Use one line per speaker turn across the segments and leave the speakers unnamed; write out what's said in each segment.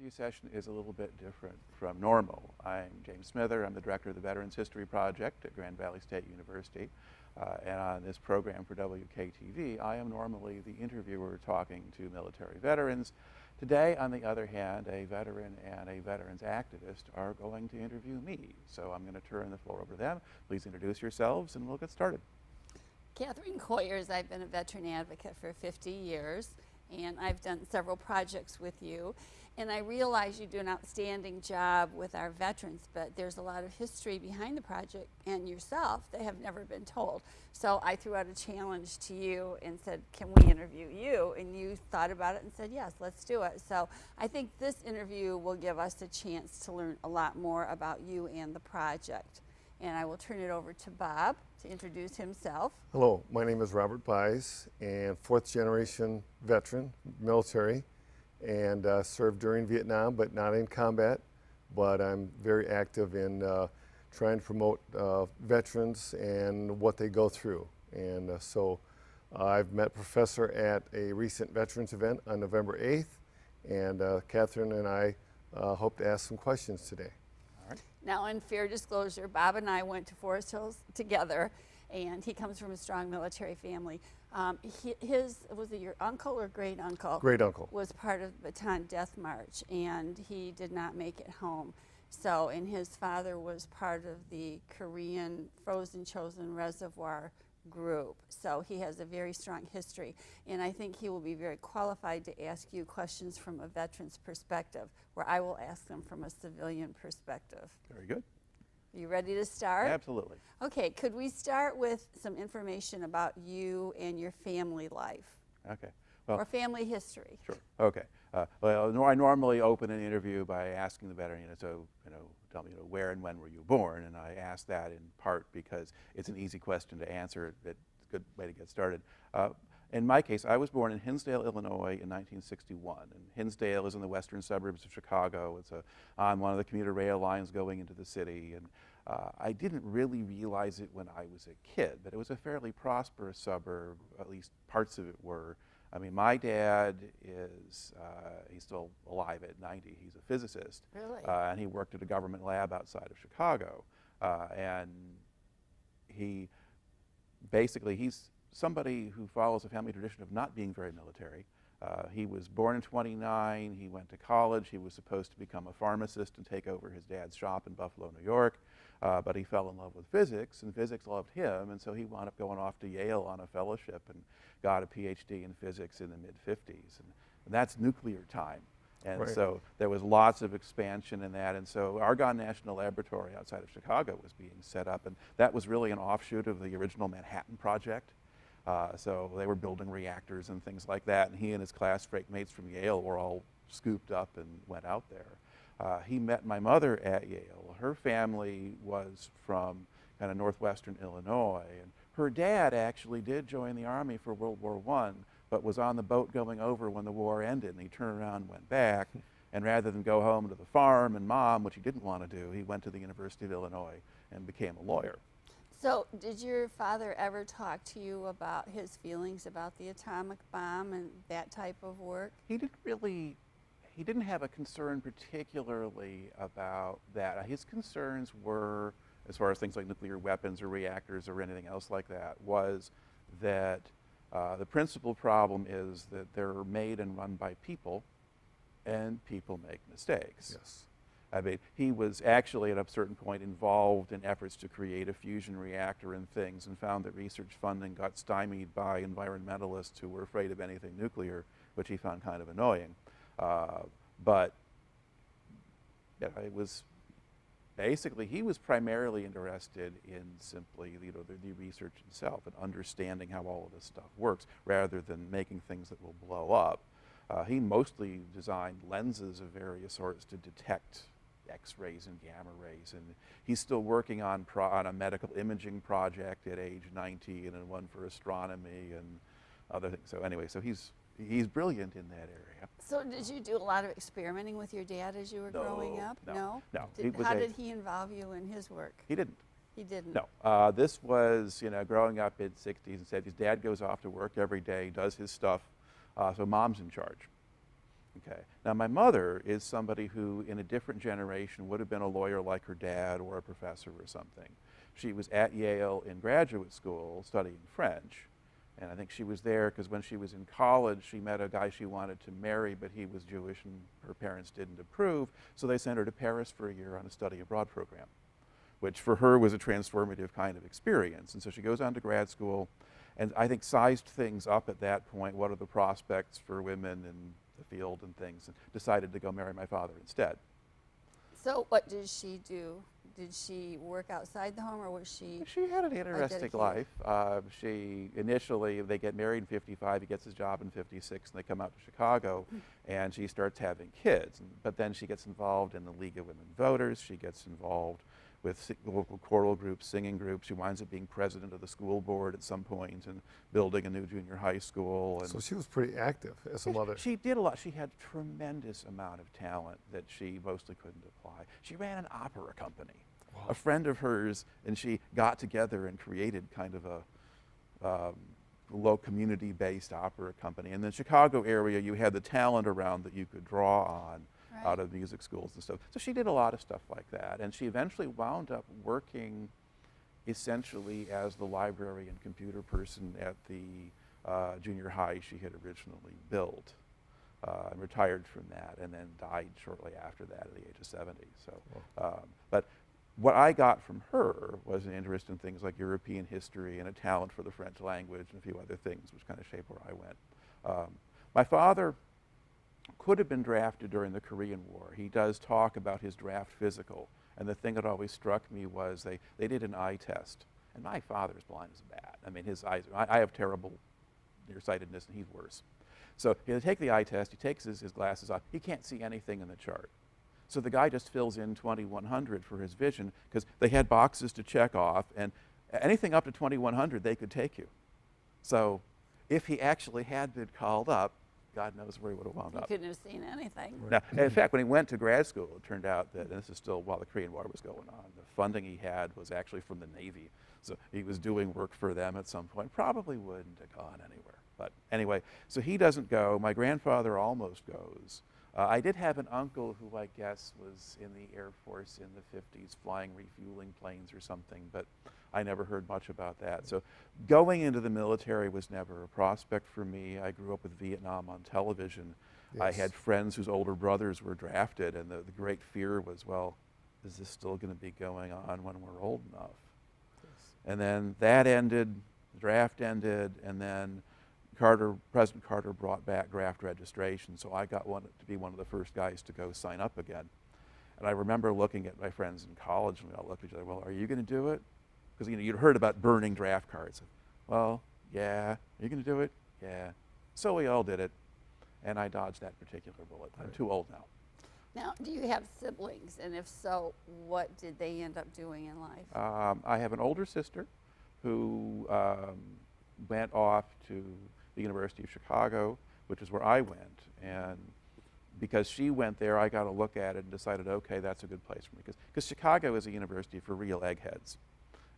interview session is a little bit different from normal. I'm James Smither. I'm the director of the Veterans History Project at Grand Valley State University. And on this program for WKTV, I am normally the interviewer talking to military veterans. Today, on the other hand, a veteran and a veterans activist are going to interview me. So I'm going to turn the floor over to them. Please introduce yourselves and we'll get started.
Catherine Coyers. I've been a veteran advocate for 50 years, and I've done several projects with you. And I realize you do an outstanding job with our veterans, but there's a lot of history behind the project and yourself that have never been told. So I threw out a challenge to you and said, can we interview you? And you thought about it and said, yes, let's do it. So I think this interview will give us a chance to learn a lot more about you and the project. And I will turn it over to Bob to introduce himself.
Hello, my name is Robert Pies, and fourth generation veteran, military, and served during Vietnam, but not in combat. But I'm very active in trying to promote veterans and what they go through. And so I've met Professor at a recent veterans event on November 8th, and Catherine and I hope to ask some questions today.
Now, in fair disclosure, Bob and I went to Forest Hills together, and he comes from a strong military family. Was it your uncle or great uncle?
Great uncle.
Was part of the Bataan Death March, and he did not make it home. So, and his father was part of the Korean Frozen Chosen Reservoir group. So he has a very strong history, and I think he will be very qualified to ask you questions from a veteran's perspective, where I will ask them from a civilian perspective.
Very good.
Are you ready to start?
Absolutely.
Okay, could we start with some information about you and your family life?
Okay. Well,
or family history.
Sure. Okay. Well, I normally open an interview by asking the veteran, tell me, where and when were you born? And I ask that in part because it's an easy question to answer. It's a good way to get started. In my case, I was born in Hinsdale, Illinois in 1961. And Hinsdale is in the western suburbs of Chicago. It's on one of the commuter rail lines going into the city. And I didn't really realize it when I was a kid, but it was a fairly prosperous suburb, at least parts of it were. I mean, my dad is, he's still alive at 90. He's a physicist.
Really?
And he worked at a government lab outside of Chicago. And he's somebody who follows a family tradition of not being very military. He was born in 29. He went to college. He was supposed to become a pharmacist and take over his dad's shop in Buffalo, New York. But he fell in love with physics, and physics loved him, and so he wound up going off to Yale on a fellowship and got a PhD in physics in the mid-50s. And that's nuclear time. And
Right.
So there was lots of expansion in that. And so Argonne National Laboratory outside of Chicago was being set up, and that was really an offshoot of the original Manhattan Project. So they were building reactors and things like that, and he and his classmates from Yale were all scooped up and went out there. He met my mother at Yale. Her family was from kind of northwestern Illinois, and her dad actually did join the Army for World War I, but was on the boat going over when the war ended, and he turned around and went back, and rather than go home to the farm and mom, which he didn't want to do, he went to the University of Illinois and became a lawyer.
So did your father ever talk to you about his feelings about the atomic bomb and that type of work?
He didn't have a concern particularly about that. His concerns were, as far as things like nuclear weapons or reactors or anything else like that, was that the principal problem is that they're made and run by people, and people make mistakes.
Yes.
I mean, he was actually at a certain point involved in efforts to create a fusion reactor and things, and found that research funding got stymied by environmentalists who were afraid of anything nuclear, which he found kind of annoying. But it was basically, he was primarily interested in simply the research itself and understanding how all of this stuff works, rather than making things that will blow up. He mostly designed lenses of various sorts to detect X-rays and gamma rays, and he's still working on a medical imaging project at age 90, and one for astronomy and other things. So anyway, so he's brilliant in that area.
So did you do a lot of experimenting with your dad as you were growing up?
No.
How did he involve you in his work?
He didn't.
He didn't?
No. This was, growing up in the 60s and 70s, Dad goes off to work every day, does his stuff, so Mom's in charge. Okay. Now, my mother is somebody who, in a different generation, would have been a lawyer like her dad or a professor or something. She was at Yale in graduate school studying French, and I think she was there because when she was in college, she met a guy she wanted to marry, but he was Jewish and her parents didn't approve, so they sent her to Paris for a year on a study abroad program, which for her was a transformative kind of experience. And so she goes on to grad school, and I think sized things up at that point. What are the prospects for women in the field and things, and decided to go marry my father instead.
So what did she do? Did she work outside the home, or was she?
She had an interesting
dedicated?
life. She initially, they get married in 55, he gets his job in 56, and they come out to Chicago, and she starts having kids. But then she gets involved in the League of Women Voters. She gets involved with local choral groups, singing groups. She winds up being president of the school board at some point and building a new junior high school. And
So she was pretty active as a mother.
she did a lot. She had a tremendous amount of talent that she mostly couldn't apply. She ran an opera company.
Wow.
A friend of hers and she got together and created kind of a low community-based opera company. In the Chicago area, you had the talent around that you could draw on out of music schools and stuff. So she did a lot of stuff like that. And she eventually wound up working essentially as the library and computer person at the junior high she had originally built. And retired from that and then died shortly after that at the age of 70. So, but what I got from her was an interest in things like European history and a talent for the French language and a few other things which kind of shaped where I went. My father could have been drafted during the Korean War. He does talk about his draft physical, and the thing that always struck me was they did an eye test, and my father's blind as a bat. I mean, his eyes, I have terrible nearsightedness, and he's worse. So he'll take the eye test, he takes his glasses off, he can't see anything in the chart. So the guy just fills in 2100 for his vision, because they had boxes to check off, and anything up to 2100 they could take you. So if he actually had been called up, God knows where he would have wound
You
up.
couldn't have seen anything.
Now, in fact, when he went to grad school, it turned out that, and this is still while the Korean War was going on, the funding he had was actually from the Navy. So he was doing work for them at some point. Probably wouldn't have gone anywhere. But anyway, so he doesn't go. My grandfather almost goes. I did have an uncle who I guess was in the Air Force in the 50s flying refueling planes or something, but I never heard much about that. So going into the military was never a prospect for me. I grew up with Vietnam on television.
Yes.
I had friends whose older brothers were drafted, and the great fear was, well, is this still going to be going on when we're old enough?
Yes.
And then that ended, the draft ended, and then President Carter brought back draft registration, so I got to be one of the first guys to go sign up again. And I remember looking at my friends in college, and we all looked at each other, well, are you going to do it? Because you'd heard about burning draft cards. Well, yeah. Are you going to do it? Yeah. So we all did it, and I dodged that particular bullet. I'm too old now.
Now, do you have siblings? And if so, what did they end up doing in life?
I have an older sister who went off to the University of Chicago, which is where I went. And because she went there, I got to look at it and decided, okay, that's a good place for me. Because Chicago is a university for real eggheads.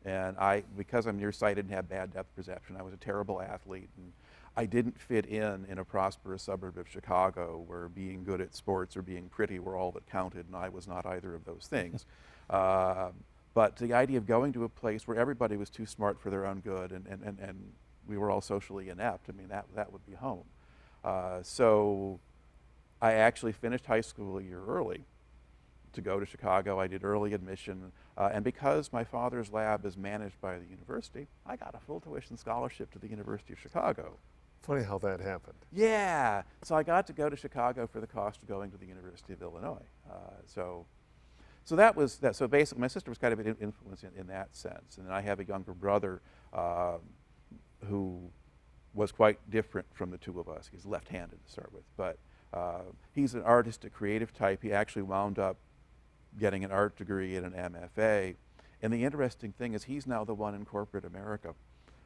And because I'm nearsighted and have bad depth perception, I was a terrible athlete. And I didn't fit in a prosperous suburb of Chicago where being good at sports or being pretty were all that counted, and I was not either of those things. But the idea of going to a place where everybody was too smart for their own good and we were all socially inept, I mean, that would be home. So I actually finished high school a year early to go to Chicago. I did early admission, and because my father's lab is managed by the university, I got a full tuition scholarship to the University of Chicago.
Funny how that happened.
Yeah, so I got to go to Chicago for the cost of going to the University of Illinois. So that was that. So basically, my sister was kind of an influence in that sense, and then I have a younger brother who was quite different from the two of us. He's left-handed to start with, but he's an artistic, creative type. He actually wound up getting an art degree and an MFA. And the interesting thing is he's now the one in corporate America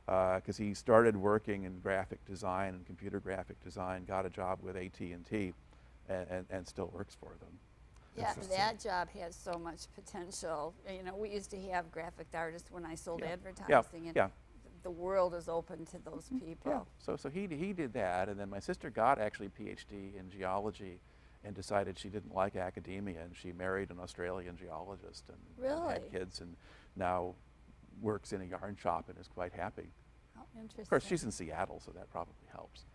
because he started working in graphic design and computer graphic design, got a job with AT&T, and still works for them.
Yeah, that job has so much potential. You know, we used to have graphic artists when I sold advertising, and the world is open to those people.
Yeah, so he did that, and then my sister got actually a PhD in geology and decided she didn't like academia, and she married an Australian geologist and
Really?
had kids, and now works in a yarn shop and is quite happy.
How interesting.
Of course, she's in Seattle, so that probably helps.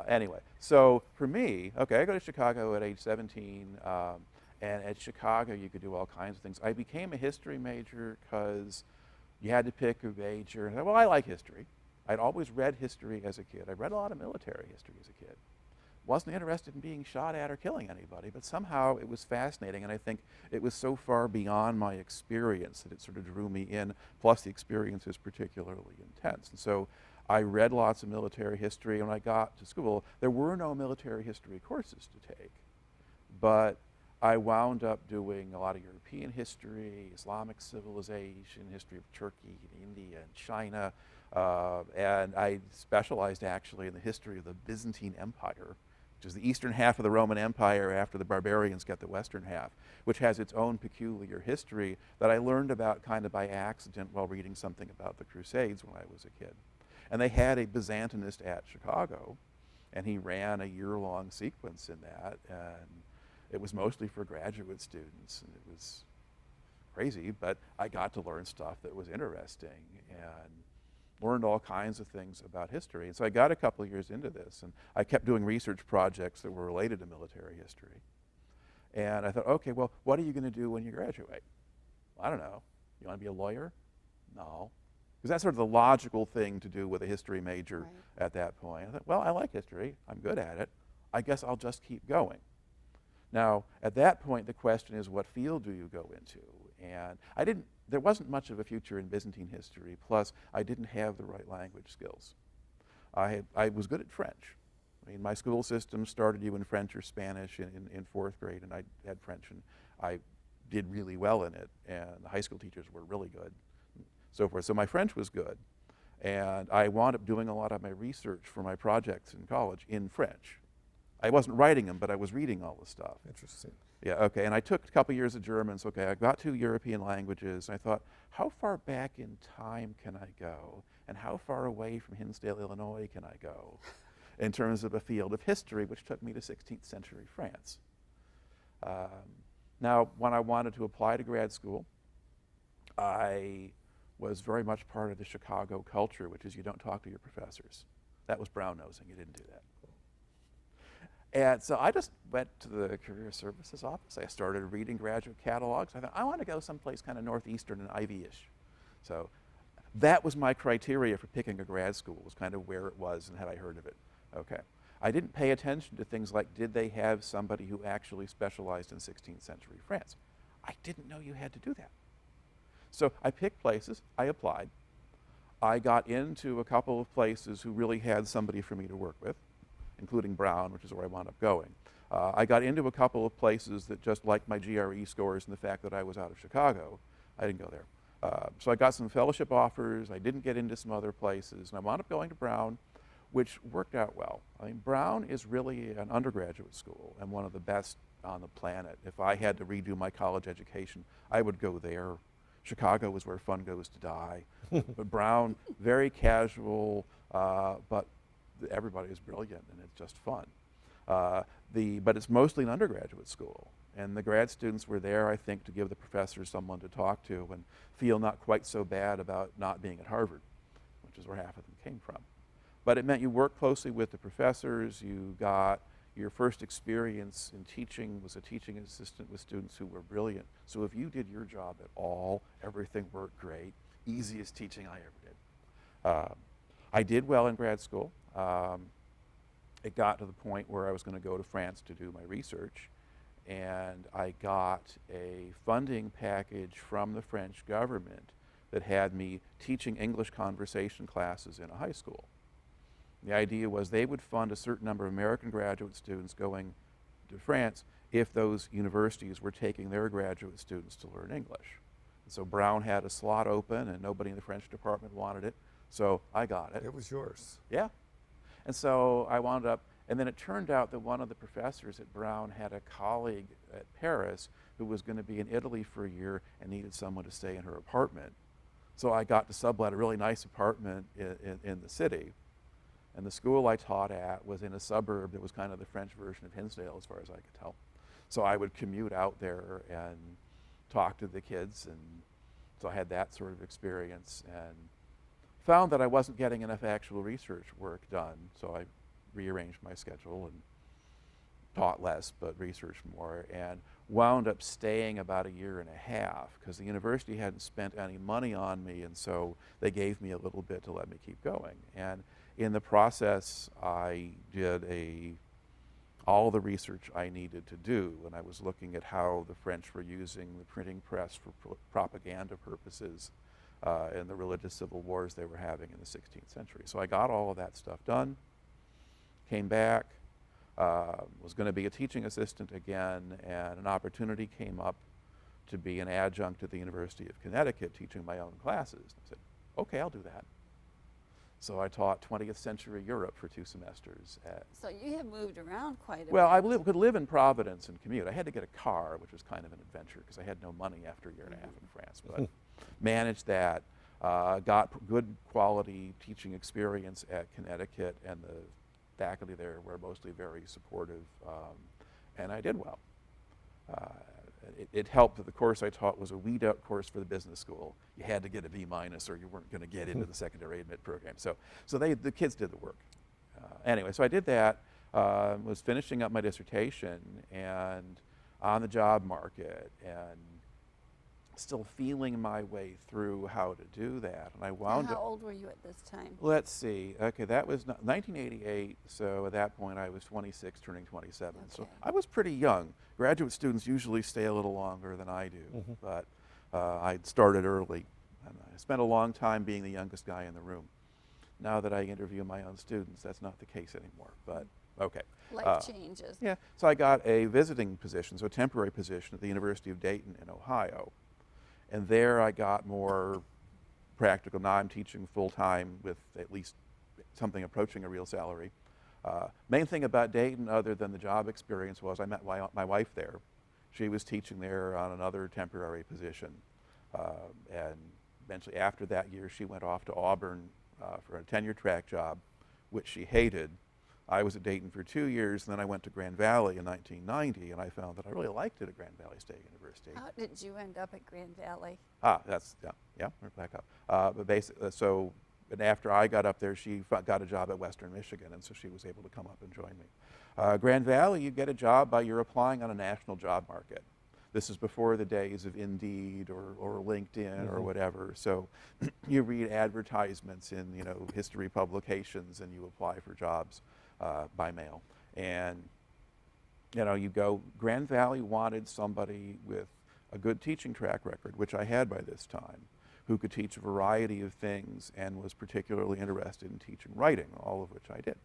Anyway, so for me, okay, I go to Chicago at age 17, and at Chicago you could do all kinds of things. I became a history major because you had to pick a major, and I thought, well, I like history. I'd always read history as a kid. I read a lot of military history as a kid. Wasn't interested in being shot at or killing anybody, but somehow it was fascinating, and I think it was so far beyond my experience that it sort of drew me in, plus the experience is particularly intense. And so I read lots of military history, and when I got to school, there were no military history courses to take, but I wound up doing a lot of European history, Islamic civilization, history of Turkey and India and China, and I specialized actually in the history of the Byzantine Empire, which is the eastern half of the Roman Empire after the barbarians get the western half, which has its own peculiar history that I learned about kind of by accident while reading something about the Crusades when I was a kid. And they had a Byzantinist at Chicago, and he ran a year-long sequence in that, and it was mostly for graduate students, and it was crazy, but I got to learn stuff that was interesting and learned all kinds of things about history. And so I got a couple of years into this, and I kept doing research projects that were related to military history. And I thought, okay, well, what are you going to do when you graduate? I don't know. You want to be a lawyer? No. Because that's sort of the logical thing to do with a history major at that point. I thought, well, I like history. I'm good at it. I guess I'll just keep going. Now, at that point, the question is, what field do you go into? And there wasn't much of a future in Byzantine history, plus I didn't have the right language skills. I was good at French. I mean, my school system started you in French or Spanish in fourth grade, and I had French, and I did really well in it, and the high school teachers were really good, and so forth. So my French was good, and I wound up doing a lot of my research for my projects in college in French. I wasn't writing them, but I was reading all the stuff.
Interesting.
Yeah, okay, and I took a couple years of German, so okay, I got 2 European languages, and I thought, how far back in time can I go? And how far away from Hinsdale, Illinois can I go in terms of a field of history, which took me to 16th century France. Now, when I wanted to apply to grad school, I was very much part of the Chicago culture, which is you don't talk to your professors. That was brown-nosing, you didn't do that. And so I just went to the Career Services office. I started reading graduate catalogs. I thought, I want to go someplace kind of northeastern and Ivy-ish. So that was my criteria for picking a grad school, was kind of where it was and had I heard of it. Okay. I didn't pay attention to things like, did they have somebody who actually specialized in 16th century France? I didn't know you had to do that. So I picked places, I applied. I got into a couple of places who really had somebody for me to work with, including Brown, which is where I wound up going. I got into a couple of places that just liked my GRE scores and the fact that I was out of Chicago. I didn't go there. So I got some fellowship offers. I didn't get into some other places, and I wound up going to Brown, which worked out well. I mean, Brown is really an undergraduate school and one of the best on the planet. If I had to redo my college education, I would go there. Chicago is where fun goes to die. But Brown, very casual, but everybody is brilliant and it's just fun. But it's mostly an undergraduate school, and the grad students were there, I think, to give the professors someone to talk to and feel not quite so bad about not being at Harvard, which is where half of them came from. But it meant you worked closely with the professors. You got your first experience in teaching was a teaching assistant with students who were brilliant. So if you did your job at all, everything worked great. Easiest teaching I ever did. I did well in grad school. It got to the point where I was going to go to France to do my research, and I got a funding package from the French government that had me teaching English conversation classes in a high school. The idea was they would fund a certain number of American graduate students going to France if those universities were taking their graduate students to learn English. And so Brown had a slot open, and nobody in the French department wanted it, so I got it.
It was yours.
Yeah. And so I wound up, and then it turned out that one of the professors at Brown had a colleague at Paris who was going to be in Italy for a year and needed someone to stay in her apartment. So I got to sublet a really nice apartment in the city. And the school I taught at was in a suburb that was kind of the French version of Hinsdale as far as I could tell. So I would commute out there and talk to the kids, and so I had that sort of experience and found that I wasn't getting enough actual research work done. So I rearranged my schedule and taught less but researched more, and wound up staying about 1.5 years because the university hadn't spent any money on me, and so they gave me a little bit to let me keep going. And in the process, I did all the research I needed to do, and I was looking at how the French were using the printing press for propaganda purposes in the religious civil wars they were having in the 16th century. So I got all of that stuff done, came back, was going to be a teaching assistant again, and an opportunity came up to be an adjunct at the University of Connecticut teaching my own classes. I said, okay, I'll do that. So I taught 20th century Europe for 2 semesters.
So you have moved around quite a bit.
Well, I could live in Providence and commute. I had to get a car, which was kind of an adventure because I had no money after 1.5 years in France, but managed that, got good quality teaching experience at Connecticut, and the faculty there were mostly very supportive, and I did well. It helped that the course I taught was a weed-out course for the business school. You had to get a B- or you weren't going to get into the secondary admit program. So the kids did the work. Anyway, so I did that, was finishing up my dissertation and on the job market and still feeling my way through how to do that. And I wound up.
How old were you at this time?
Let's see. Okay, that was 1988. So at that point, I was 26, turning 27.
Okay.
So I was pretty young. Graduate students usually stay a little longer than I do, but I'd started early. And I spent a long time being the youngest guy in the room. Now that I interview my own students, that's not the case anymore, but okay.
Life changes.
Yeah, so I got a visiting position, so a temporary position at the University of Dayton in Ohio. And there I got more practical. Now I'm teaching full-time with at least something approaching a real salary. Main thing about Dayton, other than the job experience, was I met my wife there. She was teaching there on another temporary position. And eventually after that year, she went off to Auburn for a tenure track job, which she hated. I was at Dayton for 2 years, and then I went to Grand Valley in 1990, and I found that I really liked it at Grand Valley State University.
How did you end up at Grand Valley?
Yeah, we're back up. But basically, and after I got up there, she got a job at Western Michigan, and so she was able to come up and join me. Grand Valley, you get a job by you're applying on a national job market. This is before the days of Indeed or LinkedIn or whatever. So you read advertisements in history publications, and you apply for jobs by mail. And you go. Grand Valley wanted somebody with a good teaching track record, which I had by this time, who could teach a variety of things and was particularly interested in teaching writing, all of which I did.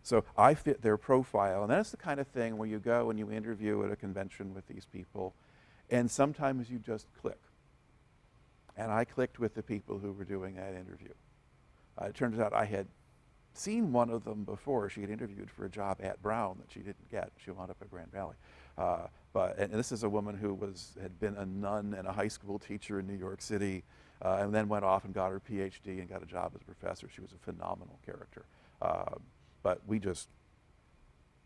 So I fit their profile, and that's the kind of thing where you go and you interview at a convention with these people, and sometimes you just click. And I clicked with the people who were doing that interview. It turns out I had seen one of them before. She had interviewed for a job at Brown that she didn't get. She wound up at Grand Valley. And this is a woman who had been a nun and a high school teacher in New York City, and then went off and got her PhD and got a job as a professor. She was a phenomenal character. But we just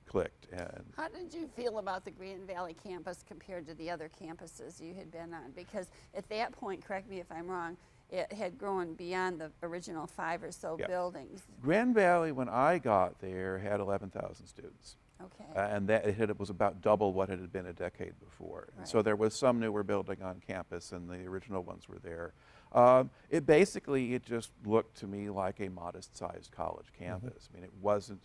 clicked. And
how did you feel about the Grand Valley campus compared to the other campuses you had been on? Because at that point, correct me if I'm wrong, it had grown beyond the original 5 or so buildings.
Grand Valley, when I got there, had 11,000 students.
Okay.
And it was about double what it had been a decade before. And so there was some newer building on campus, and the original ones were there. It just looked to me like a modest-sized college campus. I mean, it wasn't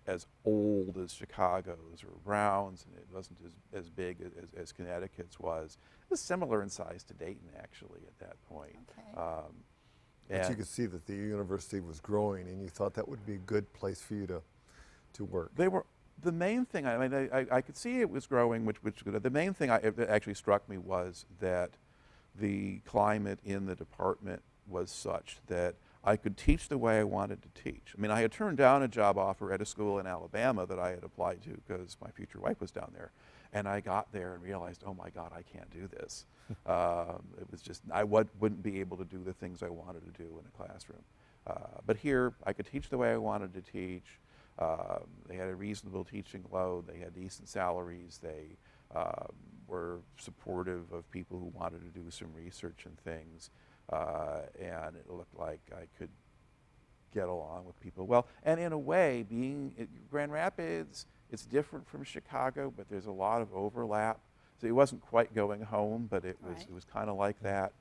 as old as Chicago's or Brown's, and it wasn't as big as Connecticut's was. It was similar in size to Dayton, actually, at that point.
Okay.
But you could see that the university was growing, and you thought that would be a good place for you to work.
They were. The main thing, I could see it was growing, which the main thing that actually struck me was that the climate in the department was such that I could teach the way I wanted to teach. I mean, I had turned down a job offer at a school in Alabama that I had applied to because my future wife was down there. And I got there and realized, oh my God, I can't do this. It was just, I wouldn't be able to do the things I wanted to do in a classroom. But here, I could teach the way I wanted to teach. They had a reasonable teaching load. They had decent salaries. They were supportive of people who wanted to do some research and things. And it looked like I could get along with people well. And in a way, being in Grand Rapids, it's different from Chicago, but there's a lot of overlap. So it wasn't quite going home, but it was kind of like that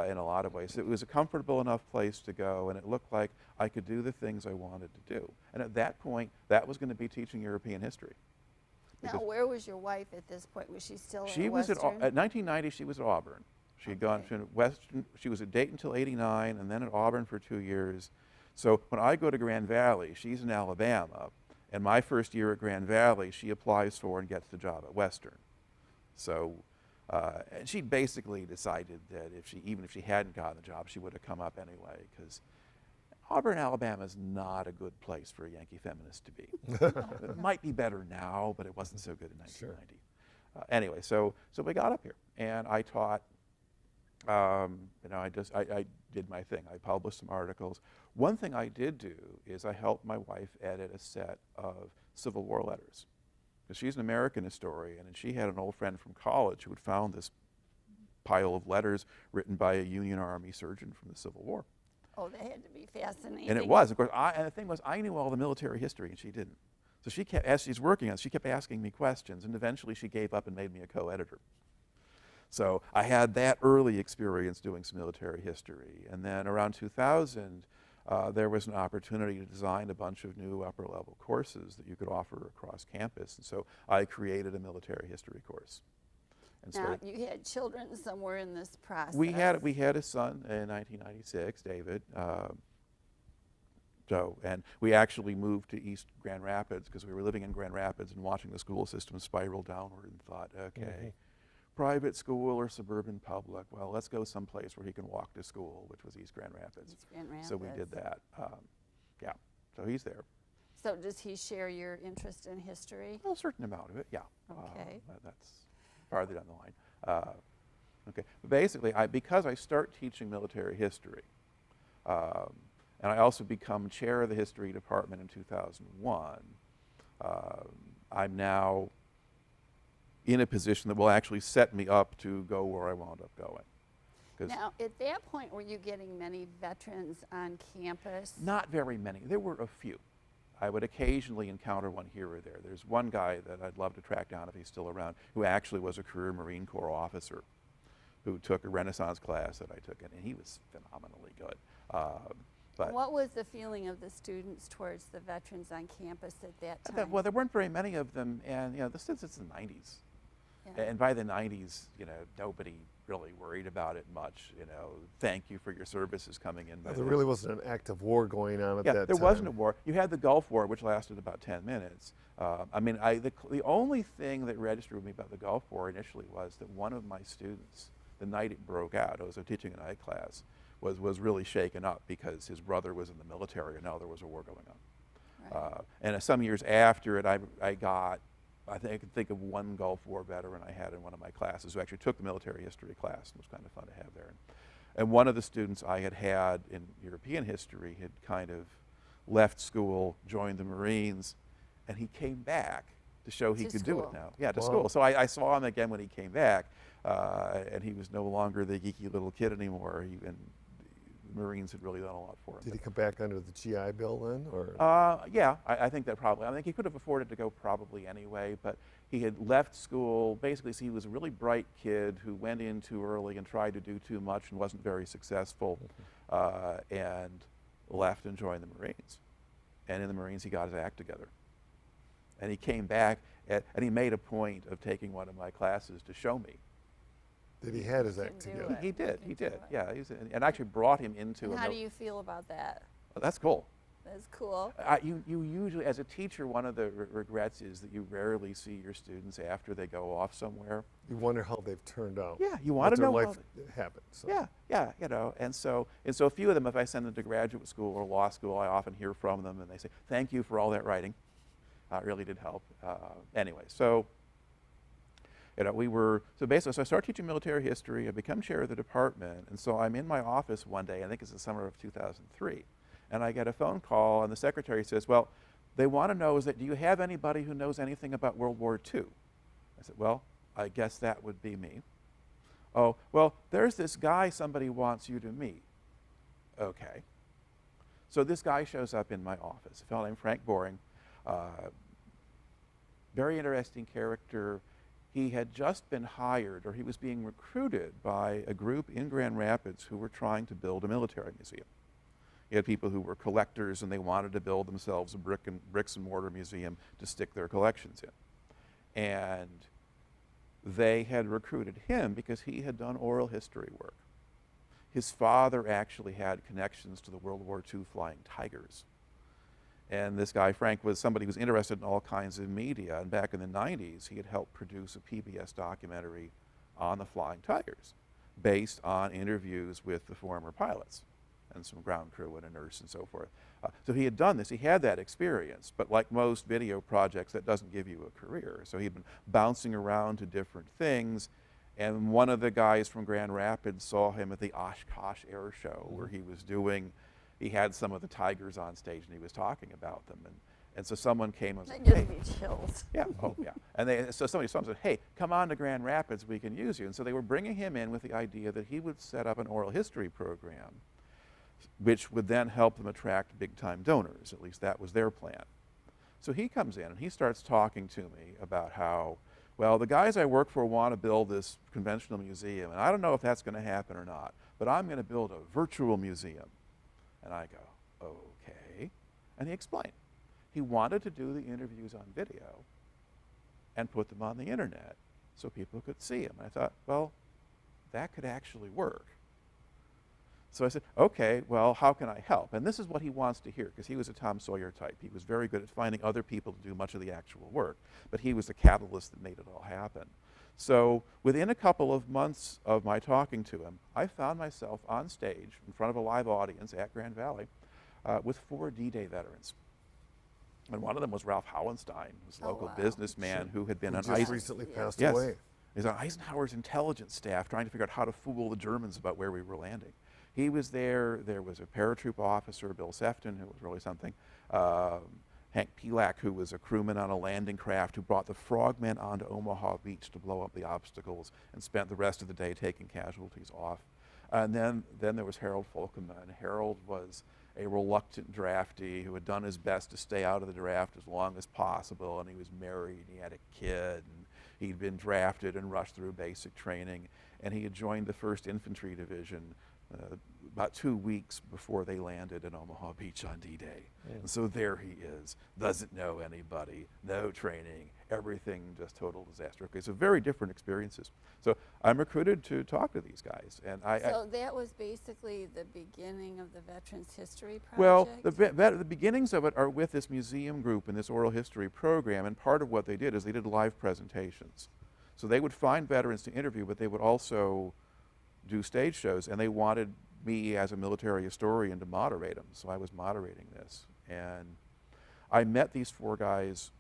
in a lot of ways. It was a comfortable enough place to go, and it looked like I could do the things I wanted to do. And at that point, that was going to be teaching European history.
Now, where was your wife at this point? Was she still
She
at
was
Western?
at 1990. She was at Auburn. She had gone to Western. She was at Dayton until '89, and then at Auburn for 2 years. So when I go to Grand Valley, she's in Alabama, and my first year at Grand Valley, she applies for and gets the job at Western. So, and she basically decided that even if she hadn't gotten the job, she would have come up anyway, because Auburn, Alabama is not a good place for a Yankee feminist to be. It might be better now, but it wasn't so good in 1990. Sure. Anyway, so we got up here, and I taught. I did my thing. I published some articles. One thing I did do is I helped my wife edit a set of Civil War letters. Because she's an American historian, and she had an old friend from college who had found this pile of letters written by a Union Army surgeon from the Civil War.
Oh, that had to be fascinating.
And it was, of course. And the thing was, I knew all the military history, and she didn't. So she kept, as she's working on it, she kept asking me questions, and eventually she gave up and made me a co-editor. So I had that early experience doing some military history. And then around 2000, there was an opportunity to design a bunch of new upper-level courses that you could offer across campus. And so I created a military history course. And
now, you had children somewhere in this process.
We had a son in 1996, David. And we actually moved to East Grand Rapids because we were living in Grand Rapids and watching the school system spiral downward and thought, okay, private school or suburban public, well, let's go someplace where he can walk to school, which was East Grand Rapids.
East Grand Rapids.
So we did that. Yeah, so he's there.
So does he share your interest in history?
A certain amount of it, yeah.
Okay.
That's farther down the line. Okay, but basically, because I start teaching military history, and I also become chair of the history department in 2001, I'm now in a position that will actually set me up to go where I wound up going.
Now, at that point, were you getting many veterans on campus?
Not very many. There were a few. I would occasionally encounter one here or there. There's one guy that I'd love to track down if he's still around, who actually was a career Marine Corps officer who took a Renaissance class that I took, and he was phenomenally good. But
what was the feeling of the students towards the veterans on campus at that time?
Well, there weren't very many of them, and this is the 90s.
Yeah.
And by the 90s, nobody really worried about it much. Thank you for your services coming in.
There really wasn't an active war going on at that time.
There wasn't a war. You had the Gulf War, which lasted about 10 minutes. The only thing that registered with me about the Gulf War initially was that one of my students, the night it broke out, I was teaching a night class, was really shaken up because his brother was in the military and now there was a war going on.
Right.
And some years after it, I think I can think of one Gulf War veteran I had in one of my classes who actually took the military history class, and it was kind of fun to have there. And one of the students I had in European history had kind of left school, joined the Marines, and he came back to show he could do it now. Yeah, to school. So I saw him again when he came back, and he was no longer the geeky little kid anymore. And the Marines had really done a lot for him.
Did he come back under the GI Bill then, or?
Yeah, I think that probably. I think he could have afforded to go probably anyway, but he had left school. Basically, he was a really bright kid who went in too early and tried to do too much and wasn't very successful, and left and joined the Marines. And in the Marines, he got his act together. And he came back, and he made a point of taking one of my classes to show me.
That he had his act together.
He did. Yeah, and I actually brought him into
and how do you feel about that?
That's cool.
That's cool.
You usually, as a teacher, one of the regrets is that you rarely see your students after they go off somewhere.
You wonder how they've turned out.
Yeah, you want to know
what
how
their life happened. So.
Yeah, you know, and so a few of them, if I send them to graduate school or law school, I often hear from them, and they say, "Thank you for all that writing. It really did help." Anyway, so you know, so basically, so I started teaching military history. I become chair of the department, and so I'm in my office one day. I think it's the summer of 2003, and I get a phone call, and the secretary says, "Well, they want to know do you have anybody who knows anything about World War II?" I said, "Well, I guess that would be me." "Oh, well, there's this guy somebody wants you to meet." Okay. So this guy shows up in my office, a fellow named Frank Boring, very interesting character. He had just been hired, or he was being recruited by a group in Grand Rapids who were trying to build a military museum. You had people who were collectors, and they wanted to build themselves a bricks and mortar museum to stick their collections in. And they had recruited him because he had done oral history work. His father actually had connections to the World War II Flying Tigers. And this guy, Frank, was somebody who was interested in all kinds of media. And back in the 90s, he had helped produce a PBS documentary on the Flying Tigers based on interviews with the former pilots and some ground crew and a nurse and so forth. So he had done this. He had that experience. But like most video projects, that doesn't give you a career. So he'd been bouncing around to different things. And one of the guys from Grand Rapids saw him at the Oshkosh Air Show, where he had some of the Tigers on stage, and he was talking about them. And so someone came and said,
That
"Hey."
gives me chills.
Yeah, oh yeah. And so somebody said, "Hey, come on to Grand Rapids, we can use you." And so they were bringing him in with the idea that he would set up an oral history program, which would then help them attract big-time donors. At least that was their plan. So he comes in and he starts talking to me about how, well, the guys I work for want to build this conventional museum, and I don't know if that's going to happen or not, but I'm going to build a virtual museum. And I go, okay. And he explained. He wanted to do the interviews on video and put them on the internet so people could see them. And I thought, well, that could actually work. So I said, okay, well, how can I help? And this is what he wants to hear, because he was a Tom Sawyer type. He was very good at finding other people to do much of the actual work, but he was the catalyst that made it all happen. So within a couple of months of my talking to him, I found myself on stage in front of a live audience at Grand Valley with 4 D-Day veterans. And one of them was Ralph Hauenstein, who's a local businessman who had been on
just recently passed
Yes.
away.
He's on Eisenhower's intelligence staff trying to figure out how to fool the Germans about where we were landing. He was there. There was a paratroop officer, Bill Sefton, who was really something. Hank Pelak, who was a crewman on a landing craft who brought the Frogmen onto Omaha Beach to blow up the obstacles and spent the rest of the day taking casualties off. And then there was Harold Folkeman. Harold was a reluctant draftee who had done his best to stay out of the draft as long as possible, and he was married, and he had a kid, and he'd been drafted and rushed through basic training, and he had joined the 1st Infantry Division about 2 weeks before they landed in Omaha Beach on D-Day. And so there he is, doesn't know anybody, no training, everything just total disaster. Okay, so very different experiences. So I'm recruited to talk to these guys. And
So that was basically the beginning of the Veterans History Project?
Well, the beginnings of it are with this museum group and this oral history program, and part of what they did is they did live presentations. So they would find veterans to interview, but they would also do stage shows, and they wanted me as a military historian to moderate them, so I was moderating this. And I met these 4 guys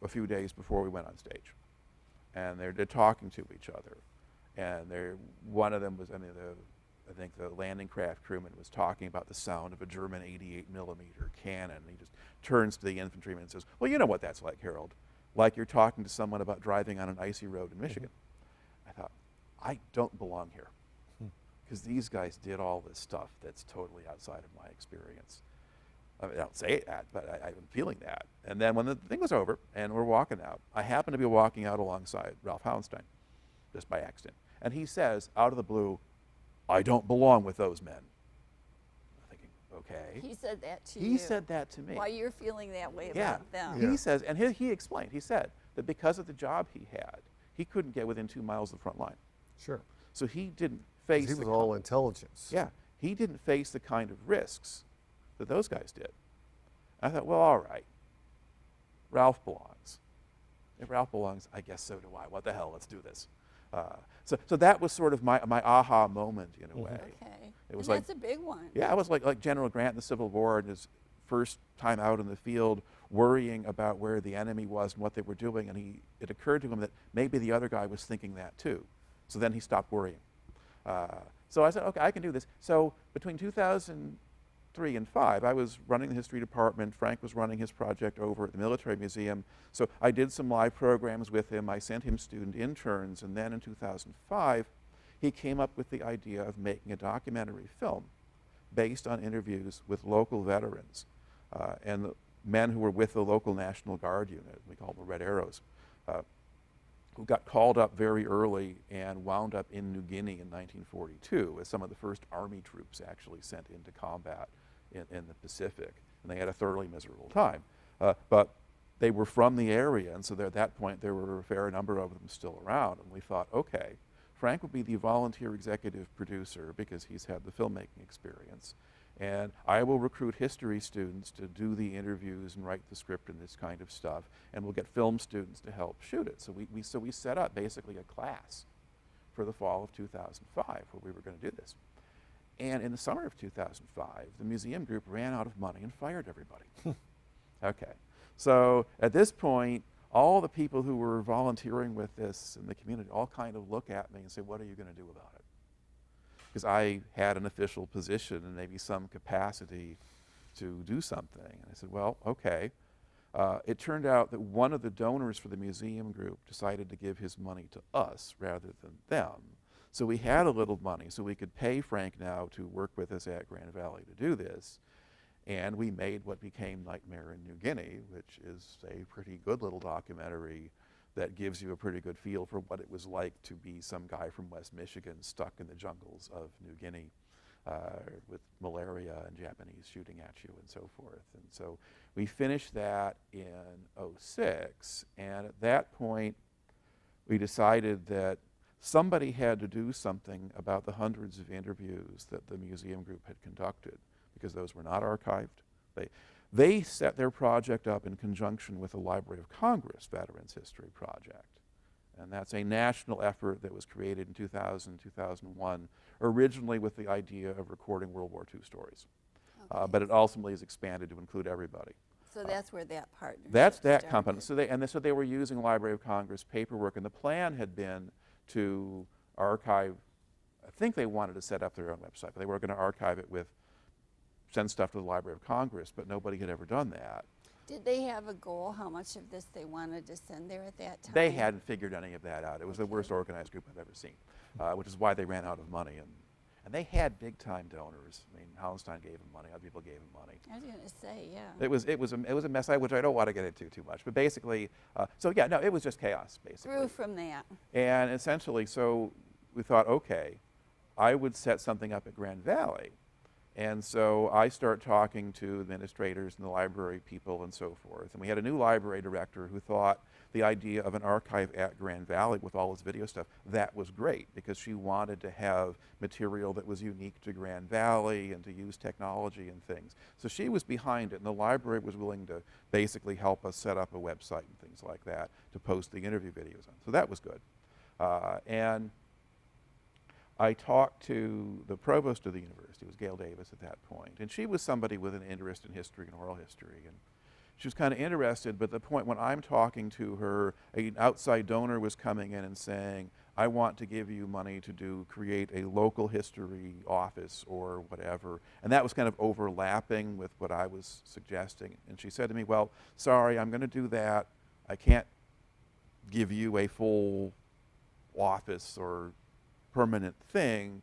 a few days before we went on stage, and they're talking to each other. And one of them was, I think the landing craft crewman was talking about the sound of a German 88 millimeter cannon. And he just turns to the infantryman and says, "Well, you know what that's like, Harold. Like you're talking to someone about driving on an icy road in Michigan." I thought, I don't belong here, because these guys did all this stuff that's totally outside of my experience. I mean, I don't say that, but I'm feeling that. And then when the thing was over and we're walking out, I happened to be walking out alongside Ralph Hauenstein, just by accident. And he says, out of the blue, "I don't belong with those men." I'm thinking, okay.
He said that to you?
He said that to me.
Why you're feeling that way
Yeah.
about them?
Yeah.
He says, and he explained, he said that because of the job he had, he couldn't get within 2 miles of the front line.
Sure.
So he didn't face
He was all intelligence.
Yeah, he didn't face the kind of risks that those guys did. I thought, well, all right, Ralph belongs. If Ralph belongs, I guess so do I. What the hell, let's do this. So that was sort of my aha moment in a way.
Okay.
It was
And
like,
that's a big one.
yeah, I was like General Grant in the Civil War in his first time out in the field, worrying about where the enemy was and what they were doing, and it occurred to him that maybe the other guy was thinking that too. So then he stopped worrying. So I said, okay, I can do this. So between 2003 and 5, I was running the history department. Frank was running his project over at the Military Museum. So I did some live programs with him. I sent him student interns, and then in 2005, he came up with the idea of making a documentary film based on interviews with local veterans and the men who were with the local National Guard unit, we call them the Red Arrows, who got called up very early and wound up in New Guinea in 1942 as some of the first Army troops actually sent into combat in the Pacific. And they had a thoroughly miserable time. But they were from the area, and so at that point there were a fair number of them still around. And we thought, okay, Frank would be the volunteer executive producer because he's had the filmmaking experience. And I will recruit history students to do the interviews and write the script and this kind of stuff. And we'll get film students to help shoot it. So we set up basically a class for the fall of 2005 where we were going to do this. And in the summer of 2005, the museum group ran out of money and fired everybody. Okay. So at this point, all the people who were volunteering with this in the community all kind of look at me and say, what are you going to do about it? Because I had an official position and maybe some capacity to do something. And I said, well, okay. It turned out that one of the donors for the museum group decided to give his money to us rather than them. So we had a little money, so we could pay Frank now to work with us at Grand Valley to do this. And we made what became Nightmare in New Guinea, which is a pretty good little documentary that gives you a pretty good feel for what it was like to be some guy from West Michigan stuck in the jungles of New Guinea with malaria and Japanese shooting at you and so forth. And so we finished that in '06, and at that point we decided that somebody had to do something about the hundreds of interviews that the museum group had conducted, because those were not archived. They set their project up in conjunction with the Library of Congress Veterans History Project. And that's a national effort that was created in 2000, 2001, originally with the idea of recording World War II stories.
Okay.
But it ultimately has expanded to include everybody.
So that's where that partnership
That's that
started.
company. So they were using Library of Congress paperwork, and the plan had been to archive, I think they wanted to set up their own website, but they were going to archive it send stuff to the Library of Congress, but nobody had ever done that.
Did they have a goal, how much of this they wanted to send there at that time?
They hadn't figured any of that out. It was the worst organized group I've ever seen, which is why they ran out of money. And they had big-time donors. I mean, Hallenstein gave them money, other people gave them money.
I was going to say, yeah.
It was a mess, which I don't want to get into too much. But basically, so yeah, no, it was just chaos, basically.
Grew from that.
And essentially, so we thought, okay, I would set something up at Grand Valley. And so I start talking to administrators and the library people and so forth. And we had a new library director who thought the idea of an archive at Grand Valley with all its video stuff, that was great, because she wanted to have material that was unique to Grand Valley and to use technology and things. So she was behind it, and the library was willing to basically help us set up a website and things like that to post the interview videos on. So that was good. And I talked to the provost of the university, it was Gail Davis at that point, and she was somebody with an interest in history and oral history. And she was kind of interested, but at the point when I'm talking to her, an outside donor was coming in and saying, I want to give you money to create a local history office or whatever. And that was kind of overlapping with what I was suggesting. And she said to me, well, sorry, I'm going to do that. I can't give you a full office or permanent thing,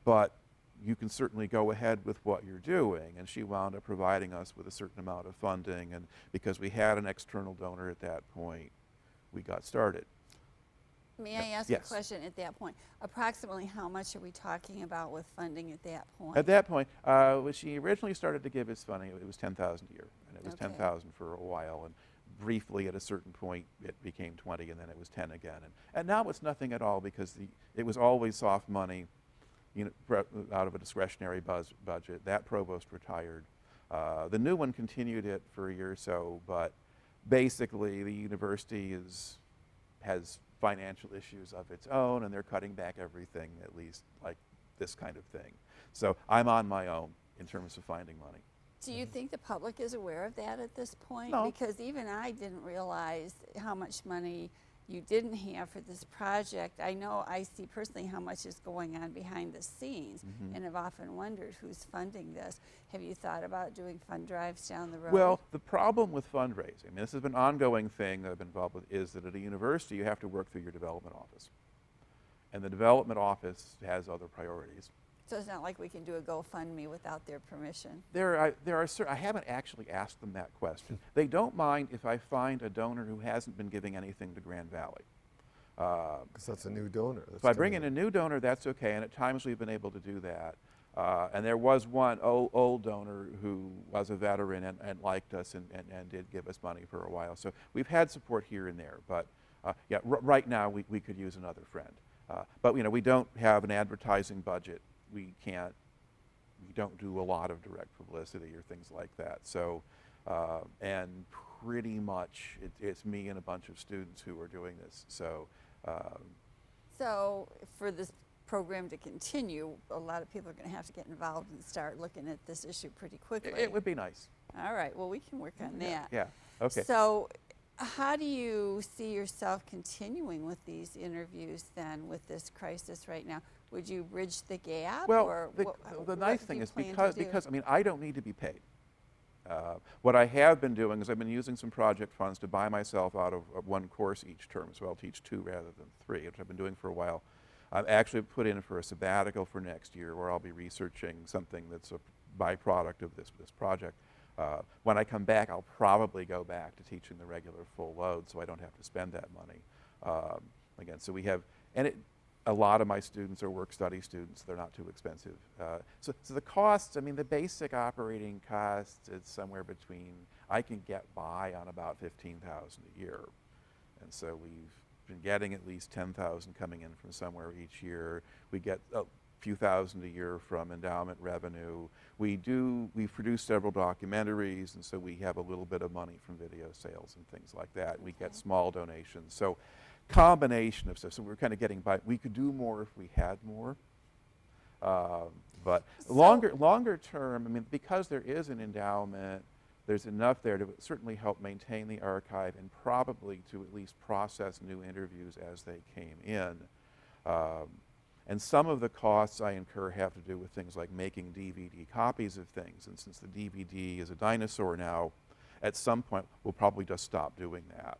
but you can certainly go ahead with what you're doing. And she wound up providing us with a certain amount of funding, and because we had an external donor at that point, we got started.
May I ask
Yes.
a question at that point? Approximately how much are we talking about with funding at that point?
At that point, when she originally started to give us funding, it was $10,000 a year, and it was
Okay.
$10,000 for a while, and briefly at a certain point it became 20, and then it was 10 again, and now it's nothing at all, because it was always soft money, out of a discretionary budget. That provost retired, The new one continued it for a year or so, but basically the university has financial issues of its own, and they're cutting back everything, at least like this kind of thing. So I'm on my own in terms of finding money.
Do you think the public is aware of that at this point?
No.
Because even I didn't realize how much money you didn't have for this project. I know I see personally how much is going on behind the scenes, and have often wondered who's funding this. Have you thought about doing fund drives down the road?
Well, the problem with fundraising, I mean, this has been an ongoing thing that I've been involved with, is that at a university you have to work through your development office. And the development office has other priorities.
So it's not like we can do a GoFundMe without their permission.
I haven't actually asked them that question. They don't mind if I find a donor who hasn't been giving anything to Grand Valley.
Because that's a new donor.
If I bring in a new donor, that's okay, and at times we've been able to do that. And there was one old donor who was a veteran and liked us and did give us money for a while. So we've had support here and there, but yeah, right now we could use another friend. But we don't have an advertising budget. We don't do a lot of direct publicity or things like that. So, and pretty much it's me and a bunch of students who are doing this. So,
so for this program to continue, a lot of people are going to have to get involved and start looking at this issue pretty quickly.
it would be nice.
All right, well, we can work on that.
Yeah, okay.
So how do you see yourself continuing with these interviews then with this crisis right now? Would you bridge the gap?
Well,
or
the
what
nice
do
thing
you
is
plan to do?
because I mean, I don't need to be paid. What I have been doing is I've been using some project funds to buy myself out of one course each term, so I'll teach 2 rather than 3, which I've been doing for a while. I've actually put in for a sabbatical for next year where I'll be researching something that's a byproduct of this project. When I come back, I'll probably go back to teaching the regular full load so I don't have to spend that money. Again, so we have, a lot of my students are work-study students. They're not too expensive. So the costs, I mean, the basic operating cost is somewhere between, I can get by on about $15,000 a year. And so we've been getting at least $10,000 coming in from somewhere each year. We get a few thousand a year from endowment revenue. We've produced several documentaries, and so we have a little bit of money from video sales and things like that. We get small donations. So combination of stuff. So we're kind of getting by. We could do more if we had more. But longer term, I mean, because there is an endowment, there's enough there to certainly help maintain the archive and probably to at least process new interviews as they came in. And some of the costs I incur have to do with things like making DVD copies of things. And since the DVD is a dinosaur now, at some point we'll probably just stop doing that.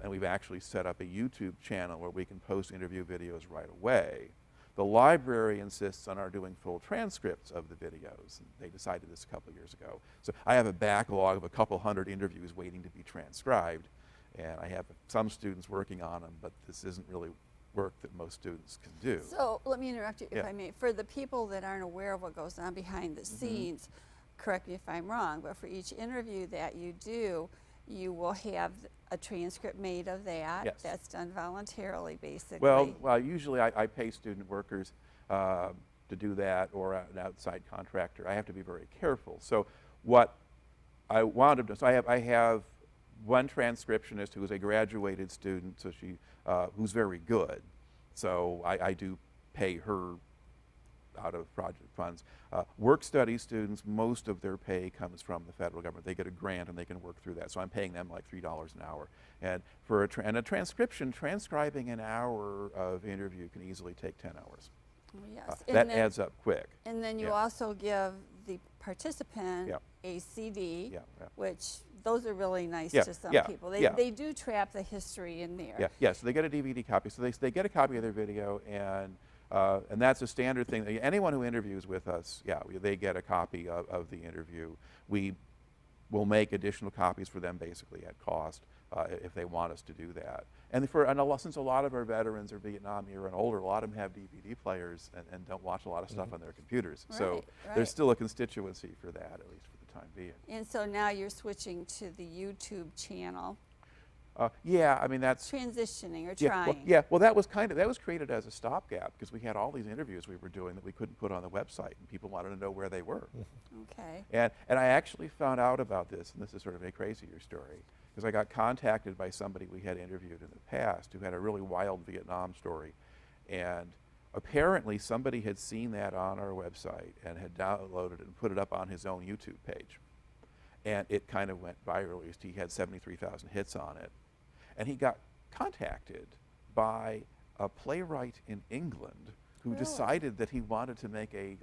And we've actually set up a YouTube channel where we can post interview videos right away. The library insists on our doing full transcripts of the videos. And they decided this a couple of years ago. So I have a backlog of a couple hundred interviews waiting to be transcribed. And I have some students working on them, but this isn't really work that most students can do.
So let me interrupt you if
Yeah.
I may. For the people that aren't aware of what goes on behind the scenes, correct me if I'm wrong, but for each interview that you do, you will have a transcript made of that.
Yes.
That's done voluntarily, basically.
Well, usually I pay student workers to do that, or an outside contractor. I have to be very careful. So what I wound up doing, so I have one transcriptionist who is a graduated student, so she who's very good. So I do pay her out of project funds. Work study students, most of their pay comes from the federal government. They get a grant and they can work through that. So I'm paying them like $3 an hour. And for a transcription, transcribing an hour of interview can easily take 10 hours.
Yes.
That adds up quick.
And then you
Yeah.
also give the participant
Yeah.
a CD,
Yeah, yeah.
which those are really nice
Yeah,
to some
yeah,
people.
yeah.
They do trap the history in there.
Yeah, so they get a DVD copy. So they get a copy of their video, and that's a standard thing. Anyone who interviews with us, they get a copy of the interview. We will make additional copies for them basically at cost if they want us to do that. And since a lot of our veterans are Vietnam era and older, a lot of them have DVD players and don't watch a lot of stuff on their computers. So
Right.
there's still a constituency for that, at least for the time being.
And so now you're switching to the YouTube channel.
Yeah, I mean that's
Transitioning or
yeah. Well,
trying?
yeah, well, that was created as a stopgap because we had all these interviews we were doing that we couldn't put on the website, and people wanted to know where they were.
Okay.
And I actually found out about this, and this is sort of a crazier story, because I got contacted by somebody we had interviewed in the past who had a really wild Vietnam story, and apparently somebody had seen that on our website and had downloaded it and put it up on his own YouTube page, and it kind of went viral. He had 73,000 hits on it, and he got contacted by a playwright in England who
Really?
decided that he wanted to make a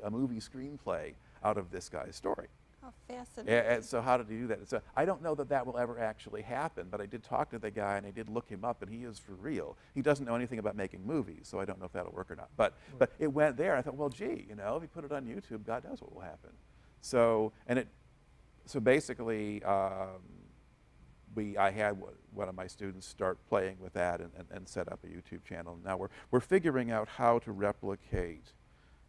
movie screenplay out of this guy's story.
How fascinating.
And so how did he do that? So I don't know that that will ever actually happen, but I did talk to the guy and I did look him up, and he is for real. He doesn't know anything about making movies, so I don't know if that'll work or not. But it went there. I thought, well, gee, if you put it on YouTube, God knows what will happen. So basically, I had one of my students start playing with that and set up a YouTube channel. Now we're figuring out how to replicate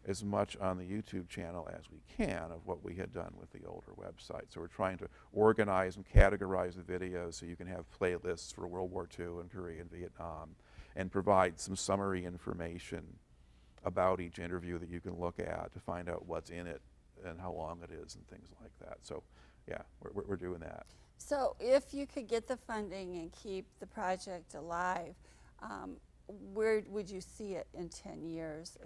as much on the YouTube channel as we can of what we had done with the older website. So we're trying to organize and categorize the videos so you can have playlists for World War II and Korea and Vietnam, and provide some summary information about each interview that you can look at to find out what's in it and how long it is and things like that. So yeah, we're doing that.
So if you could get the funding and keep the project alive, where would you see it in 10 years?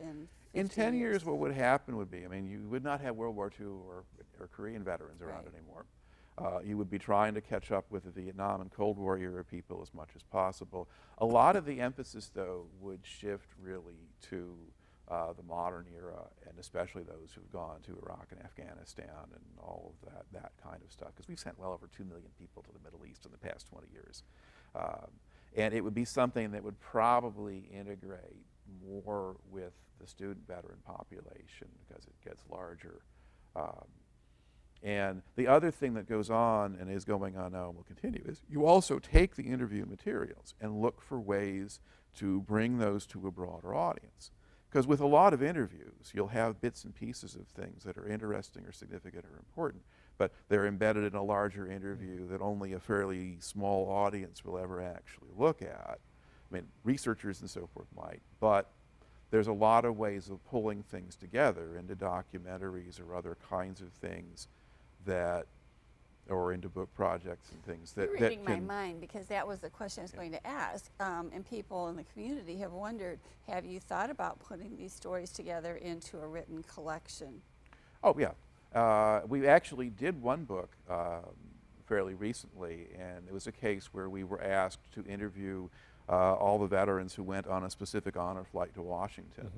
In 10 years, what would happen would be, you would not have World War II or Korean veterans around
Right.
anymore. You would be trying to catch up with the Vietnam and Cold War era people as much as possible. A lot of the emphasis, though, would shift really to the modern era, and especially those who've gone to Iraq and Afghanistan and all of that kind of stuff, because we've sent well over 2 million people to the Middle East in the past 20 years. And it would be something that would probably integrate more with the student veteran population because it gets larger. And the other thing that goes on and is going on now and will continue is you also take the interview materials and look for ways to bring those to a broader audience. Because with a lot of interviews, you'll have bits and pieces of things that are interesting or significant or important, but they're embedded in a larger interview that only a fairly small audience will ever actually look at. Researchers and so forth might, but there's a lot of ways of pulling things together into documentaries or other kinds of things or into book projects and things that
You're reading my
can.
mind, because that was the question I was going to ask. And people in the community have wondered, have you thought about putting these stories together into a written collection?
Oh, yeah. We actually did one book fairly recently, and it was a case where we were asked to interview all the veterans who went on a specific honor flight to Washington.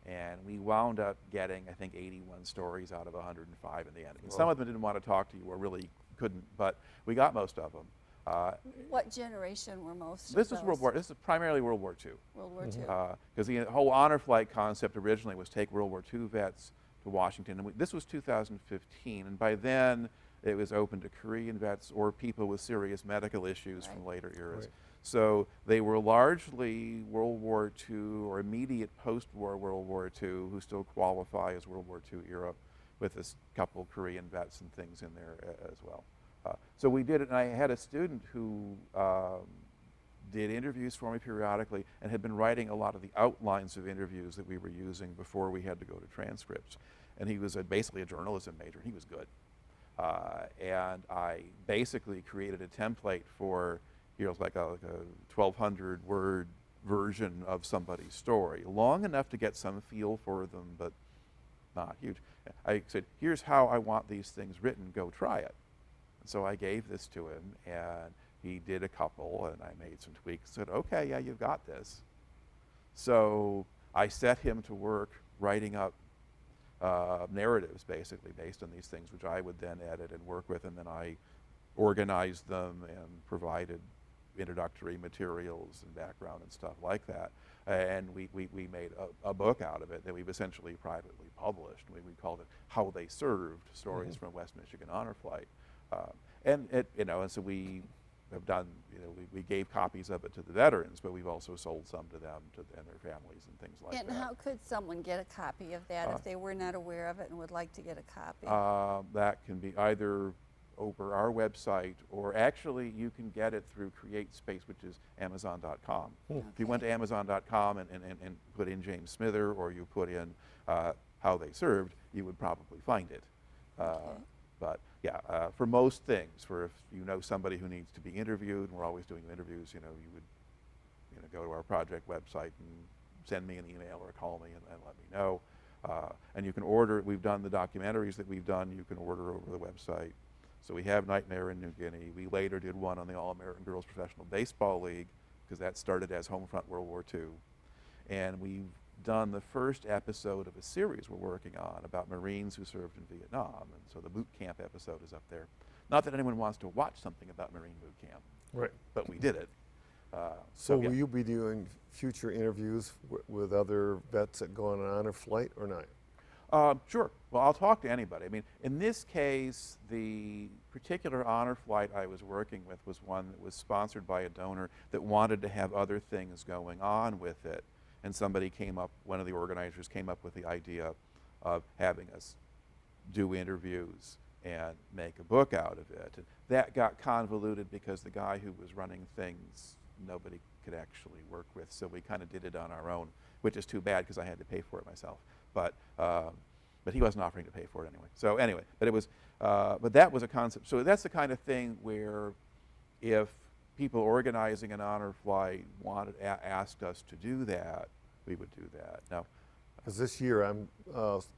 And we wound up getting, I think, 81 stories out of 105 in the end. And some of them didn't want to talk to you or really couldn't, but we got most of them.
What generation were most
This
of
is
those?
This is primarily World War II.
World War II.
Because the whole honor flight concept originally was take World War II vets to Washington. And this was 2015, and by then it was open to Korean vets or people with serious medical issues from later eras.
Right.
So they were largely World War II or immediate post-war World War II who still qualify as World War II era, with a couple Korean vets and things in there as well. So we did it, and I had a student who did interviews for me periodically and had been writing a lot of the outlines of interviews that we were using before we had to go to transcripts. And he was basically a journalism major, and he was good. And I basically created a template for like a 1,200 word version of somebody's story, long enough to get some feel for them, but not huge. I said, here's how I want these things written, go try it. And so I gave this to him, and he did a couple, and I made some tweaks, said, okay, yeah, you've got this. So I set him to work writing up narratives, basically, based on these things, which I would then edit and work with, and then I organized them and provided introductory materials and background and stuff like that. And we made a book out of it that we've essentially privately published. We called it How They Served, Stories from West Michigan Honor Flight. And so we have done, we gave copies of it to the veterans, but we've also sold some to them and their families and things like that.
And how could someone get a copy of that if they were not aware of it and would like to get a copy?
That can be either over our website, or actually you can get it through CreateSpace, which is Amazon.com.
Okay.
If you went to Amazon.com and put in James Smither, or you put in how they served, you would probably find it. But yeah, for most things, for if you know somebody who needs to be interviewed, and we're always doing interviews, you would go to our project website and send me an email or call me and let me know. And you can order, we've done the documentaries that we've done, you can order over the website. So we have Nightmare in New Guinea. We later did one on the All-American Girls Professional Baseball League, because that started as Homefront World War II. And we've done the first episode of a series we're working on about Marines who served in Vietnam. And so the boot camp episode is up there. Not that anyone wants to watch something about Marine boot camp,
Right.
but we did it.
So
yeah.
will you be doing future interviews with other vets that go on an honor flight or not?
Sure. Well, I'll talk to anybody. I mean, in this case, the particular honor flight I was working with was one that was sponsored by a donor that wanted to have other things going on with it. And somebody came up, one of the organizers came up with the idea of having us do interviews and make a book out of it. And that got convoluted because the guy who was running things, nobody could actually work with, so we kind of did it on our own, which is too bad because I had to pay for it myself. But he wasn't offering to pay for it anyway. So anyway, but that was a concept. So that's the kind of thing where if people organizing an honor flight asked us to do that, we would do that. Now,
Because this year I'm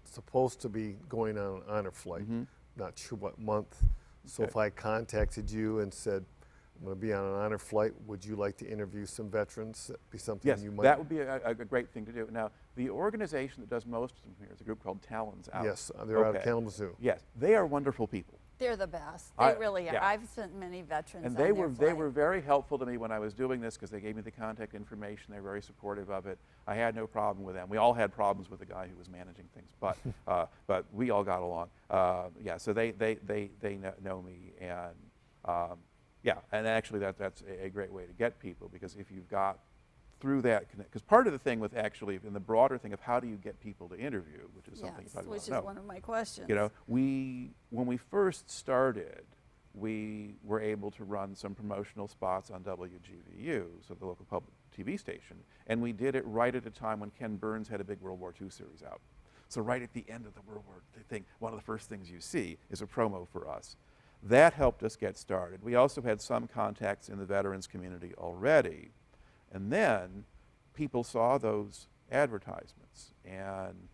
supposed to be going on an honor flight,
Mhm.
not sure what month. So
Okay.
if I contacted you and said, I'm going to be on an honor flight, would you like to interview some veterans? That'd be something
yes,
you might.
that would be a great thing to do. Now, the organization that does most of them here is a group called Talons Out.
Yes, they're out of
Okay.
Kalamazoo.
Yes, they are wonderful people.
They're the best.
I-
They really are.
yeah.
I've sent many veterans
And
on
they
their
were
flight.
very helpful to me when I was doing this, because they gave me the contact information. They were very supportive of it. I had no problem with them. We all had problems with the guy who was managing things, but we all got along. Yeah, so they know me, and yeah, and actually that's a great way to get people, because if you've got through that, because part of the thing with actually in the broader thing of how do you get people to interview, which is something you
Yes,
probably want
which
to
is
know.
one of my questions.
When we first started, we were able to run some promotional spots on WGVU, so the local public TV station, and we did it right at a time when Ken Burns had a big World War II series out. So right at the end of the World War II thing, one of the first things you see is a promo for us. That helped us get started. We also had some contacts in the veterans community already, and then people saw those advertisements, and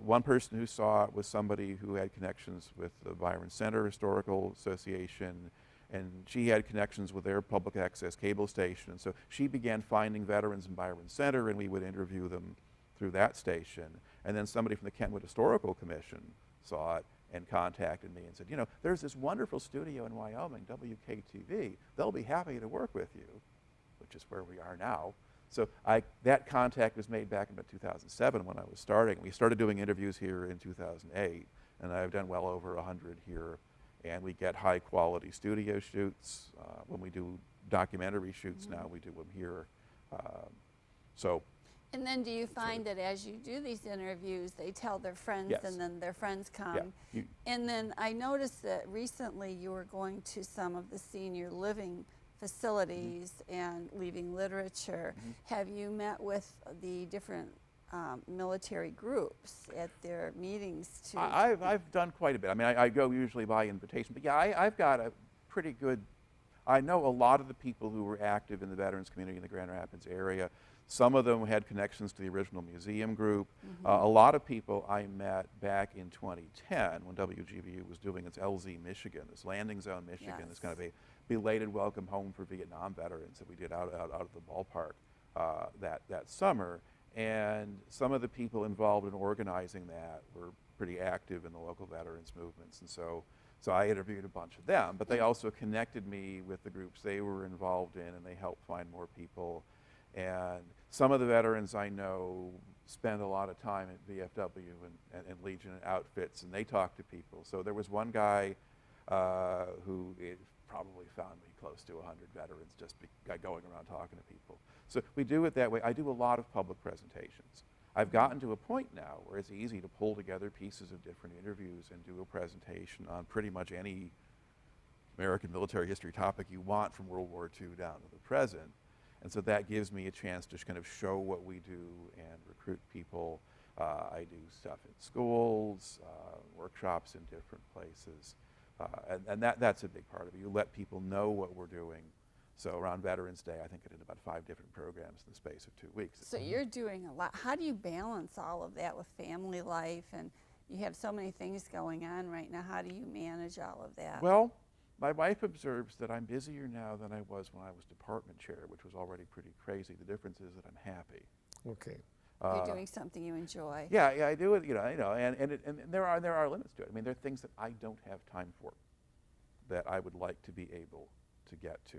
one person who saw it was somebody who had connections with the Byron Center Historical Association, and she had connections with their public access cable station. And so she began finding veterans in Byron Center, and we would interview them through that station. And then somebody from the Kentwood Historical Commission saw it and contacted me and said, there's this wonderful studio in Wyoming, WKTV. They'll be happy to work with you, which is where we are now. So that contact was made back in about 2007 when I was starting. We started doing interviews here in 2008, and I've done well over 100 here. And we get high quality studio shoots. When we do documentary shoots now, we do them here.
And then do you find that as you do these interviews, they tell their friends,
Yes.
and then their friends come?
Yeah.
And then I noticed that recently you were going to some of the senior living facilities and leaving literature. Have you met with the different military groups at their meetings too?
I've done quite a bit. I mean, I go usually by invitation, but yeah, I've got a pretty good, I know a lot of the people who were active in the veterans community in the Grand Rapids area. Some of them had connections to the original museum group. A lot of people I met back in 2010 when WGVU was doing its LZ Michigan, this landing zone Michigan,
Yes.
this kind of a belated welcome home for Vietnam veterans that we did out of the ballpark that summer. And some of the people involved in organizing that were pretty active in the local veterans movements. And so I interviewed a bunch of them, but they also connected me with the groups they were involved in, and they helped find more people. And some of the veterans I know spend a lot of time at VFW and Legion outfits, and they talk to people. So there was one guy who probably found me close to 100 veterans just by going around talking to people. So we do it that way. I do a lot of public presentations. I've gotten to a point now where it's easy to pull together pieces of different interviews and do a presentation on pretty much any American military history topic you want from World War II down to the present. And so that gives me a chance to kind of show what we do and recruit people. I do stuff in schools, workshops in different places. And that's a big part of it. You let people know what we're doing. So around Veterans Day, I think I did about 5 different programs in the space of 2 weeks.
So you're doing a lot. How do you balance all of that with family life? And you have so many things going on right now. How do you manage all of that?
Well, my wife observes that I'm busier now than I was when I was department chair, which was already pretty crazy. The difference is that I'm happy.
Okay.
You're doing something you enjoy.
Yeah, I do it, and there are limits to it. I mean, there are things that I don't have time for that I would like to be able to get to.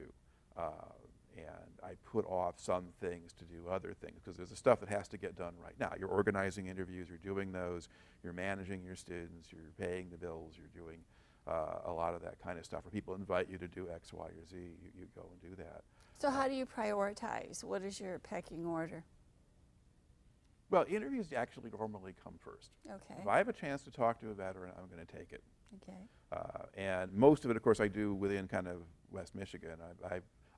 And I put off some things to do other things because there's the stuff that has to get done right now. You're organizing interviews, you're doing those, you're managing your students, you're paying the bills, you're doing a lot of that kind of stuff. Or people invite you to do X, Y, or Z, you go and do that.
So how do you prioritize? What is your pecking order?
Well, interviews actually normally come first.
Okay.
If I have a chance to talk to a veteran, I'm going to take it.
Okay.
And most of it, of course, I do within kind of West Michigan.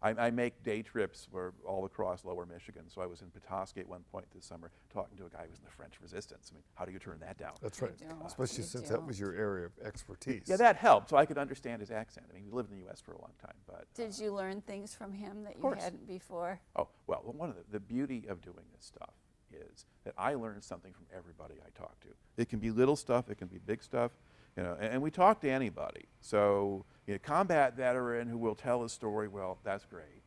I make day trips all across lower Michigan. So I was in Petoskey at one point this summer talking to a guy who was in the French Resistance. I mean, how do you turn that down?
That's right. Especially since that was your area of expertise.
Yeah, that helped. So I could understand his accent. I mean, he lived in the U.S. for a long time. But
did you learn things from him that you hadn't before?
Oh, well, one of the beauty of doing this stuff is that I learn something from everybody I talk to. It can be little stuff, it can be big stuff, and we talk to anybody. So, combat veteran who will tell a story, well, that's great.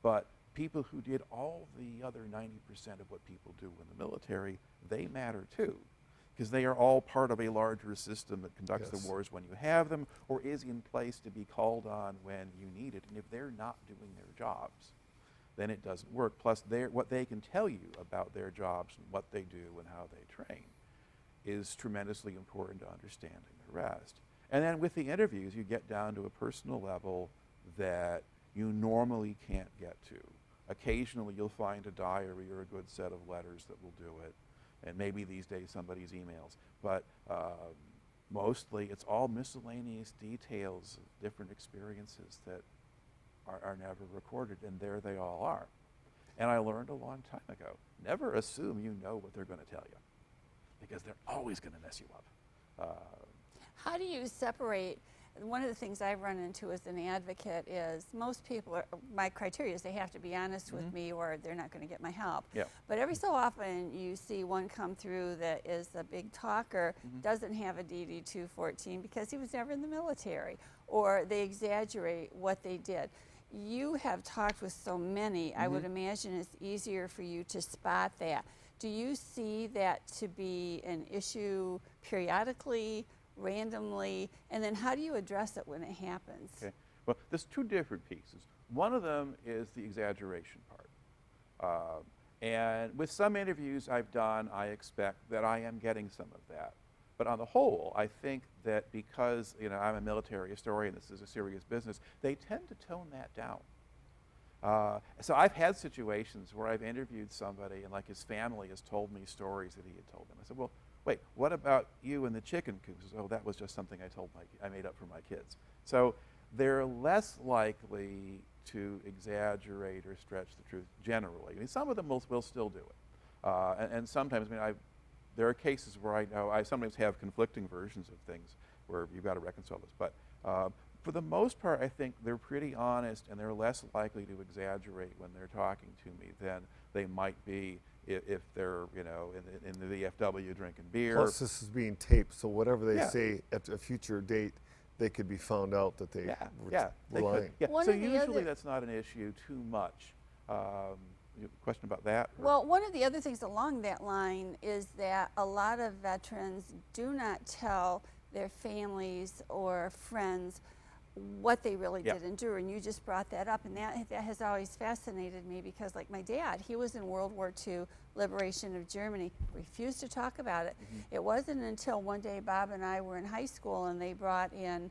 But people who did all the other 90% of what people do in the military, they matter too. Because they are all part of a larger system that conducts the wars when you have them, or is in place to be called on when you need it. And if they're not doing their jobs, then it doesn't work. Plus, what they can tell you about their jobs and what they do and how they train is tremendously important to understanding the rest. And then with the interviews, you get down to a personal level that you normally can't get to. Occasionally, you'll find a diary or a good set of letters that will do it, and maybe these days somebody's emails. But mostly, it's all miscellaneous details of different experiences that are never recorded, and there they all are. And I learned a long time ago, never assume you know what they're going to tell you, because they're always going to mess you up.
How do you separate? One of the things I've run into as an advocate is most people, my criteria is they have to be honest with me or they're not going to get my help.
Yeah.
But every so often you see one come through that is a big talker, doesn't have a DD 214 because he was never in the military, or they exaggerate what they did. You have talked with so many, I would imagine it's easier for you to spot that. Do you see that to be an issue periodically, randomly, and then how do you address it when it happens?
Okay. Well, there's 2 different pieces. One of them is the exaggeration part. And with some interviews I've done, I expect that I am getting some of that. But on the whole, I think that because I'm a military historian, this is a serious business, they tend to tone that down. So I've had situations where I've interviewed somebody and like his family has told me stories that he had told them. I said, well, wait, what about you and the chicken coop? Oh, that was just something I made up for my kids. So they're less likely to exaggerate or stretch the truth generally. I mean, some of them will still do it. And sometimes, there are cases where I know I sometimes have conflicting versions of things where you've got to reconcile this. But for the most part, I think they're pretty honest and they're less likely to exaggerate when they're talking to me than they might be if they're, in the VFW drinking beer.
Plus, this is being taped, so whatever they say at a future date, they could be found out that they were lying.
Yeah. So usually that's not an issue too much. You have a question about that?
Well, one of the other things along that line is that a lot of veterans do not tell their families or friends what they really did endure, and you just brought that up, and that has always fascinated me because, like my dad, he was in World War II, liberation of Germany, refused to talk about it. It wasn't until one day Bob and I were in high school and they brought in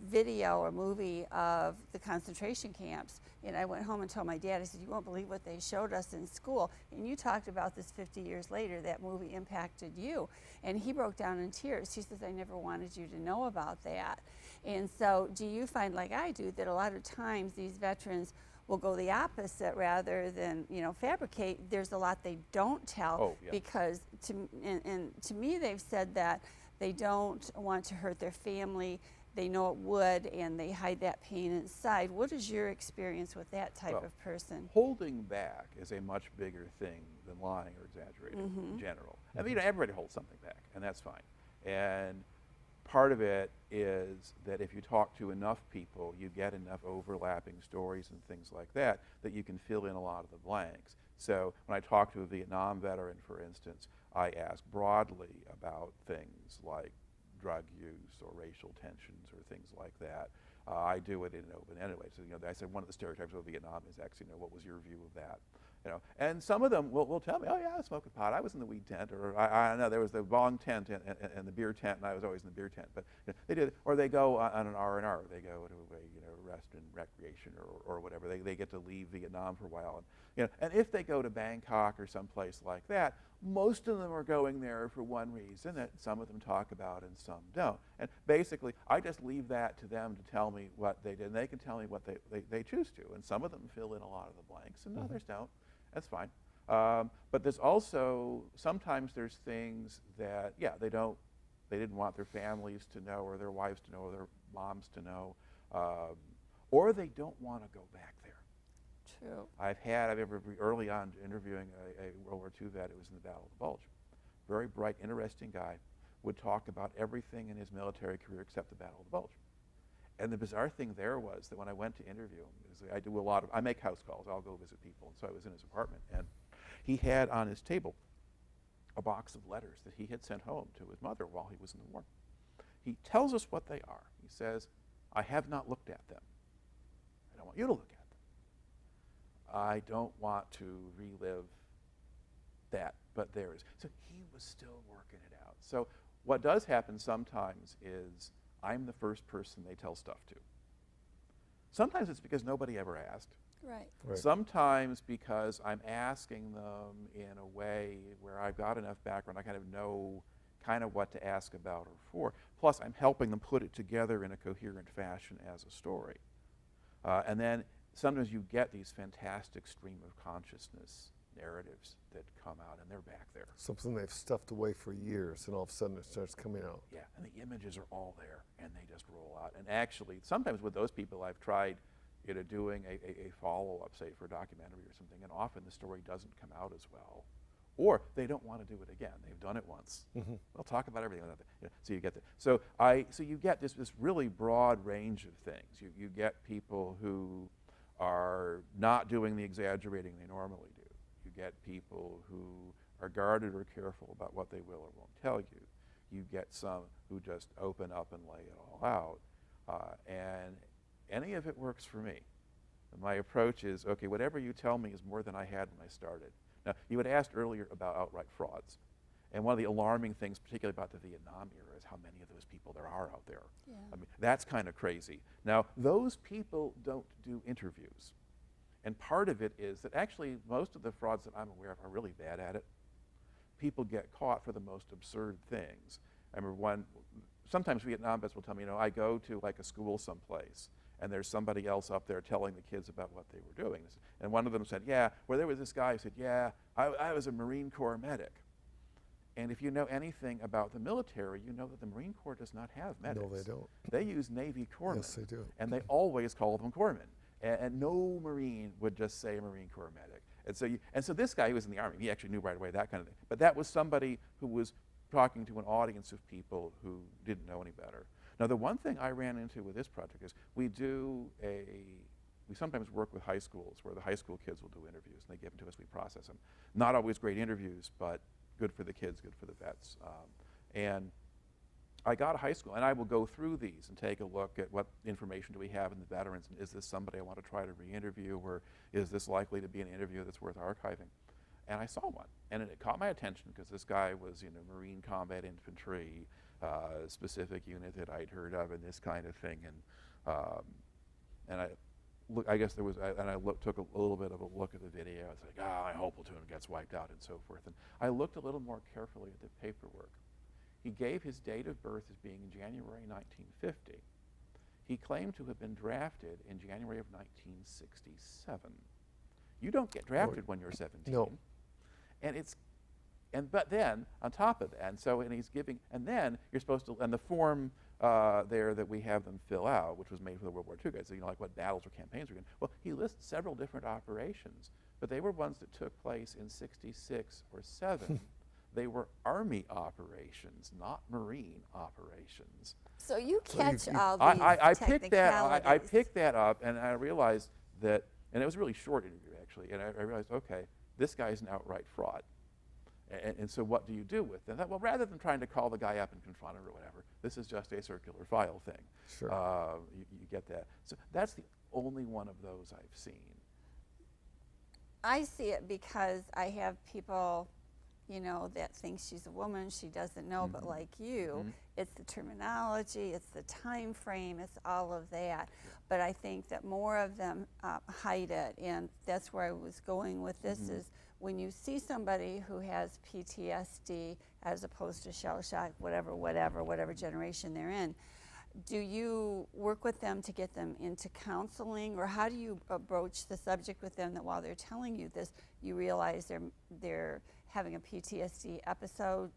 video or movie of the concentration camps, and I went home and told my dad, I said, you won't believe what they showed us in school, and you talked about this 50 years later, that movie impacted you. And he broke down in tears. He says, I never wanted you to know about that. And so do you find, like I do, that a lot of times these veterans will go the opposite rather than, you know, fabricate? There's a lot they don't tell.
Oh, yeah.
Because and to me they've said that they don't want to hurt their family. They know it would, and they hide that pain inside. What is your experience with that type of person?
Holding back is a much bigger thing than lying or exaggerating in general. I mean, you know, everybody holds something back, and that's fine. And part of it is that if you talk to enough people, you get enough overlapping stories and things like that, that you can fill in a lot of the blanks. So when I talk to a Vietnam veteran, for instance, I ask broadly about things like drug use or racial tensions or things like that. I do it in an open anyway. So, you know, I said one of the stereotypes of Vietnam is actually, you know, what was your view of that? You know, and some of them will tell me, oh yeah, I was smoking pot. I was in the weed tent, or I know there was the bong tent and the beer tent, and I was always in the beer tent. But you know, they did, or they go on an R&R. They go to a, you know, rest and recreation or whatever. They get to leave Vietnam for a while, and you know, and if they go to Bangkok or someplace like that, most of them are going there for one reason that some of them talk about and some don't. And basically, I just leave that to them to tell me what they did, and they can tell me what they choose to. And some of them fill in a lot of the blanks, and others don't. That's fine. But there's also, sometimes there's things that, yeah, they didn't want their families to know, or their wives to know, or their moms to know, or they don't want to go back there.
True.
I remember early on interviewing a World War II vet who was in the Battle of the Bulge. Very bright, interesting guy, would talk about everything in his military career except the Battle of the Bulge. And the bizarre thing there was that when I went to interview him, I make house calls, I'll go visit people, and so I was in his apartment, and he had on his table a box of letters that he had sent home to his mother while he was in the war. He tells us what they are. He says, I have not looked at them. I don't want you to look at them. I don't want to relive that, but there is. So he was still working it out. So what does happen sometimes is I'm the first person they tell stuff to. Sometimes it's because nobody ever asked.
Right.
Sometimes because I'm asking them in a way where I've got enough background, I kind of know kind of what to ask about or for. Plus, I'm helping them put it together in a coherent fashion as a story. And then sometimes you get these fantastic stream of consciousness narratives that come out, and they're back there.
Something they've stuffed away for years, and all of a sudden it starts coming out.
Yeah, and the images are all there, and they just roll out. And actually, sometimes with those people, I've tried, you know, doing a follow-up, say, for a documentary or something, and often the story doesn't come out as well. Or they don't want to do it again. They've done it once. They'll talk about everything. You know, so you get that. So you get this really broad range of things. You get people who are not doing the exaggerating they normally do. You get people who are guarded or careful about what they will or won't tell you. You get some who just open up and lay it all out. And any of it works for me. And my approach is, okay, whatever you tell me is more than I had when I started. Now, you had asked earlier about outright frauds. And one of the alarming things, particularly about the Vietnam era, is how many of those people there are out there.
Yeah.
I mean, that's kind of crazy. Now, those people don't do interviews. And part of it is that actually most of the frauds that I'm aware of are really bad at it. People get caught for the most absurd things. I remember sometimes Vietnam vets will tell me, you know, I go to like a school someplace, and there's somebody else up there telling the kids about what they were doing. And one of them said, yeah, well, there was this guy who said, yeah, I was a Marine Corps medic. And if you know anything about the military, you know that the Marine Corps does not have medics.
No, they don't.
They use Navy corpsmen.
Yes, they do.
And they always call them corpsmen. And no Marine would just say Marine Corps medic. And so this guy who was in the Army, he actually knew right away, that kind of thing. But that was somebody who was talking to an audience of people who didn't know any better. Now, the one thing I ran into with this project is we sometimes work with high schools where the high school kids will do interviews, and they give them to us, we process them. Not always great interviews, but good for the kids, good for the vets. And I got a high school, and I will go through these and take a look at what information do we have in the veterans, and is this somebody I want to try to re-interview, or is this likely to be an interview that's worth archiving? And I saw one, and it caught my attention because this guy was, you know, Marine combat infantry, specific unit that I'd heard of and this kind of thing. And I guess there was, and I took a little bit of a look at the video. I was like, my whole platoon gets wiped out and so forth. And I looked a little more carefully at the paperwork. He gave his date of birth as being January 1950. He claimed to have been drafted in January of 1967. You don't get drafted when you're 17.
No.
But then on top of that, and he's giving, and then you're supposed to, and the form there that we have them fill out, which was made for the World War II guys, so like what battles or campaigns were in. Well, he lists several different operations, but they were ones that took place in 66 or 7. They were Army operations, not Marine operations.
So you catch all these
I picked that up, and I realized that, and it was a really short interview actually, and I realized, okay, this guy's an outright fraud. And so what do you do with them? Well, rather than trying to call the guy up and confront him or whatever, this is just a circular file thing.
Sure.
You get that. So that's the only one of those I've seen.
I see it because I have people, that think she's a woman, she doesn't know, but like you, it's the terminology, it's the time frame, it's all of that. But I think that more of them hide it, and that's where I was going with this is when you see somebody who has PTSD as opposed to shell shock, whatever generation they're in, do you work with them to get them into counseling, or how do you broach the subject with them that while they're telling you this, you realize they're having a PTSD episode?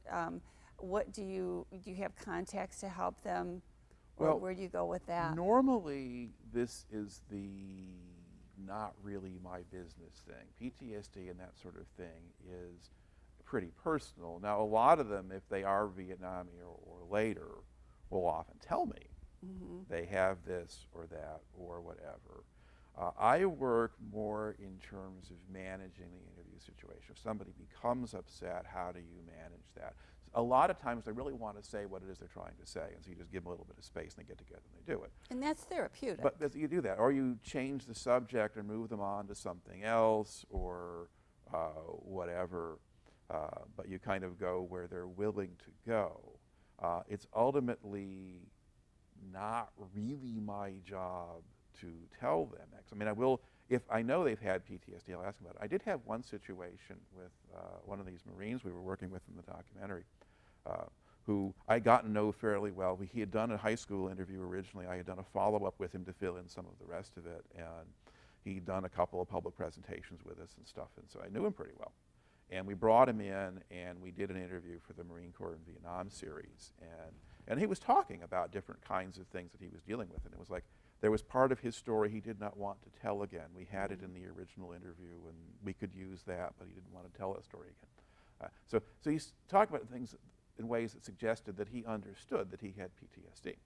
What do you have contacts to help them, or
Well,
where do you go with that?
Normally, this is the not really my business thing. PTSD and that sort of thing is pretty personal. Now, a lot of them, if they are Vietnam or later, will often tell me they have this or that or whatever. I work more in terms of managing the interview situation. If somebody becomes upset, how do you manage that? A lot of times they really want to say what it is they're trying to say, and so you just give them a little bit of space and they get together and they do it.
And that's therapeutic.
But you do that, or you change the subject or move them on to something else or whatever, but you kind of go where they're willing to go. It's ultimately not really my job to tell them. I mean, I will, if I know they've had PTSD, I'll ask them about it. I did have one situation with one of these Marines we were working with in the documentary, who I got to know fairly well. He had done a high school interview originally. I had done a follow-up with him to fill in some of the rest of it, and he'd done a couple of public presentations with us and stuff, and so I knew him pretty well. And we brought him in, and we did an interview for the Marine Corps in Vietnam series, and he was talking about different kinds of things that he was dealing with, and it was like, there was part of his story he did not want to tell again. We had it in the original interview, and we could use that, but he didn't want to tell that story again. So he's talking about things in ways that suggested that he understood that he had PTSD.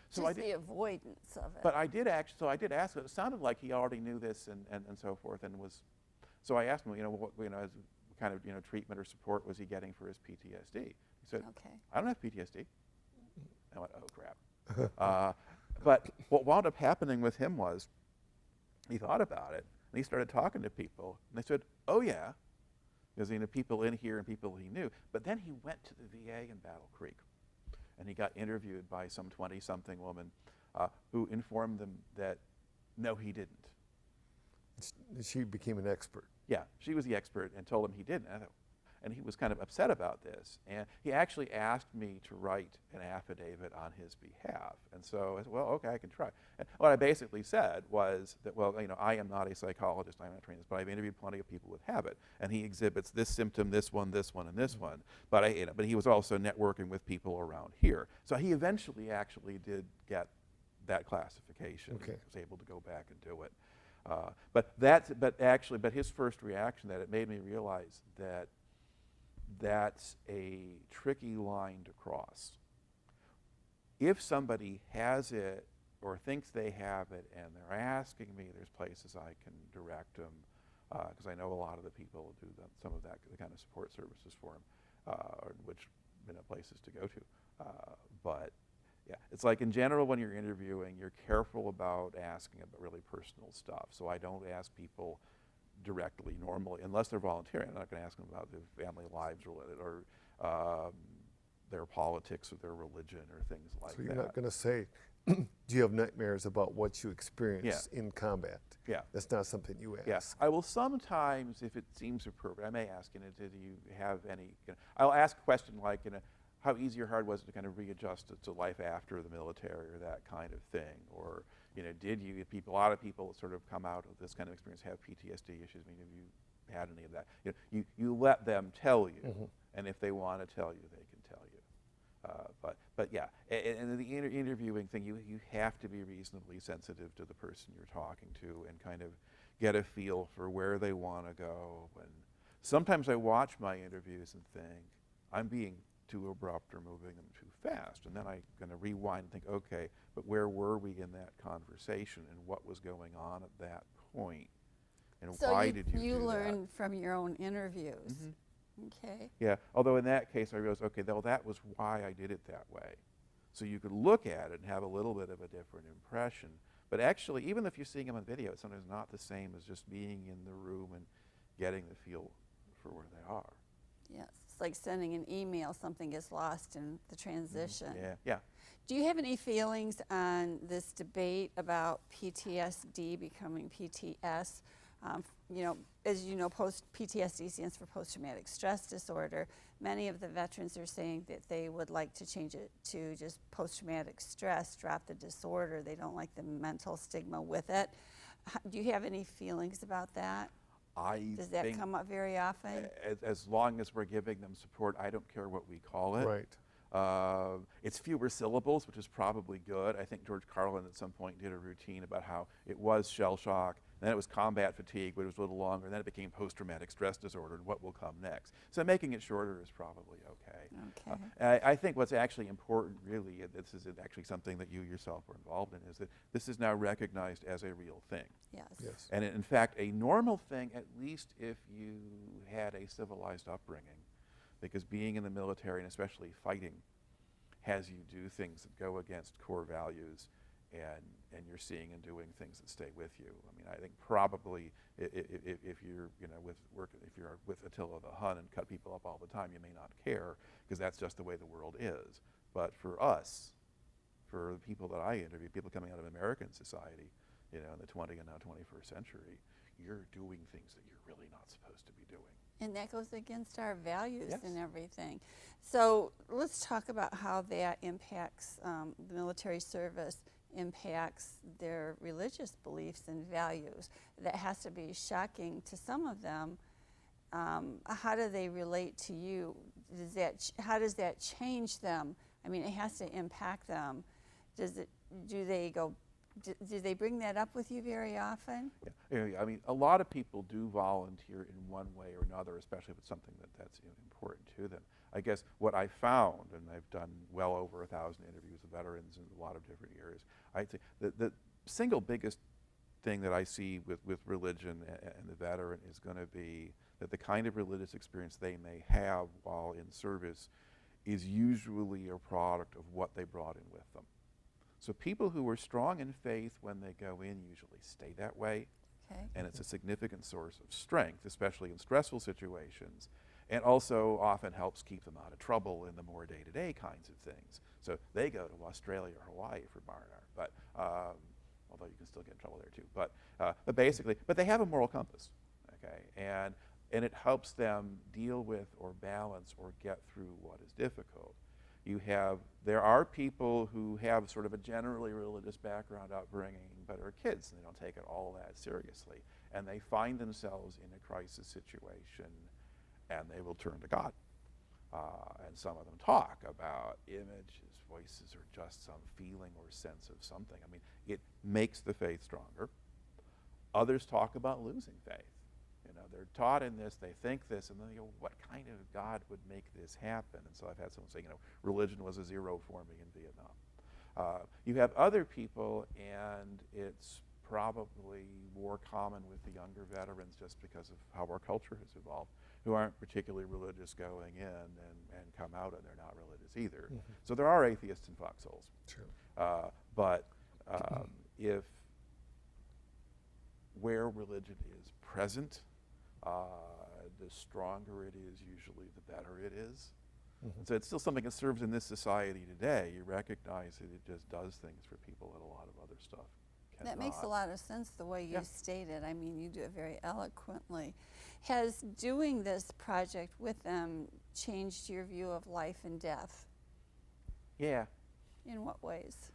So
Just the avoidance of it.
But I did ask him. It sounded like he already knew this and so forth, and was. So I asked him, what as kind of treatment or support was he getting for his PTSD? He said,
Okay.
I don't have PTSD. I went, oh crap. But what wound up happening with him was he thought about it, and he started talking to people, and they said, oh yeah, because people in here and people he knew. But then he went to the VA in Battle Creek, and he got interviewed by some 20-something woman who informed them that no, he didn't.
She became an expert.
Yeah, she was the expert and told him he didn't. And he was kind of upset about this. And he actually asked me to write an affidavit on his behalf. And so I said, well, okay, I can try. And what I basically said was that, well, I am not a psychologist, I'm not trained in this, but I've interviewed plenty of people with habit. And he exhibits this symptom, this one, and this one. But but he was also networking with people around here. So he eventually actually did get that classification.
Okay.
He was able to go back and do it. But his first reaction, that it made me realize that that's a tricky line to cross. If somebody has it or thinks they have it and they're asking me, there's places I can direct them, because I know a lot of the people do some of that, the kind of support services for them, which places to go to. But yeah, it's like in general when you're interviewing, you're careful about asking about really personal stuff. So I don't ask people directly normally, unless they're volunteering. I'm not going to ask them about their family lives related or their politics or their religion or things like
So you're
that.
not going to say, do you have nightmares about what you experienced in combat?
Yeah.
That's not something you ask.
Yes, I will sometimes, if it seems appropriate, I may ask, did you have any, I'll ask a question like, how easy or hard was it to kind of readjust to life after the military or that kind of thing? Or, did you, a lot of people sort of come out of this kind of experience have PTSD issues. I mean, have you had any of that? You let them tell you, and if they want to tell you, they can tell you. But yeah, and the interviewing thing, you have to be reasonably sensitive to the person you're talking to and kind of get a feel for where they want to go. And sometimes I watch my interviews and think, I'm being too abrupt or moving them too fast. And then I'm going to rewind and think, okay, but where were we in that conversation and what was going on at that point? And
So
why did you do
you
that?
learn from your own interviews. Okay.
Yeah, although in that case I realized, okay, well, that was why I did it that way. So you could look at it and have a little bit of a different impression. But actually, even if you're seeing them on video, it's sometimes not the same as just being in the room and getting the feel for where they are.
Yes, it's like sending an email, something gets lost in the transition.
Yeah.
Do you have any feelings on this debate about PTSD becoming PTS? As you know, PTSD stands for post-traumatic stress disorder. Many of the veterans are saying that they would like to change it to just post-traumatic stress, drop the disorder. They don't like the mental stigma with it. Do you have any feelings about that? Does that come up very often?
As long as we're giving them support, I don't care what we call it.
Right.
It's fewer syllables, which is probably good. I think George Carlin at some point did a routine about how it was shell shock, then it was combat fatigue, but it was a little longer, and then it became post-traumatic stress disorder, and what will come next. So making it shorter is probably okay.
Okay.
I think what's actually important, really, and this is actually something that you yourself were involved in, is that this is now recognized as a real thing.
Yes.
And in fact, a normal thing, at least if you had a civilized upbringing, because being in the military, and especially fighting, has you do things that go against core values, and you're seeing and doing things that stay with you. I mean, I think probably if you're if you're with Attila the Hun and cut people up all the time, you may not care because that's just the way the world is. But for us, for the people that I interview, people coming out of American society, in the 20th and now 21st century, you're doing things that you're really not supposed to be doing.
And that goes against our values
Yes.
and everything. So let's talk about how that impacts the military service, impacts their religious beliefs and values. That has to be shocking to some of them. How do they relate to you? How does that change them? I mean, it has to impact them. Do they bring that up with you very often?
Yeah. I mean, a lot of people do volunteer in one way or another, especially if it's something that's important to them. I guess what I found, and I've done well over 1,000 interviews with veterans in a lot of different areas, I'd say the single biggest thing that I see with religion and the veteran is going to be that the kind of religious experience they may have while in service is usually a product of what they brought in with them. So people who are strong in faith when they go in usually stay that way.
Okay.
And it's a significant source of strength, especially in stressful situations, and also often helps keep them out of trouble in the more day-to-day kinds of things. So they go to Australia or Hawaii for Barnard, but although you can still get in trouble there too. But basically, they have a moral compass, okay, and it helps them deal with or balance or get through what is difficult. There are people who have sort of a generally religious background upbringing, but are kids and they don't take it all that seriously. And they find themselves in a crisis situation and they will turn to God. And some of them talk about images, voices, or just some feeling or sense of something. I mean, it makes the faith stronger. Others talk about losing faith. They're taught in this, they think this, and then they go, what kind of God would make this happen? And so I've had someone say, religion was a zero for me in Vietnam. You have other people, and it's probably more common with the younger veterans just because of how our culture has evolved, who aren't particularly religious going in and come out and they're not religious either. Mm-hmm. So there are atheists in foxholes.
True.
But if where religion is present, the stronger it is, usually the better it is. So it's still something that serves in this society today. You recognize that it just does things for people that a lot of other stuff cannot.
That makes a lot of sense the way you
Yeah.
state it. I mean, you do it very eloquently. Has doing this project with them changed your view of life and death?
Yeah.
In what ways?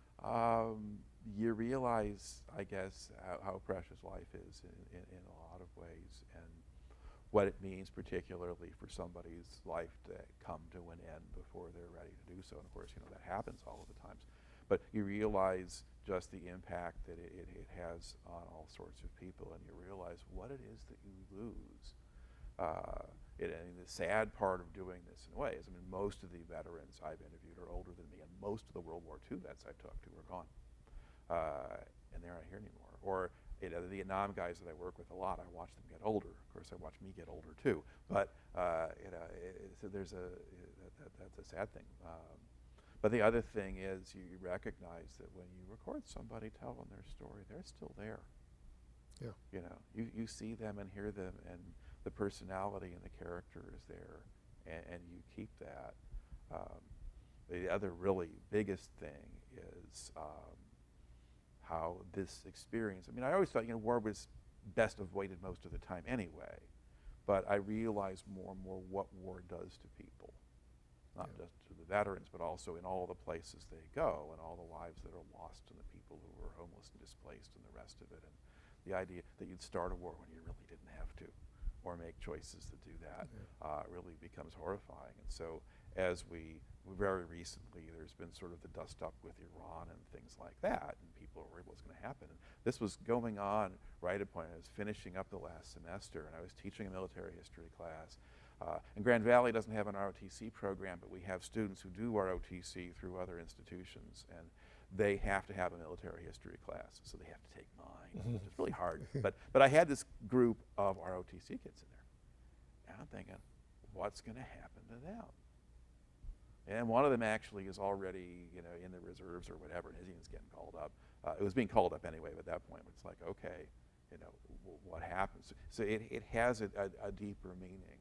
You realize, I guess, how precious life is in a lot of ways, and what it means particularly for somebody's life to come to an end before they're ready to do so. And of course, that happens all of the times. But you realize just the impact that it has on all sorts of people, and you realize what it is that you lose. And the sad part of doing this in a way is, most of the veterans I've interviewed are older than me, and most of the World War II vets I've talked to are gone. And they're not here anymore. Or the Vietnam guys that I work with a lot, I watch them get older. Of course, I watch me get older too. But so that's a sad thing. But the other thing is, you recognize that when you record somebody telling their story, they're still there.
Yeah.
You see them and hear them, and the personality and the character is there, and you keep that. The other really biggest thing is how this experience, I always thought, war was best avoided most of the time anyway, but I realize more and more what war does to people, not just to the veterans, but also in all the places they go, and all the lives that are lost, and the people who are homeless and displaced, and the rest of it, and the idea that you'd start a war when you really didn't have to, or make choices to do that, really becomes horrifying. And so as we very recently, there's been sort of the dust up with Iran and things like that, and people are worried what's going to happen. And this was going on right at the point I was finishing up the last semester, and I was teaching a military history class. And Grand Valley doesn't have an ROTC program, but we have students who do ROTC through other institutions, and they have to have a military history class, so they have to take mine, which is really hard. But I had this group of ROTC kids in there, and I'm thinking, what's going to happen to them? And one of them actually is already, in the reserves or whatever, and he's getting called up. It was being called up anyway, but at that point it's like, okay, what happens? So it has a deeper meaning.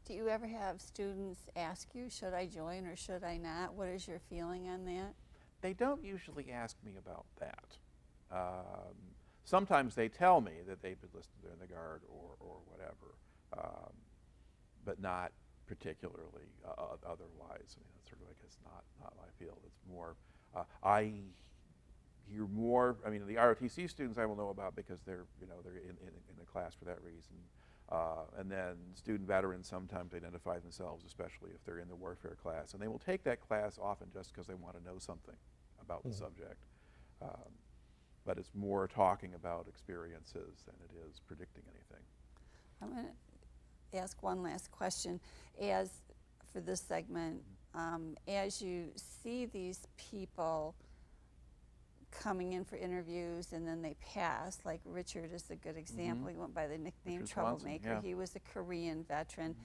Do you ever have students ask you, should I join or should I not? What is your feeling on that?
They don't usually ask me about that. Sometimes they tell me that they've been listed in the Guard or whatever, but not particularly otherwise. That's sort of, I guess, not my field. It's more, I hear more, the ROTC students I will know about because they're in the class for that reason. And then student veterans sometimes identify themselves, especially if they're in the warfare class, and they will take that class often just because they want to know something about the subject. But it's more talking about experiences than it is predicting anything.
I'm going to ask one last question. For this segment, as you see these people coming in for interviews and then they pass, like Richard is a good example. He went by the nickname
Richard
Troublemaker.
Swanson, yeah.
He was a Korean veteran.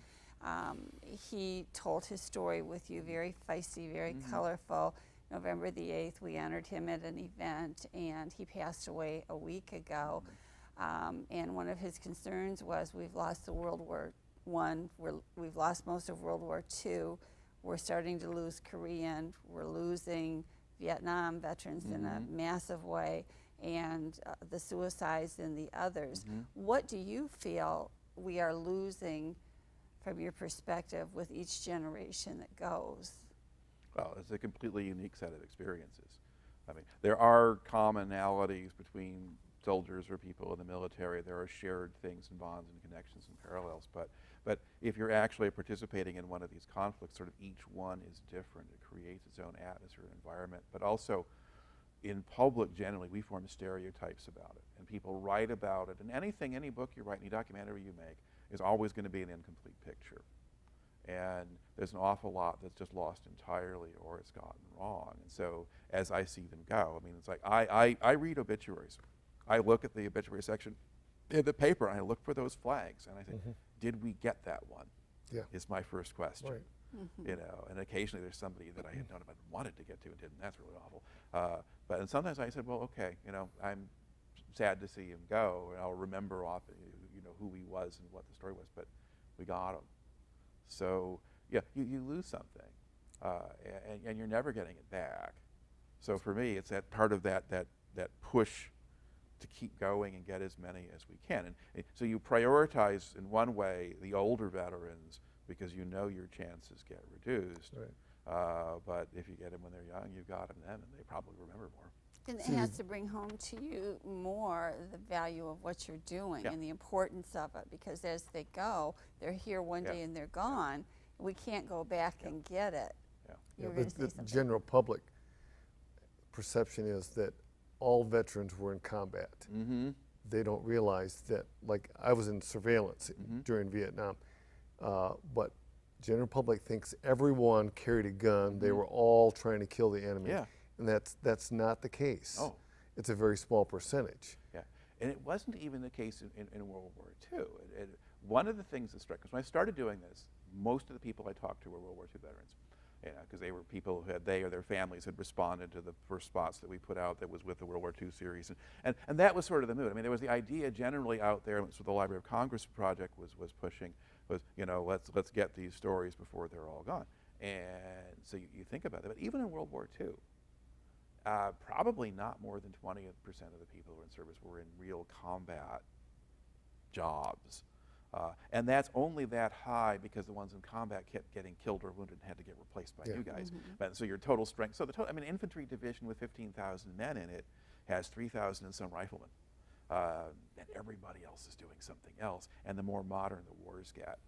He told his story with you, very feisty, very colorful. November the 8th, we honored him at an event, and he passed away a week ago. And one of his concerns was, we've lost the World War I, we've lost most of World War II, we're starting to lose Korean, we're losing Vietnam veterans in a massive way, and the suicides and the others. What do you feel we are losing from your perspective with each generation that goes?
Well, it's a completely unique set of experiences. There are commonalities between soldiers or people in the military. There are shared things and bonds and connections and parallels. But if you're actually participating in one of these conflicts, sort of each one is different. It creates its own atmosphere and environment. But also, in public, generally, we form stereotypes about it. And people write about it. And any book you write, any documentary you make, is always going to be an incomplete picture. And there's an awful lot that's just lost entirely or it's gotten wrong. And so as I see them go, it's like I read obituaries. I look at the obituary section in the paper and I look for those flags and I think, did we get that one?
Yeah.
Is my first question.
Right.
And occasionally there's somebody that I had known about and wanted to get to and didn't. That's really awful. And sometimes I said, well, okay, I'm sad to see him go, and I'll remember often, who he was and what the story was, but we got him. So you lose something, and you're never getting it back. So for me, it's that part of that push to keep going and get as many as we can. And so you prioritize in one way the older veterans because you know your chances get reduced.
Right.
But if you get them when they're young, you've got them then, and they probably remember more.
And it has to bring home to you more the value of what you're doing
Yeah.
and the importance of it, because as they go, they're here one
Yeah.
day and they're gone. We can't go back and get it.
Yeah.
You were
Yeah,
gonna
but
say
the
something.
general public perception is that all veterans were in combat.
Mm-hmm.
They don't realize that, like I was in surveillance during Vietnam, but general public thinks everyone carried a gun. They were all trying to kill the enemy.
Yeah.
And that's not the case.
Oh.
It's a very small percentage.
Yeah, and it wasn't even the case in World War II. One of the things that struck us, when I started doing this, most of the people I talked to were World War II veterans, because they were people who they or their families had responded to the first spots that we put out that was with the World War II series. And that was sort of the mood. I mean, there was the idea generally out there, and it's what the Library of Congress project was pushing, was, let's get these stories before they're all gone. And so you think about that, but even in World War II, probably not more than 20% of the people who were in service were in real combat jobs. And that's only that high because the ones in combat kept getting killed or wounded and had to get replaced by you guys. But, so your total strength, so infantry division with 15,000 men in it has 3,000 and some riflemen. And everybody else is doing something else. And the more modern the wars get,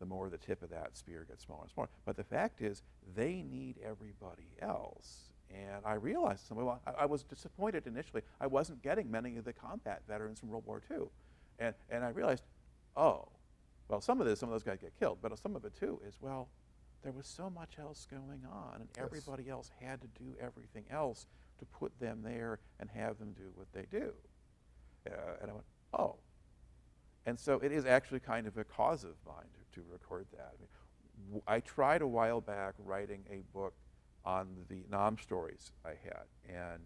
the more the tip of that spear gets smaller and smaller. But the fact is, they need everybody else. And I realized, I was disappointed initially. I wasn't getting many of the combat veterans from World War II. And I realized, oh, well, some of those guys get killed, but some of it too is, well, there was so much else going on, and everybody else had to do everything else to put them there and have them do what they do. And I went, oh. And so it is actually kind of a cause of mine to record that. I mean, I tried a while back writing a book on the Vietnam stories I had, and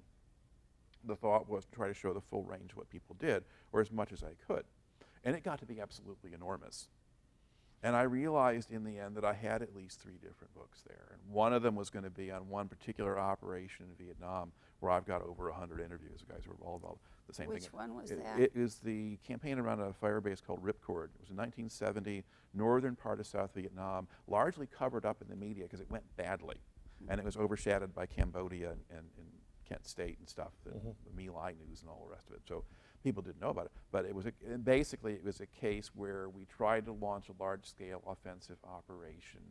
the thought was to try to show the full range of what people did, or as much as I could. And it got to be absolutely enormous. And I realized in the end that I had at least 3 different books there. And one of them was going to be on one particular operation in Vietnam where I've got over 100 interviews of guys who were all about the same thing.
Which one was that?
It is the campaign around a fire base called Ripcord. It was in 1970, northern part of South Vietnam, largely covered up in the media because it went badly. And it was overshadowed by Cambodia and Kent State and stuff, the My Lai news and all the rest of it. So people didn't know about it. But it was basically it was a case where we tried to launch a large-scale offensive operation,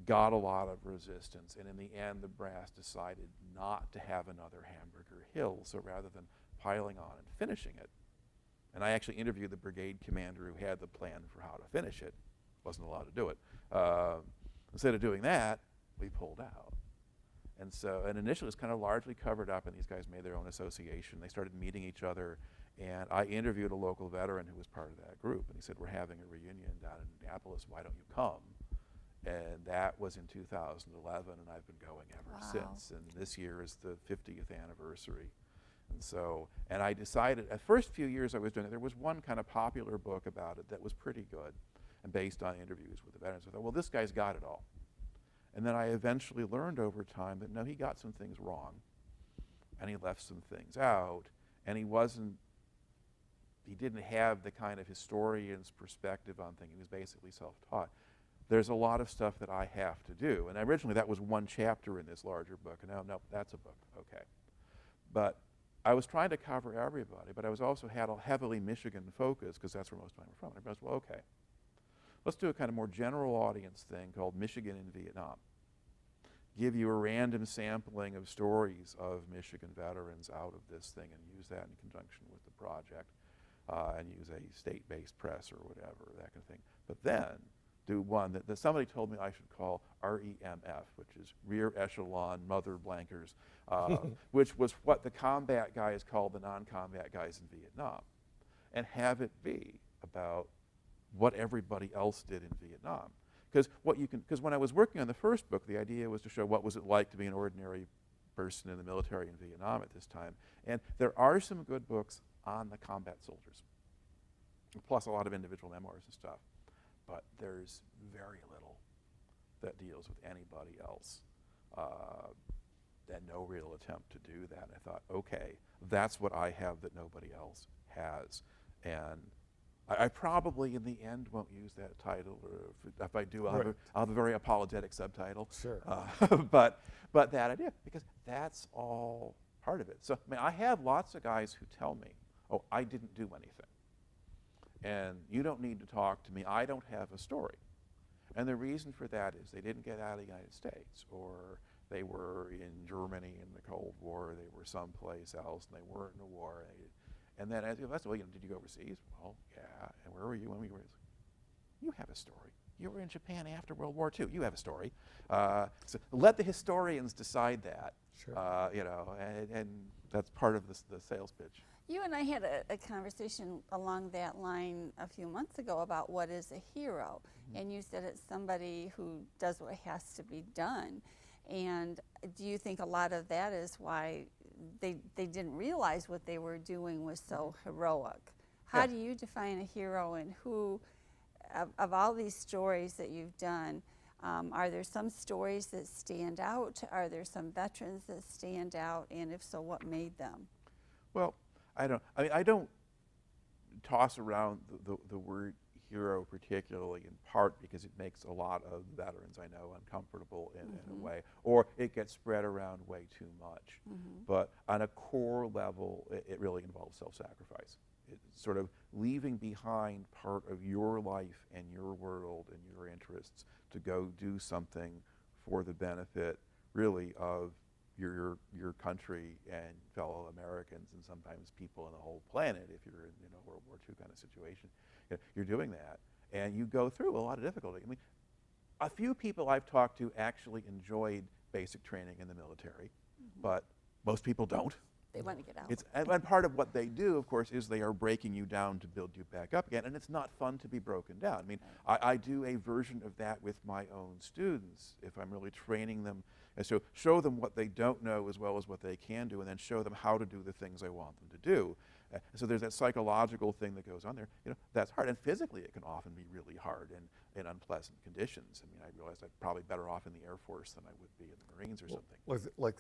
got a lot of resistance, and in the end the brass decided not to have another Hamburger Hill. So rather than piling on and finishing it, and I actually interviewed the brigade commander who had the plan for how to finish it, wasn't allowed to do it. Instead of doing that, we pulled out. And so, and initially it was kind of largely covered up, and these guys made their own association. They started meeting each other, and I interviewed a local veteran who was part of that group, and he said, we're having a reunion down in Minneapolis, why don't you come? And that was in 2011, and I've been going ever since. And this year is the 50th anniversary. And so, and I decided, the first few years I was doing it, there was one kind of popular book about it that was pretty good, and based on interviews with the veterans. I thought, well, this guy's got it all. And then I eventually learned over time that no, he got some things wrong, and he left some things out, and he didn't have the kind of historian's perspective on things. He was basically self-taught. There's a lot of stuff that I have to do, and originally that was one chapter in this larger book, and now, no, that's a book, okay. But I was trying to cover everybody, but I was also had a heavily Michigan focus, because that's where most of mine were from. And I realized, well, okay, let's do a kind of more general audience thing called Michigan in Vietnam. Give you a random sampling of stories of Michigan veterans out of this thing and use that in conjunction with the project and use a state-based press or whatever, that kind of thing. But then do one that somebody told me I should call REMF, which is Rear Echelon Mother Blankers, which was what the combat guys called the non-combat guys in Vietnam, and have it be about what everybody else did in Vietnam. Because when I was working on the first book, the idea was to show what was it like to be an ordinary person in the military in Vietnam at this time. And there are some good books on the combat soldiers, plus a lot of individual memoirs and stuff. But there's very little that deals with anybody else. And no real attempt to do that. And I thought, okay, that's what I have that nobody else has. And I probably in the end won't use that title, or if I do, I'll have a very apologetic subtitle.
Sure.
But that idea, because that's all part of it. So I mean, I have lots of guys who tell me, oh, I didn't do anything. And you don't need to talk to me. I don't have a story. And the reason for that is they didn't get out of the United States, or they were in Germany in the Cold War, they were someplace else, and they weren't in a war. And then as well, you know, did you go overseas? Well, yeah. And where were you when we were? You have a story. You were in Japan after World War II. You have a story. So let the historians decide that.
Sure.
You know, and that's part of the sales pitch.
You and I had a conversation along that line a few months ago about what is a hero. And you said it's somebody who does what has to be done. And do you think a lot of that is why they didn't realize what they were doing was so heroic? How do you define a hero, and who, of all these stories that you've done, are there some stories that stand out? Are there some veterans that stand out? And if so, what made them?
Well, I don't toss around the word hero particularly, in part because it makes a lot of veterans I know uncomfortable in a way, or it gets spread around way too much. But on a core level, it really involves self-sacrifice. It's sort of leaving behind part of your life and your world and your interests to go do something for the benefit, really, of your country and fellow Americans, and sometimes people on the whole planet if you're in a World War II kind of situation. You're doing that, and you go through a lot of difficulty. I mean, a few people I've talked to actually enjoyed basic training in the military, but most people don't.
They want to get out.
And part of what they do, of course, is they are breaking you down to build you back up again, and it's not fun to be broken down. I mean, I do a version of that with my own students if I'm really training them, and so show them what they don't know as well as what they can do, and then show them how to do the things I want them to do. So there's that psychological thing that goes on there. You know, that's hard, and physically it can often be really hard in unpleasant conditions. I mean, I realized I'm probably better off in the Air Force than I would be in the Marines or something.
Like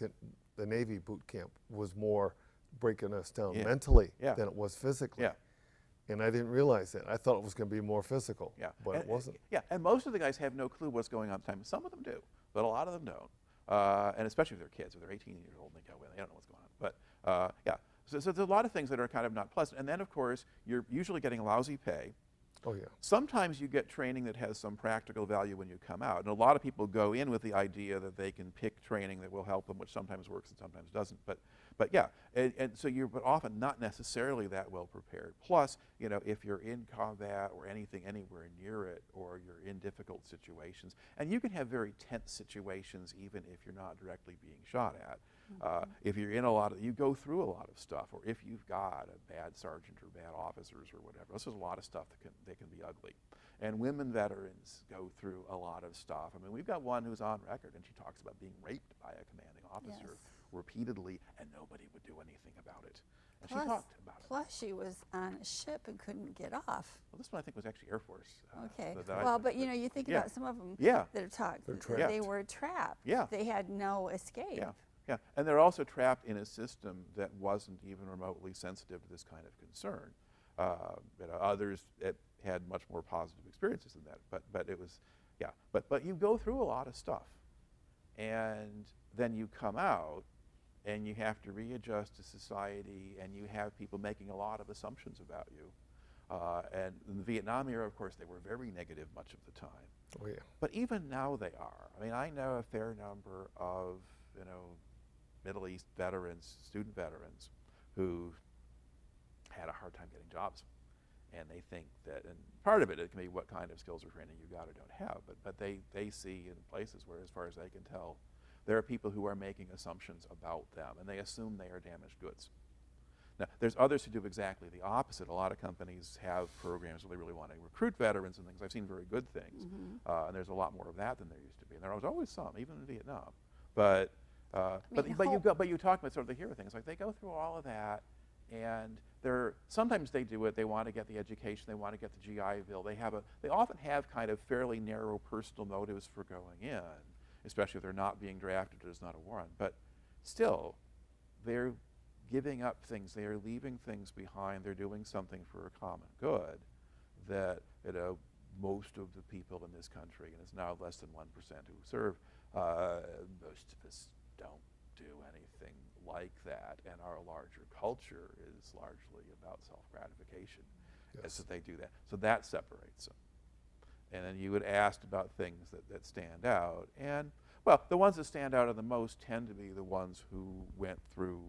the Navy boot camp was more breaking us down mentally than it was physically.
Yeah.
And I didn't realize that. I thought it was going to be more physical, but it wasn't.
Yeah, and most of the guys have no clue what's going on at the time. Some of them do, but a lot of them don't. And especially if they're kids, if they're 18 years old and they go, well, they don't know what's going on. But yeah, so there's a lot of things that are kind of not pleasant. And then, of course, you're usually getting lousy pay.
Oh, yeah.
Sometimes you get training that has some practical value when you come out. And a lot of people go in with the idea that they can pick training that will help them, which sometimes works and sometimes doesn't. But yeah, and so you're often not necessarily that well prepared. Plus, you know, if you're in combat or anything anywhere near it, or you're in difficult situations, and you can have very tense situations even if you're not directly being shot at. If you're in you go through a lot of stuff, or if you've got a bad sergeant or bad officers or whatever. This is a lot of stuff that can be ugly. And women veterans go through a lot of stuff. I mean, we've got one who's on record, and she talks about being raped by a commanding officer repeatedly, and nobody would do anything about it. And she talked about it.
Plus, she was on a ship and couldn't get off.
Well, this one I think was actually Air Force.
Okay. But you know, you think about some of them that are talked. They were trapped.
Yeah.
They had no escape.
Yeah. Yeah, and they're also trapped in a system that wasn't even remotely sensitive to this kind of concern. You know, others had much more positive experiences than that. But it was, yeah. But you go through a lot of stuff, and then you come out, and you have to readjust to society, and you have people making a lot of assumptions about you. And in the Vietnam era, of course, they were very negative much of the time.
Oh, yeah.
But even now they are. I mean, I know a fair number of, you know, Middle East veterans, student veterans, who had a hard time getting jobs. And they think that, and part of it can be what kind of skills or training you got or don't have, but they see in places where, as far as they can tell, there are people who are making assumptions about them, and they assume they are damaged goods. Now, there's others who do exactly the opposite. A lot of companies have programs where they really want to recruit veterans and things. I've seen very good things, and there's a lot more of that than there used to be. And there was always some, even in Vietnam. But you talk about sort of the hero thing. It's like they go through all of that, and sometimes they do it, they want to get the education, they want to get the GI Bill. They often have kind of fairly narrow personal motives for going in, especially if they're not being drafted, there's not a warrant. But still, they're giving up things, they are leaving things behind, they're doing something for a common good that, most of the people in this country, and it's now less than 1% who serve, most of us don't do anything like that, and our larger culture is largely about self-gratification. Yes. So they do that. So that separates them. And then you had asked about things that stand out, and well, the ones that stand out the most tend to be the ones who went through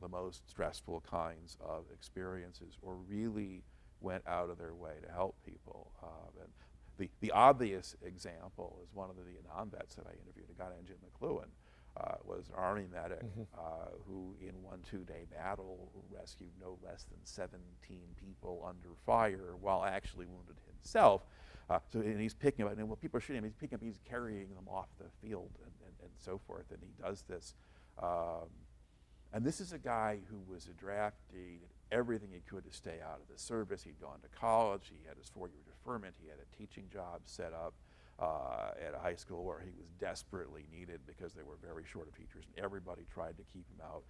the most stressful kinds of experiences, or really went out of their way to help people. And the obvious example is one of the Vietnam vets that I interviewed, a guy named Jim McLuhan, was an Army medic who in one 2-day battle rescued no less than 17 people under fire while actually wounded himself. And he's picking up, and when people are shooting him, he's carrying them off the field and so forth, and he does this. And this is a guy who was a draftee, did everything he could to stay out of the service. He'd gone to college, he had his 4-year deferment, he had a teaching job set up at a high school where he was desperately needed because they were very short of teachers, and everybody tried to keep him out,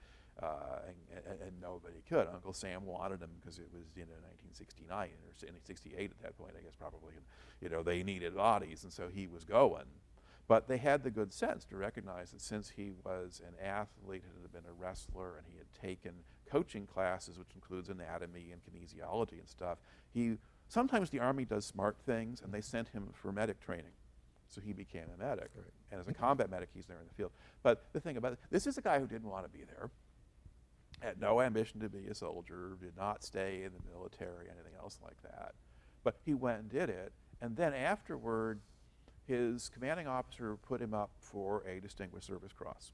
and nobody could. Uncle Sam wanted him because it was 1969 or 68 at that point, I guess probably, and they needed bodies, and so he was going. But they had the good sense to recognize that since he was an athlete, had been a wrestler, and he had taken coaching classes, which includes anatomy and kinesiology and stuff, sometimes the Army does smart things, and they sent him for medic training. So he became a medic. Right. And as a combat medic, he's there in the field. But the thing about it, this is a guy who didn't want to be there, had no ambition to be a soldier, did not stay in the military, anything else like that. But he went and did it, and then afterward, his commanding officer put him up for a Distinguished Service Cross.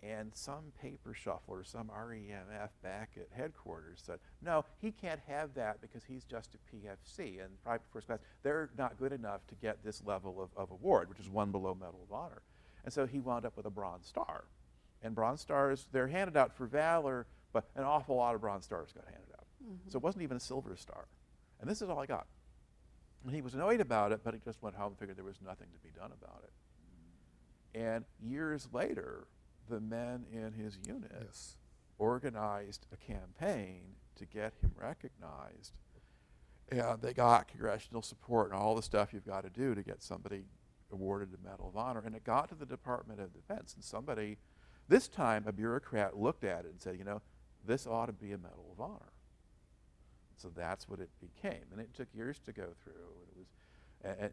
And some paper shuffler, some REMF back at headquarters said, no, he can't have that because he's just a PFC, and private first class, they're not good enough to get this level of award, which is one below Medal of Honor. And so he wound up with a Bronze Star. And Bronze Stars, they're handed out for valor, but an awful lot of Bronze Stars got handed out. Mm-hmm. So it wasn't even a Silver Star. And this is all I got. And he was annoyed about it, but he just went home and figured there was nothing to be done about it. And years later, the men in his unit organized a campaign to get him recognized. And they got congressional support and all the stuff you've got to do to get somebody awarded the Medal of Honor. And it got to the Department of Defense, and somebody, this time a bureaucrat, looked at it and said, this ought to be a Medal of Honor. So that's what it became, and it took years to go through. It was,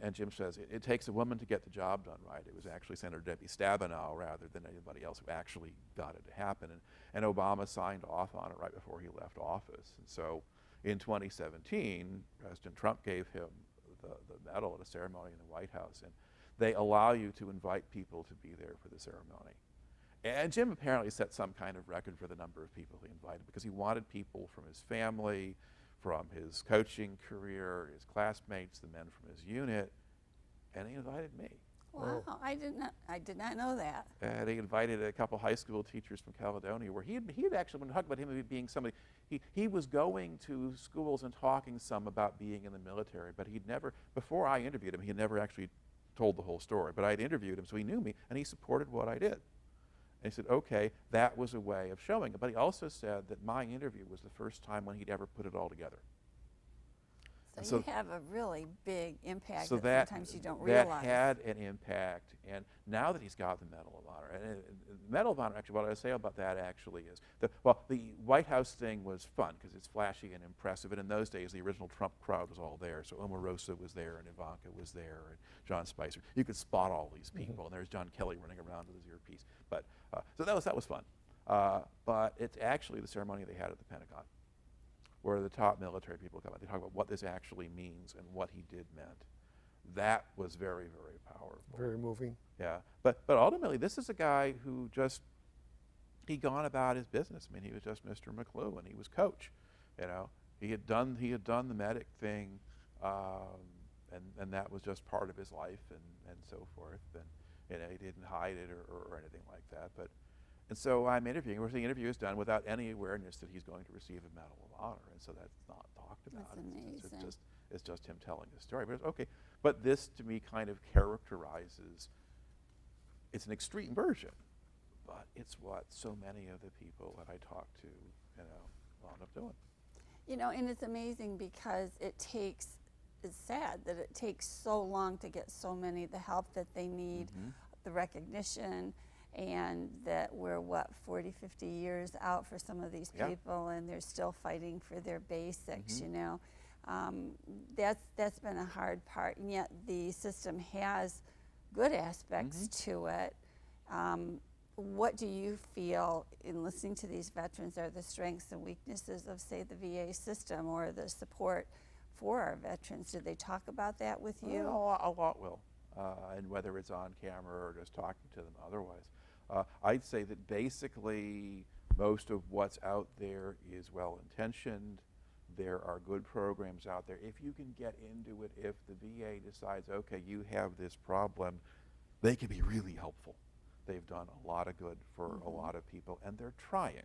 and Jim says it takes a woman to get the job done right. It was actually Senator Debbie Stabenow rather than anybody else who actually got it to happen. And Obama signed off on it right before he left office. And so in 2017, President Trump gave him the medal at a ceremony in the White House, and they allow you to invite people to be there for the ceremony. And Jim apparently set some kind of record for the number of people he invited because he wanted people from his family, from his coaching career, his classmates, the men from his unit, and he invited me.
Wow, I did not know that.
And he invited a couple high school teachers from Caledonia, where he had actually, when we talked about him being somebody, he was going to schools and talking some about being in the military, but he'd never, before I interviewed him, he had never actually told the whole story, but I'd interviewed him, so he knew me, and he supported what I did. And he said, okay, that was a way of showing it. But he also said that my interview was the first time when he'd ever put it all together.
So you have a really big impact
so
that sometimes you don't realize.
That had an impact, and now that he's got the Medal of Honor, and the Medal of Honor, actually, what I say about that actually is, the White House thing was fun because it's flashy and impressive, and in those days, the original Trump crowd was all there. So Omarosa was there, and Ivanka was there, and John Spicer. You could spot all these people, and there's John Kelly running around with his earpiece. But so that was fun. But it's actually the ceremony they had at the Pentagon, where the top military people come out. They talk about what this actually means and what he did meant. That was very, very powerful.
Very moving.
Yeah, but ultimately, this is a guy who he'd gone about his business. I mean, he was just Mr. McLuhan. He was coach, He had done the medic thing, and that was just part of his life and so forth. And he didn't hide it or anything like that. But And so I'm interviewing, the interview is done without any awareness that he's going to receive a Medal of Honor, and so that's not talked about.
That's amazing.
It's just him telling his story. But it's okay. But this, to me, kind of characterizes, it's an extreme version, but it's what so many of the people that I talk to, wound up doing.
And it's amazing because it's sad that it takes so long to get so many the help that they need, the recognition, and that we're 40, 50 years out for some of these people, and they're still fighting for their basics. That's been a hard part, and yet the system has good aspects to it. What do you feel in listening to these veterans are the strengths and weaknesses of, say, the VA system or the support for our veterans? Do they talk about that with you?
Well, a lot will, and whether it's on camera or just talking to them otherwise. I'd say that basically most of what's out there is well-intentioned. There are good programs out there. If you can get into it, if the VA decides, okay, you have this problem, they can be really helpful. They've done a lot of good for a lot of people, and they're trying.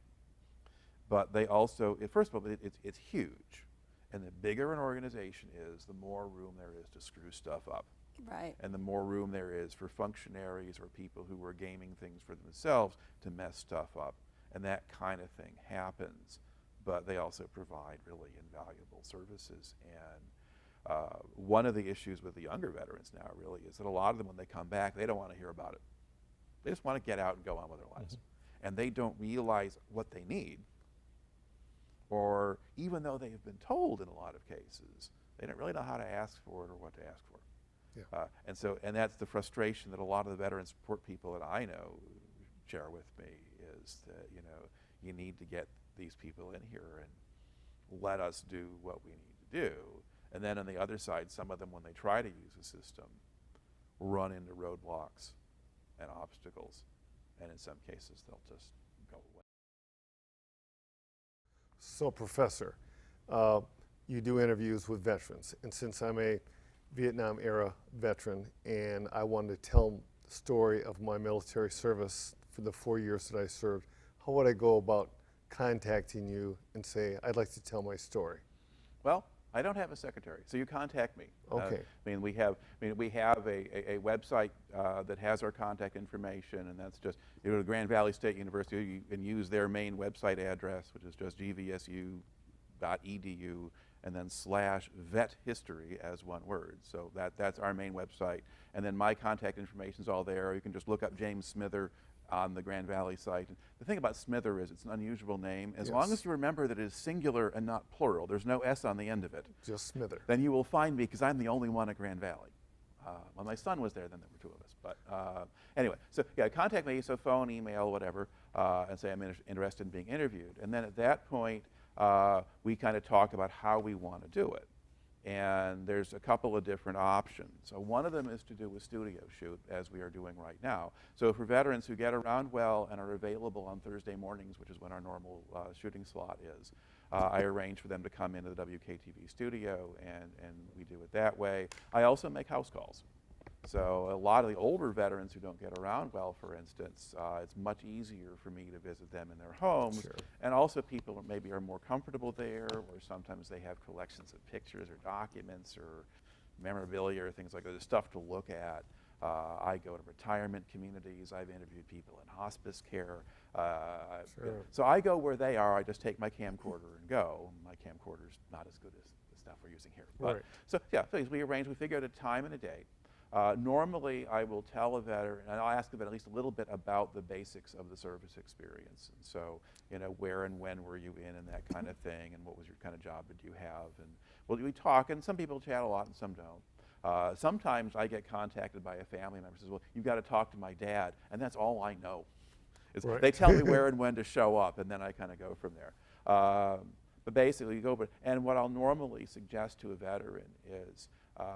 But they also, first of all, it's huge. And the bigger an organization is, the more room there is to screw stuff up.
Right.
And the more room there is for functionaries or people who are gaming things for themselves to mess stuff up. And that kind of thing happens. But they also provide really invaluable services. And one of the issues with the younger veterans now really is that a lot of them, when they come back, they don't want to hear about it. They just want to get out and go on with their lives. And they don't realize what they need. Or even though they have been told in a lot of cases, they don't really know how to ask for it or what to ask for. Yeah. And that's the frustration that a lot of the veteran support people that I know share with me is that, you need to get these people in here and let us do what we need to do. And then on the other side, some of them, when they try to use the system, run into roadblocks and obstacles. And in some cases, they'll just go away.
So, Professor, you do interviews with veterans, and since I'm a Vietnam-era veteran and I wanted to tell the story of my military service for the 4 years that I served, how would I go about contacting you and say, I'd like to tell my story?
Well, I don't have a secretary, so you contact me.
Okay.
We have a website that has our contact information, and that's just, you go to Grand Valley State University, you can use their main website address, which is just gvsu.edu, and then /vet history as one word. So that's our main website. And then my contact information is all there. You can just look up James Smither on the Grand Valley site. And the thing about Smither is it's an unusual name. As long as you remember that it is singular and not plural, there's no S on the end of it.
Just Smither.
Then you will find me, because I'm the only one at Grand Valley. When my son was there, then there were two of us. But anyway, so yeah, contact me, so phone, email, whatever, and say I'm interested in being interviewed. And then at that point, we kind of talk about how we want to do it. And there's a couple of different options. So one of them is to do a studio shoot, as we are doing right now. So for veterans who get around well and are available on Thursday mornings, which is when our normal shooting slot is, I arrange for them to come into the WKTV studio, and we do it that way. I also make house calls. So a lot of the older veterans who don't get around well, for instance, it's much easier for me to visit them in their homes.
Sure.
And also people who maybe are more comfortable there, or sometimes they have collections of pictures or documents or memorabilia or things like that. There's stuff to look at. I go to retirement communities. I've interviewed people in hospice care.
Sure.
So I go where they are. I just take my camcorder and go. My camcorder's not as good as the stuff we're using here. But,
right.
So yeah, so we figure out a time and a date. Normally, I will tell a veteran, and I'll ask the veteran at least a little bit about the basics of the service experience. And so, where and when were you in, and that kind of thing, and what was your kind of job did you have? And well, we talk, and some people chat a lot, and some don't. Sometimes I get contacted by a family member who says, well, you've got to talk to my dad, and that's all I know.
Right.
They tell me where and when to show up, and then I kind of go from there. But basically, you go, and what I'll normally suggest to a veteran is,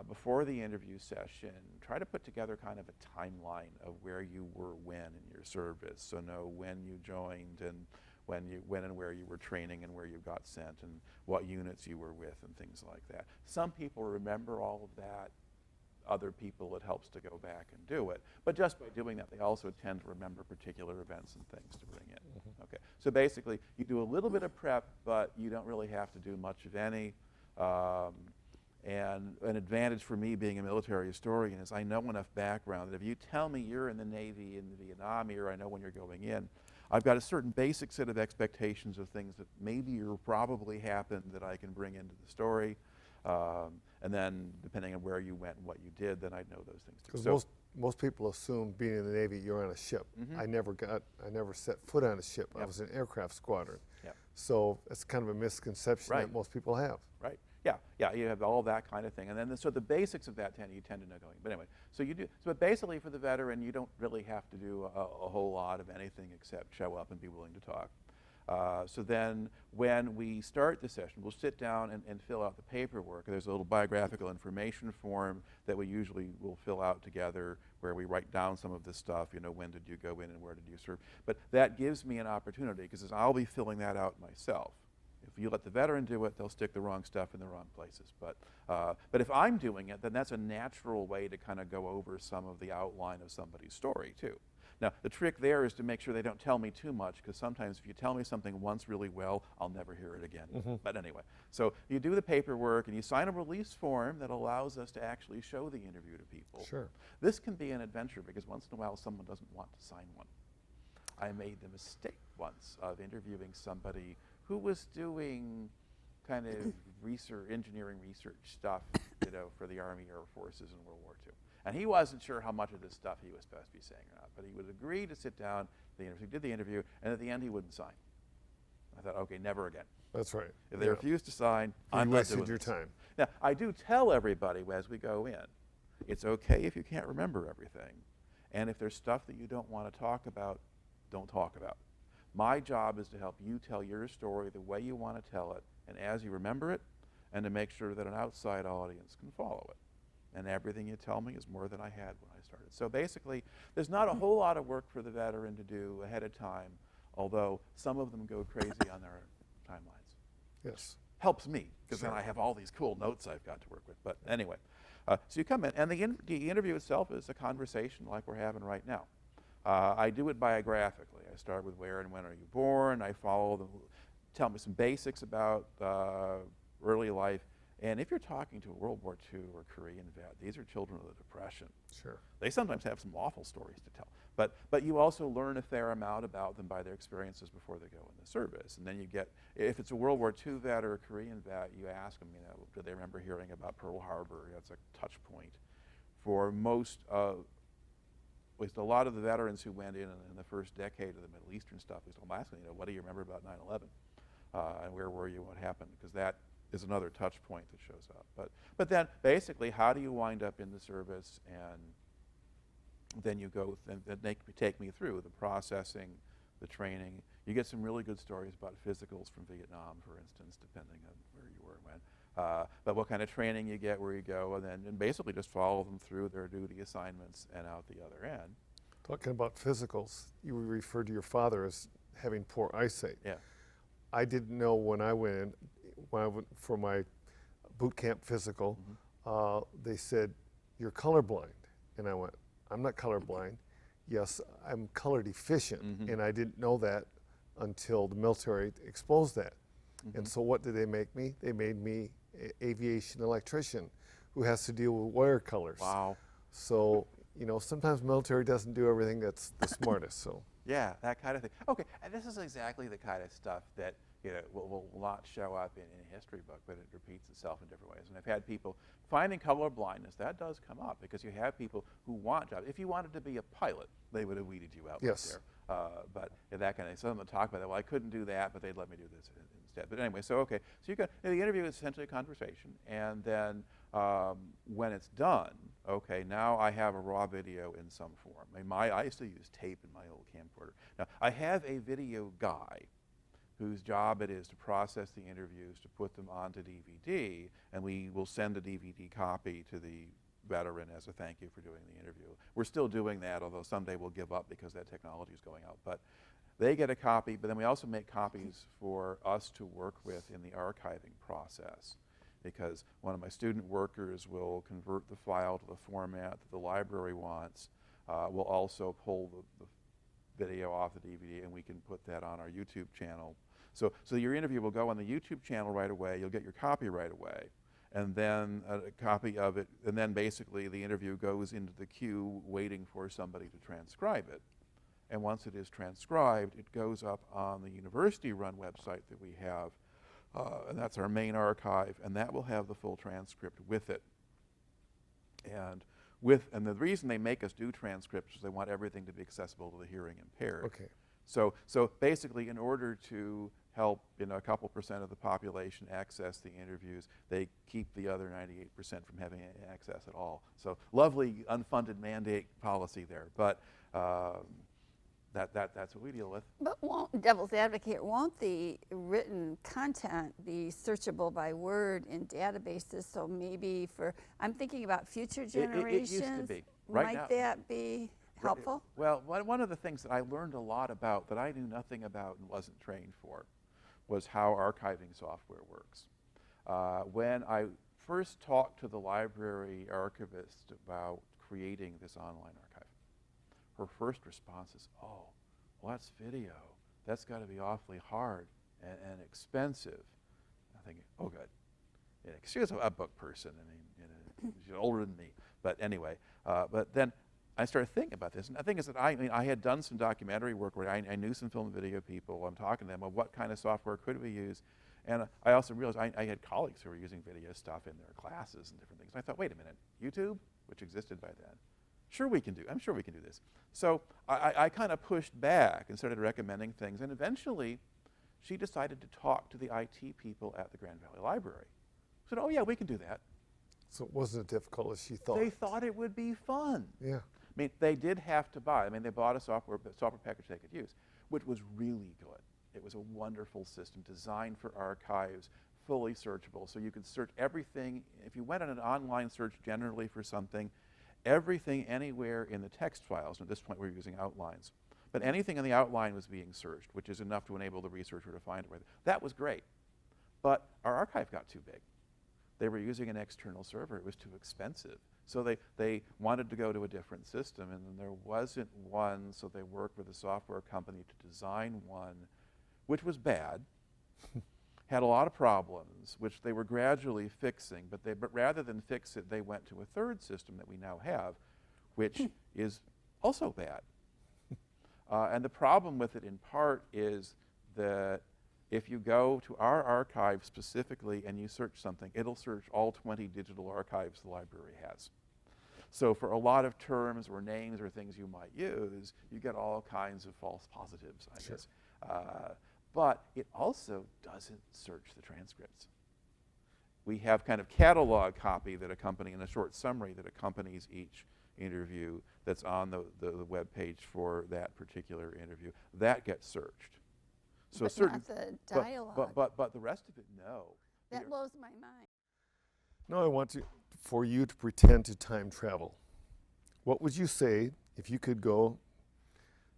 before the interview session, try to put together kind of a timeline of where you were when in your service. So know when you joined, and when and where you were training, and where you got sent, and what units you were with, and things like that. Some people remember all of that. other people it helps to go back and do it. But just by doing that, they also tend to remember particular events and things to bring in. Okay, so basically, you do a little bit of prep, but you don't really have to do much of any. And an advantage for me being a military historian is I know enough background that if you tell me you're in the Navy in the Vietnam era, I know when you're going in, I've got a certain basic set of expectations of things that maybe or probably happened that I can bring into the story. And then depending on where you went and what you did, then I'd know those things too.
Because most people assume being in the Navy, you're on a ship. I never set foot on a ship. I was in an aircraft squadron. So it's kind of a misconception that most people have.
Right. Yeah, you have all that kind of thing. And then, so the basics of that you tend to know going. But anyway, so you do, so basically for the veteran, you don't really have to do a whole lot of anything except show up and be willing to talk. So then when we start the session, we'll sit down and fill out the paperwork. There's a little biographical information form that we usually will fill out together where we write down some of this stuff, you know, when did you go in and where did you serve. But that gives me an opportunity because I'll be filling that out myself. If you let the veteran do it, they'll stick the wrong stuff in the wrong places. But if I'm doing it, then that's a natural way to kind of go over some of the outline of somebody's story too. Now, the trick there is to make sure they don't tell me too much, because sometimes if you tell me something once really well, I'll never hear it again. But anyway, so you do the paperwork and you sign a release form that allows us to actually show the interview to people.
Sure.
This can be an adventure because once in a while someone doesn't want to sign one. I made the mistake once of interviewing somebody who was doing kind of engineering research stuff, you know, for the Army Air Forces in World War II. And he wasn't sure how much of this stuff he was supposed to be saying or not, but he would agree to sit down, he did the interview, and at the end he wouldn't sign. I thought, okay, never again.
That's right.
If they refuse to sign, I'm not doing
wasted your
this.
time.
Now, I do tell everybody as we go in, it's okay if you can't remember everything, and if there's stuff that you don't want to talk about, don't talk about. My job is to help you tell your story the way you want to tell it, and as you remember it, and to make sure that an outside audience can follow it. And everything you tell me is more than I had when I started. So basically, there's not a whole lot of work for the veteran to do ahead of time, although some of them go crazy on their timelines.
Yes.
Helps me, because then I have all these cool notes I've got to work with. But anyway, so you come in, and the interview itself is a conversation like we're having right now. I do it biographically. I start with where and when are you born. I follow them, tell me some basics about early life. And if you're talking to a World War II or Korean vet, these are children of the Depression.
Sure.
They sometimes have some awful stories to tell. But you also learn a fair amount about them by their experiences before they go in the service. And then you get, if it's a World War II vet or a Korean vet, you ask them, you know, do they remember hearing about Pearl Harbor? That's a touch point. For most of, at least a lot of the veterans who went in the first decade of the Middle Eastern stuff, we still asking, you know, what do you remember about 9/11? And where were you, what happened? Because that is another touch point that shows up. But then basically, how do you wind up in the service? And then you go, take me through the processing, the training. You get some really good stories about physicals from Vietnam, for instance, depending on where you were and when. But what kind of training you get, where you go, and basically just follow them through their duty assignments and out the other end.
Talking about physicals, you referred to your father as having poor eyesight.
Yeah.
I didn't know when I went for my boot camp physical, they said, you're colorblind. And I went, I'm not colorblind. Yes, I'm color deficient. And I didn't know that until the military exposed that. And so what did they make me? They made me an aviation electrician who has to deal with wire colors.
Wow.
So, you know, sometimes military doesn't do everything that's the smartest. So.
Yeah, that kind of thing. Okay, and this is exactly the kind of stuff that, you know, will not show up in a history book, but it repeats itself in different ways. And I've had people finding color blindness. That does come up because you have people who want jobs. If you wanted to be a pilot, they would have weeded you out
Yes.
there. But that kind of thing. Some of them talk about that. Well, I couldn't do that, but they'd let me do this instead. But anyway, so okay. So you got, the interview is essentially a conversation, and then when it's done, okay, now I have a raw video in some form. I used to use tape in my old camcorder. Now, I have a video guy whose job it is to process the interviews, to put them onto DVD, and we will send a DVD copy to the veteran as a thank you for doing the interview. We're still doing that, although someday we'll give up because that technology is going out. But they get a copy, but then we also make copies for us to work with in the archiving process. because one of my student workers will convert the file to the format that the library wants. We'll also pull the video off the DVD, and we can put that on our YouTube channel. So your interview will go on the YouTube channel right away. You'll get your copy right away, and then a copy of it, and then basically the interview goes into the queue waiting for somebody to transcribe it. And once it is transcribed, it goes up on the university-run website that we have, and that's our main archive, and that will have the full transcript with it. And the reason they make us do transcripts is they want everything to be accessible to the hearing impaired.
Okay.
So basically, in order to help a couple percent of the population access the interviews, they keep the other 98% from having access at all. So lovely unfunded mandate policy there, but that's what we deal with.
But won't, devil's advocate, won't the written content be searchable by word in databases? So maybe I'm thinking about future generations.
It used to be. Right now,
might that be helpful?
Well, one of the things that I learned a lot about that I knew nothing about and wasn't trained for was how archiving software works. When I first talked to the library archivist about creating this online archive, her first response is, oh, well, that's video. That's got to be awfully hard and expensive. I'm thinking, oh, good. Yeah, she was a book person. I mean, she's older than me. But anyway, but then I started thinking about this. And the thing is that I had done some documentary work where I knew some film and video people. I'm talking to them about what kind of software could we use. And I also realized I had colleagues who were using video stuff in their classes and different things. And I thought, wait a minute, YouTube, which existed by then, I'm sure we can do this. So I kind of pushed back and started recommending things. And eventually, she decided to talk to the IT people at the Grand Valley Library. Said, oh, yeah, we can do that.
So it wasn't as difficult as she thought.
They thought it would be fun.
Yeah.
I mean, they did have to buy. I mean, they bought a software package they could use, which was really good. It was a wonderful system designed for archives, fully searchable. So you could search everything. If you went on an online search generally for something, everything anywhere in the text files, and at this point we're using outlines, but anything in the outline was being searched, which is enough to enable the researcher to find it. That was great. But our archive got too big. They were using an external server. It was too expensive. So they wanted to go to a different system, and then there wasn't one, so they worked with a software company to design one, which was bad, had a lot of problems, which they were gradually fixing, but rather than fix it, they went to a third system that we now have, which is also bad. And the problem with it in part is that if you go to our archive specifically and you search something, it'll search all 20 digital archives the library has. So for a lot of terms or names or things you might use, you get all kinds of false positives, I guess. But it also doesn't search the transcripts. We have kind of catalog copy that accompany, and a short summary that accompanies each interview that's on the web page for that particular interview. That gets searched. So
but
certain,
not the dialogue.
but the rest of it, no.
That blows my mind.
Now I want for you to pretend to time travel. What would you say if you could go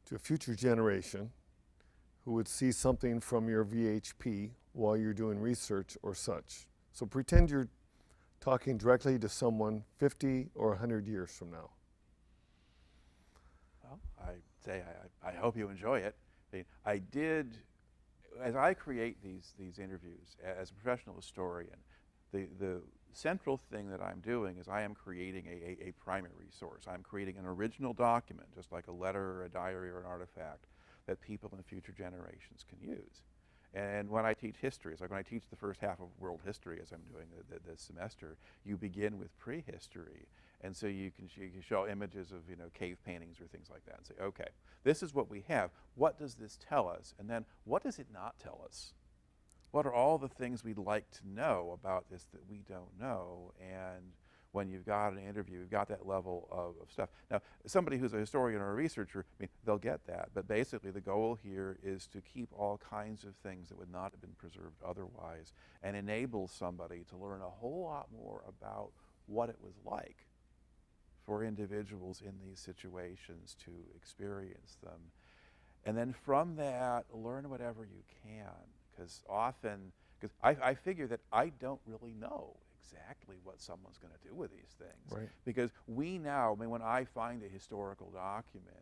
to a future generation who would see something from your VHP while you're doing research or such? So pretend you're talking directly to someone 50 or 100 years from now.
Well, I say I hope you enjoy it. I did, as I create these interviews as a professional historian, the central thing that I'm doing is I am creating a primary source. I'm creating an original document, just like a letter or a diary or an artifact, that people in future generations can use. And when I teach history, it's like when I teach the first half of world history, as I'm doing this semester, you begin with prehistory. And so you can show images of cave paintings or things like that and say, okay, this is what we have. What does this tell us? And then what does it not tell us? What are all the things we'd like to know about this that we don't know? And when you've got an interview, you've got that level of stuff. Now, somebody who's a historian or a researcher, they'll get that. But basically, the goal here is to keep all kinds of things that would not have been preserved otherwise and enable somebody to learn a whole lot more about what it was like for individuals in these situations to experience them. And then from that, learn whatever you can. Because often Because I figure that I don't really know exactly what someone's going to do with these things.
Right.
Because we now, I mean, when I find a historical document,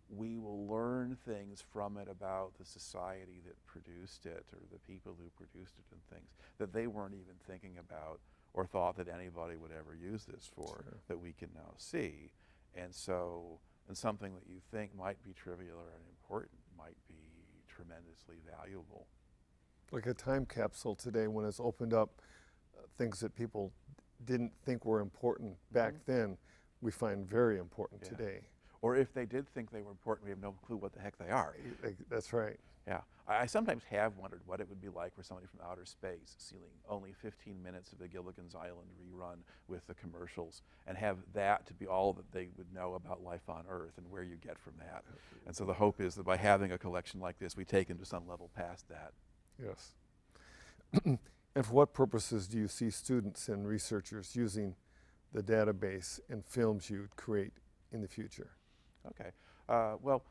we will learn things from it about the society that produced it or the people who produced it and things that they weren't even thinking about or thought that anybody would ever use this for,
Sure.
that we can now see. And so, and something that you think might be trivial or unimportant might be tremendously valuable.
Like a time capsule today, when it's opened up things that people didn't think were important back then, we find very important
Yeah.
today.
Or if they did think they were important, we have no clue what the heck they are.
That's right.
Yeah, I sometimes have wondered what it would be like for somebody from outer space seeing only 15 minutes of the Gilligan's Island rerun with the commercials and have that to be all that they would know about life on Earth and where you get from that. And so the hope is that by having a collection like this, we take them to some level past that.
Yes. And for what purposes do you see students and researchers using the database and films you create in the future?
Okay. Well,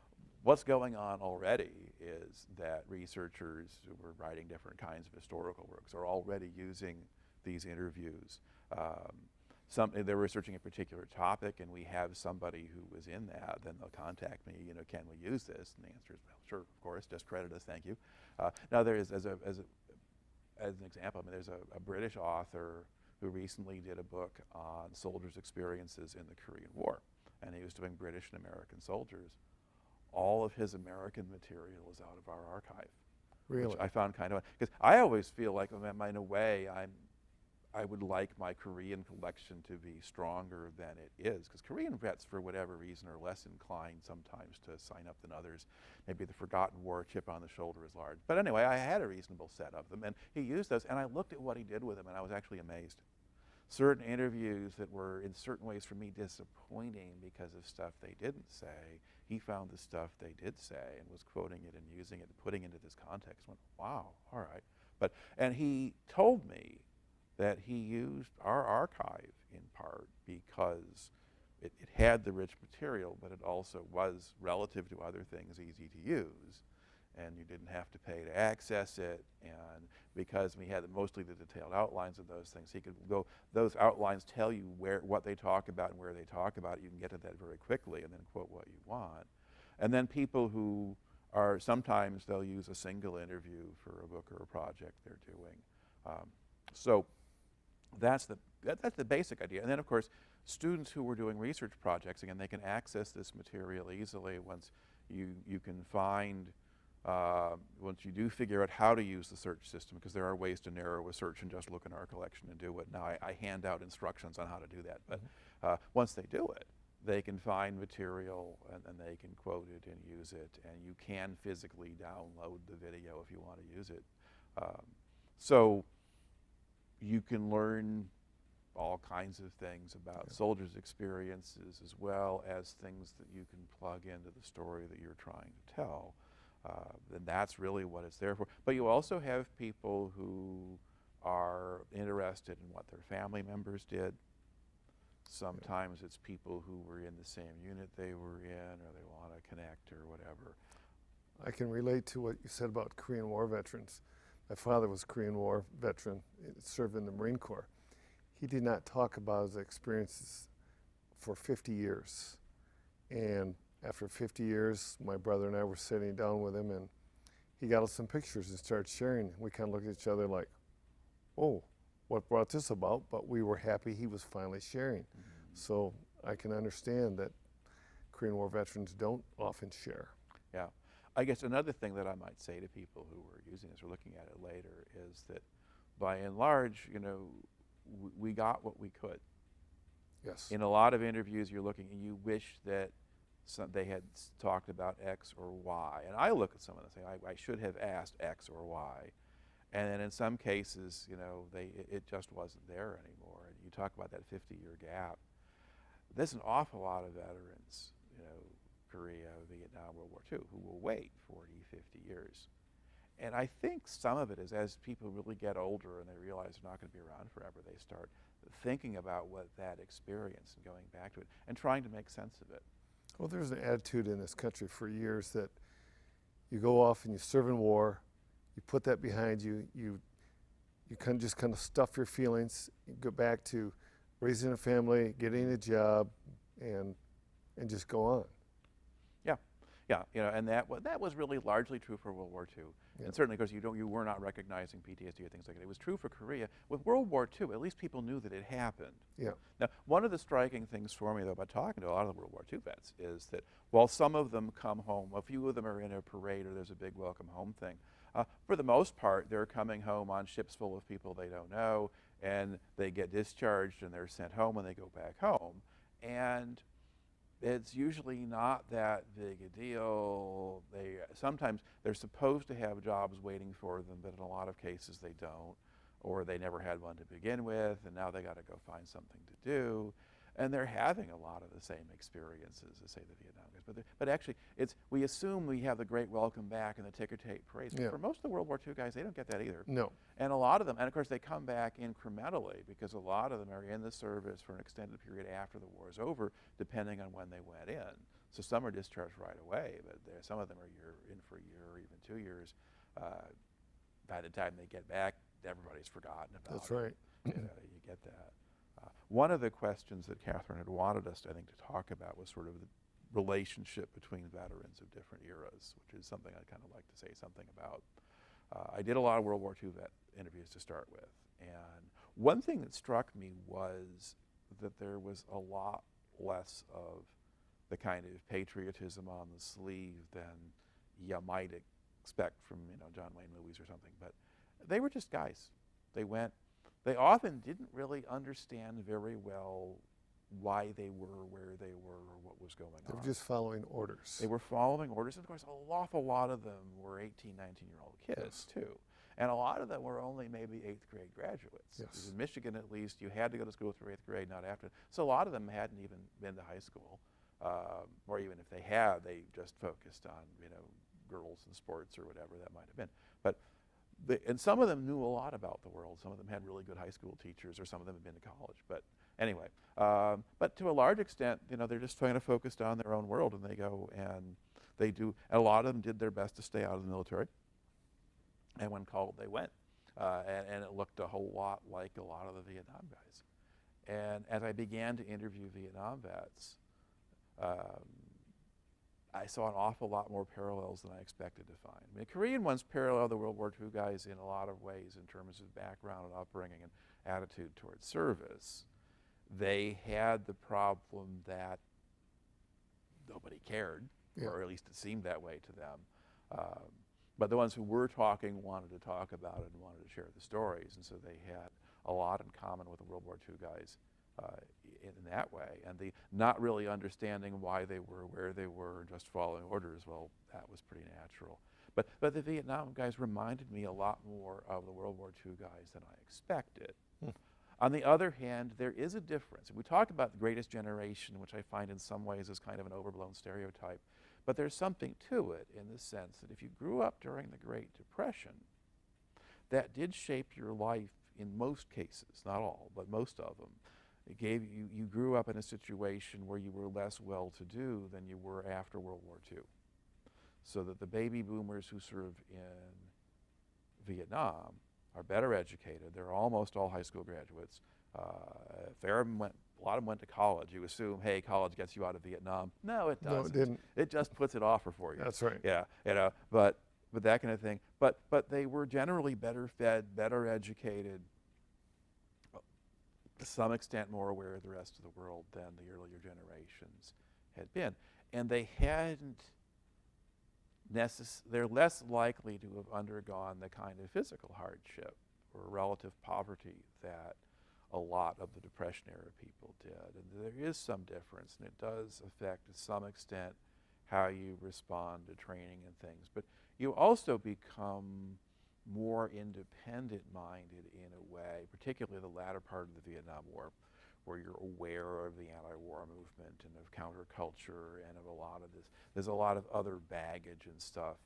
what's going on already is that researchers who are writing different kinds of historical works are already using these interviews. They're researching a particular topic and we have somebody who was in that, then they'll contact me, you know, can we use this? And the answer is, well, sure, of course, just credit us, thank you. Now there is, as an example, I mean, there's a British author who recently did a book on soldiers' experiences in the Korean War. And he was doing British and American soldiers. All of his American material is out of our archive.
Really?
Which I found kind of, because I always feel like, in a way, I would like my Korean collection to be stronger than it is, because Korean vets, for whatever reason, are less inclined sometimes to sign up than others. Maybe the forgotten war chip on the shoulder is large. But anyway, I had a reasonable set of them, and he used those, and I looked at what he did with them, and I was actually amazed. Certain interviews that were in certain ways for me disappointing because of stuff they didn't say, he found the stuff they did say and was quoting it and using it and putting it into this context. Went, wow, all right. And he told me that he used our archive in part because it had the rich material, but it also was, relative to other things, easy to use. And you didn't have to pay to access it, and because we had mostly the detailed outlines of those things, he could go, those outlines tell you what they talk about and where they talk about it. You can get to that very quickly and then quote what you want. And then people who are, sometimes they'll use a single interview for a book or a project they're doing. So that's the basic idea. And then of course, students who were doing research projects, again, they can access this material easily once you can find, once you do figure out how to use the search system, because there are ways to narrow a search and just look in our collection and do it. Now, I hand out instructions on how to do that, but once they do it, they can find material and they can quote it and use it, and you can physically download the video if you want to use it. So you can learn all kinds of things about soldiers' experiences as well as things that you can plug into the story that you're trying to tell. And that's really what it's there for. But you also have people who are interested in what their family members did. Sometimes it's people who were in the same unit they were in, or they want to connect or whatever.
I can relate to what you said about Korean War veterans. My father was a Korean War veteran, served in the Marine Corps. He did not talk about his experiences for 50 years. And after 50 years, my brother and I were sitting down with him, and he got us some pictures and started sharing. We kind of looked at each other like, oh, what brought this about? But we were happy he was finally sharing. Mm-hmm. So I can understand that Korean War veterans don't often share.
Yeah. I guess another thing that I might say to people who are using this or looking at it later is that by and large, you know, we got what we could.
Yes.
In a lot of interviews you're looking and you wish that they had talked about X or Y. And I look at some of them and say, I should have asked X or Y. And then in some cases, you know, it just wasn't there anymore. And you talk about that 50-year gap. There's an awful lot of veterans, you know, Korea, Vietnam, World War II, who will wait 40, 50 years. And I think some of it is as people really get older and they realize they're not going to be around forever, they start thinking about what that experience and going back to it and trying to make sense of it.
Well, there's an attitude in this country for years that you go off and you serve in war, you put that behind you, you you can just kind of stuff your feelings, you go back to raising a family, getting a job, and just go on.
Yeah, yeah, and that was really largely true for World War II,
Yeah.
and certainly because you were not recognizing PTSD or things like that. It was true for Korea. With World War II, at least people knew that it happened.
Yeah.
Now, one of the striking things for me, though, about talking to a lot of the World War II vets, is that while some of them come home, a few of them are in a parade or there's a big welcome home thing. For the most part, they're coming home on ships full of people they don't know, and they get discharged and they're sent home and they go back home, and it's usually not that big a deal. Sometimes they're supposed to have jobs waiting for them, but in a lot of cases they don't, or they never had one to begin with, and now they got to go find something to do. And they're having a lot of the same experiences as, say, the Vietnam guys. But actually, we assume we have the great welcome back and the ticker tape parades.
Yeah.
For most of the World War II guys, they don't get that either.
No.
And a lot of them, and of course they come back incrementally, because a lot of them are in the service for an extended period after the war is over, depending on when they went in. So some are discharged right away, but some of them are in for a year or even 2 years. By the time they get back, everybody's forgotten about
That's
it.
right.
You get that. One of the questions that Catherine had wanted us, I think, to talk about was sort of the relationship between veterans of different eras, which is something I'd kind of like to say something about. I did a lot of World War II vet interviews to start with, and one thing that struck me was that there was a lot less of the kind of patriotism on the sleeve than you might expect from John Wayne movies or something. But they were just guys. They often didn't really understand very well why they were where they were or what was going on.
They were just following orders.
They were following orders. And of course, an awful lot of them were 18, 19-year-old kids, too. And a lot of them were only maybe 8th grade graduates.
Yes.
In Michigan, at least, you had to go to school through 8th grade, not after. So a lot of them hadn't even been to high school. Or even if they had, they just focused on, girls and sports or whatever that might have been. And some of them knew a lot about the world. Some of them had really good high school teachers, or some of them had been to college. But anyway, but to a large extent, they're just trying to focus on their own world, and they go and they do. And a lot of them did their best to stay out of the military. And when called, they went. And it looked a whole lot like a lot of the Vietnam guys. And as I began to interview Vietnam vets, I saw an awful lot more parallels than I expected to find. I mean, Korean ones parallel the World War II guys in a lot of ways in terms of background and upbringing and attitude towards service. They had the problem that nobody cared, or at least it seemed that way to them. But the ones who were talking wanted to talk about it and wanted to share the stories, and so they had a lot in common with the World War II guys in that way. And the not really understanding why they were where they were and just following orders, well, that was pretty natural. But the Vietnam guys reminded me a lot more of the World War II guys than I expected. On the other hand, there is a difference. We talk about the greatest generation, which I find in some ways is kind of an overblown stereotype. But there's something to it in the sense that if you grew up during the Great Depression, that did shape your life in most cases, not all, but most of them. It gave you grew up in a situation where you were less well-to-do than you were after World War II. So that the baby boomers who served in Vietnam are better educated. They're almost all high school graduates. A lot of them went to college. You assume, hey, college gets you out of Vietnam. No, it doesn't.
No, it didn't.
It just puts it off for you.
That's right.
Yeah, but that kind of thing. But they were generally better fed, better educated, to some extent more aware of the rest of the world than the earlier generations had been. And they hadn't they're less likely to have undergone the kind of physical hardship or relative poverty that a lot of the Depression era people did. And there is some difference, and it does affect to some extent how you respond to training and things. But you also become more independent-minded in a way, particularly the latter part of the Vietnam War, where you're aware of the anti-war movement and of counterculture and of a lot of this. There's a lot of other baggage and stuff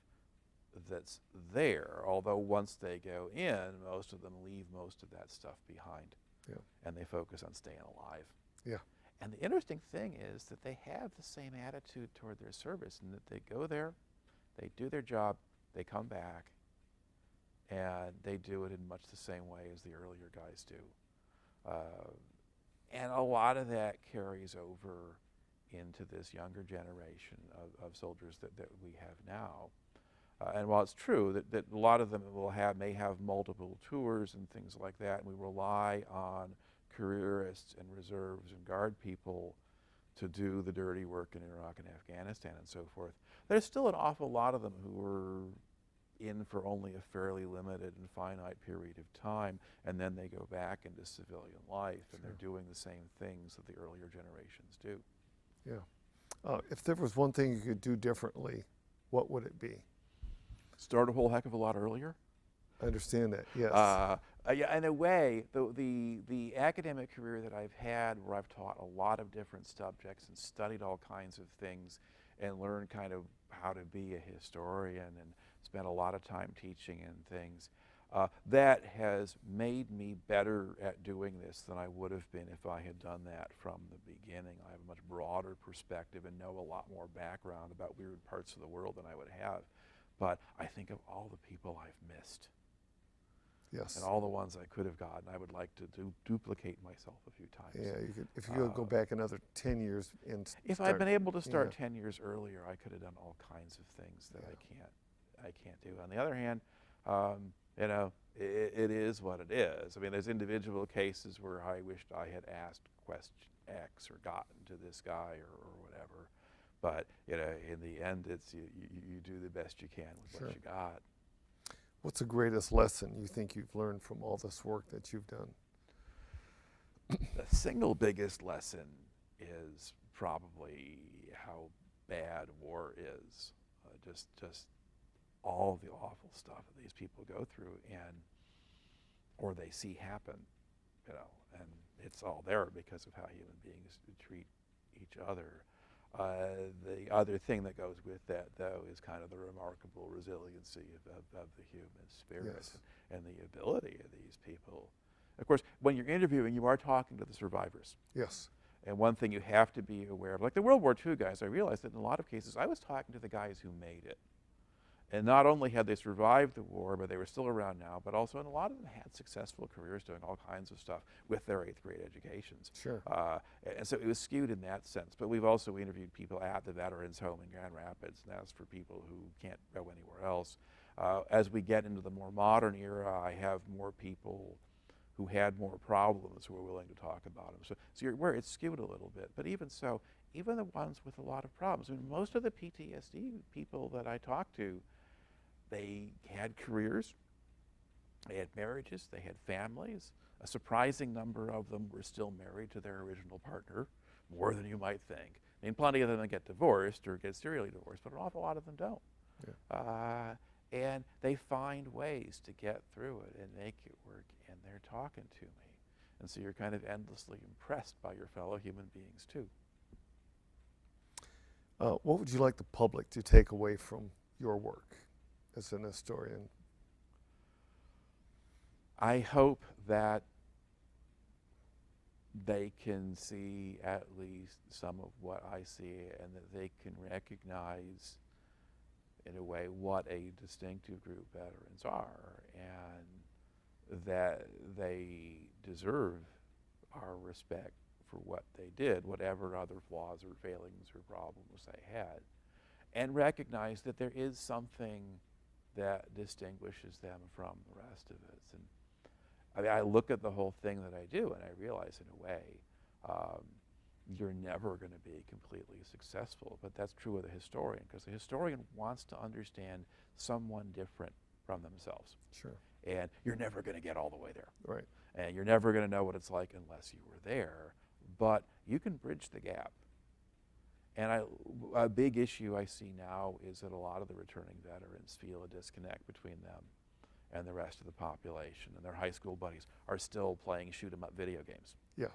that's there, although once they go in, most of them leave most of that stuff behind.
Yeah.
And they focus on staying alive.
Yeah.
And the interesting thing is that they have the same attitude toward their service, and that they go there, they do their job, they come back, and they do it in much the same way as the earlier guys do. And a lot of that carries over into this younger generation of soldiers that we have now. And while it's true that a lot of them may have multiple tours and things like that, and we rely on careerists and reserves and guard people to do the dirty work in Iraq and Afghanistan and so forth, there's still an awful lot of them who are in for only a fairly limited and finite period of time, and then they go back into civilian life, and they're doing the same things that the earlier generations do.
Yeah. If there was one thing you could do differently, what would it be?
Start a whole heck of a lot earlier.
I understand that, yes.
Yeah, in a way, the academic career that I've had, where I've taught a lot of different subjects and studied all kinds of things and learned kind of how to be a historian and spent a lot of time teaching and things, that has made me better at doing this than I would have been if I had done that from the beginning. I have a much broader perspective and know a lot more background about weird parts of the world than I would have. But I think of all the people I've missed.
Yes.
And all the ones I could have gotten, I would like to duplicate myself a few times.
Yeah, you could, if you could go back another 10 years and
if I'd been able to start 10 years earlier, I could have done all kinds of things that I can't do. On the other hand, you know, it is what it is. I mean, there's individual cases where I wished I had asked question X or gotten to this guy or whatever. But you know, in the end, it's you do the best you can with what you got.
What's the greatest lesson you think you've learned from all this work that you've done?
The single biggest lesson is probably how bad war is. Just all the awful stuff that these people go through, or they see happen, you know, and it's all there because of how human beings treat each other. The other thing that goes with that, though, is kind of the remarkable resiliency of the human spirit and the ability of these people. Of course, when you're interviewing, you are talking to the survivors.
Yes.
And one thing you have to be aware of, like the World War II guys, I realized that in a lot of cases, I was talking to the guys who made it. And not only had they survived the war, but they were still around now, but also, and a lot of them had successful careers doing all kinds of stuff with their 8th grade educations.
Sure.
And so it was skewed in that sense. But we've also interviewed people at the Veterans Home in Grand Rapids, and that's for people who can't go anywhere else. As we get into the more modern era, I have more people who had more problems who are willing to talk about them. So you're where it's skewed a little bit. But even so, even the ones with a lot of problems, I mean, most of the PTSD people that I talk to, they had careers, they had marriages, they had families. A surprising number of them were still married to their original partner, more than you might think. I mean, plenty of them get divorced or get serially divorced, but an awful lot of them don't. Yeah. And they find ways to get through it and make it work, and they're talking to me. And so you're kind of endlessly impressed by your fellow human beings, too.
What would you like the public to take away from your work as an historian?
I hope that they can see at least some of what I see, and that they can recognize in a way what a distinctive group veterans are, and that they deserve our respect for what they did, whatever other flaws or failings or problems they had, and recognize that there is something that distinguishes them from the rest of us. And I mean, I look at the whole thing that I do, and I realize, in a way, you're never going to be completely successful. But that's true of the historian, because the historian wants to understand someone different from themselves.
Sure.
And you're never going to get all the way there.
Right.
And you're never going to know what it's like unless you were there. But you can bridge the gap. And a big issue I see now is that a lot of the returning veterans feel a disconnect between them and the rest of the population, and their high school buddies are still playing shoot-'em-up video games.
Yeah.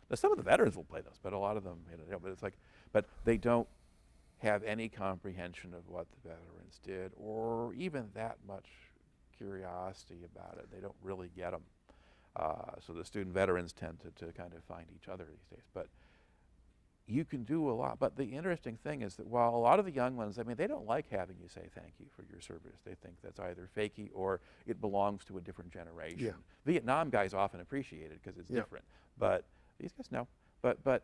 Now, some of the veterans will play those, but a lot of them, you know, but it's like, but they don't have any comprehension of what the veterans did, or even that much curiosity about it. They don't really get them. So the student veterans tend to kind of find each other these days. But you can do a lot. But the interesting thing is that while a lot of the young ones, I mean, they don't like having you say thank you for your service. They think that's either fakey or it belongs to a different generation.
Yeah.
Vietnam guys often appreciate it because it's
Yeah.
different. But these guys, no. But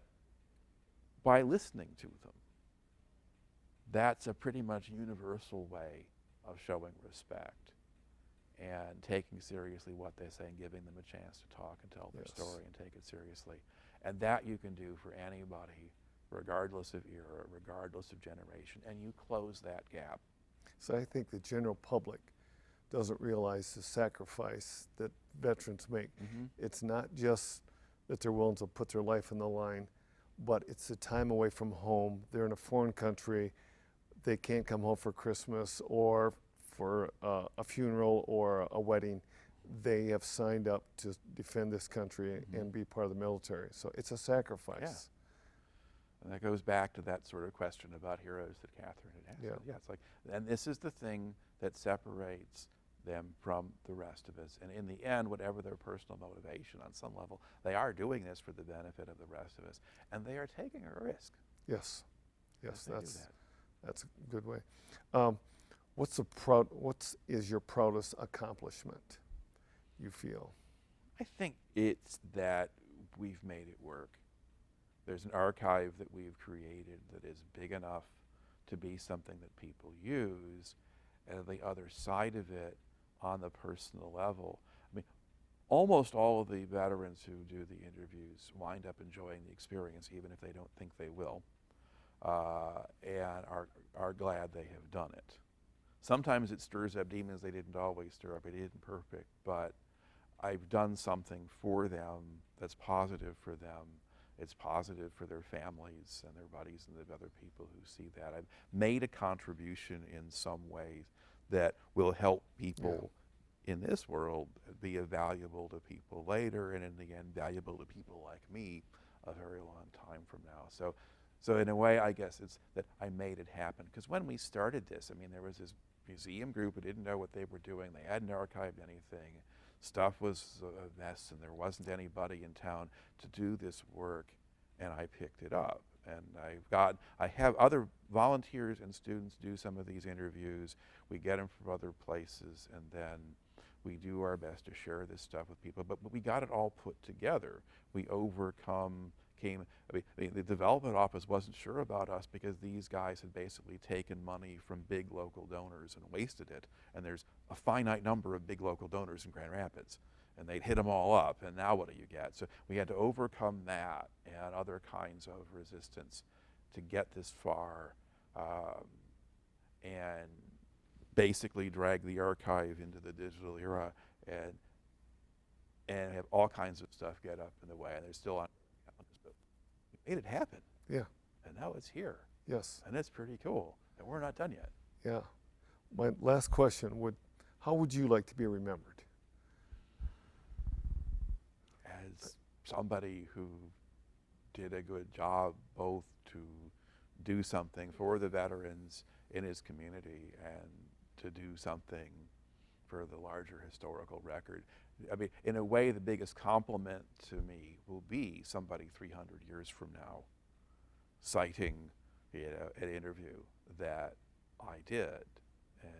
by listening to them, that's a pretty much universal way of showing respect and taking seriously what they say and giving them a chance to talk and tell their
Yes.
story and take it seriously. And that you can do for anybody, regardless of era, regardless of generation, and you close that gap.
So I think the general public doesn't realize the sacrifice that veterans make. It's not just that they're willing to put their life on the line, but it's the time away from home. They're in a foreign country. They can't come home for Christmas or for a funeral or a wedding. They have signed up to defend this country and be part of the military. So it's a sacrifice.
Yeah. And that goes back to that sort of question about heroes that Catherine had asked.
Yeah.
Yeah, it's like, and this is the thing that separates them from the rest of us. And in the end, whatever their personal motivation on some level, they are doing this for the benefit of the rest of us. And they are taking a risk.
Yes. Yes,
as they do that.
that's a good way. What is your proudest accomplishment, you feel?
I think it's that we've made it work. There's an archive that we've created that is big enough to be something that people use, and the other side of it, on the personal level, I mean, almost all of the veterans who do the interviews wind up enjoying the experience, even if they don't think they will, and are glad they have done it. Sometimes it stirs up demons they didn't always stir up. It isn't perfect, but I've done something for them that's positive for them. It's positive for their families and their buddies and the other people who see that. I've made a contribution in some ways that will help people in this world be valuable to people later, and in the end, valuable to people like me a very long time from now. So in a way, I guess it's that I made it happen. Because when we started this, I mean, there was this museum group who didn't know what they were doing. They hadn't archived anything. Stuff was a mess, and there wasn't anybody in town to do this work, and I picked it up. And I have other volunteers and students do some of these interviews. We get them from other places, and then we do our best to share this stuff with people. But we got it all put together. We the development office wasn't sure about us because these guys had basically taken money from big local donors and wasted it. And there's a finite number of big local donors in Grand Rapids, and they'd hit them all up, and now what do you get? So we had to overcome that and other kinds of resistance to get this far, and basically drag the archive into the digital era and have all kinds of stuff get up in the way. And there's still on, but we made it happen.
Yeah.
And now it's here.
Yes.
And it's pretty cool. And we're not done yet.
Yeah. My last question how would you like to be remembered?
As somebody who did a good job both to do something for the veterans in his community and to do something for the larger historical record. I mean, in a way, the biggest compliment to me will be somebody 300 years from now citing, an interview that I did, and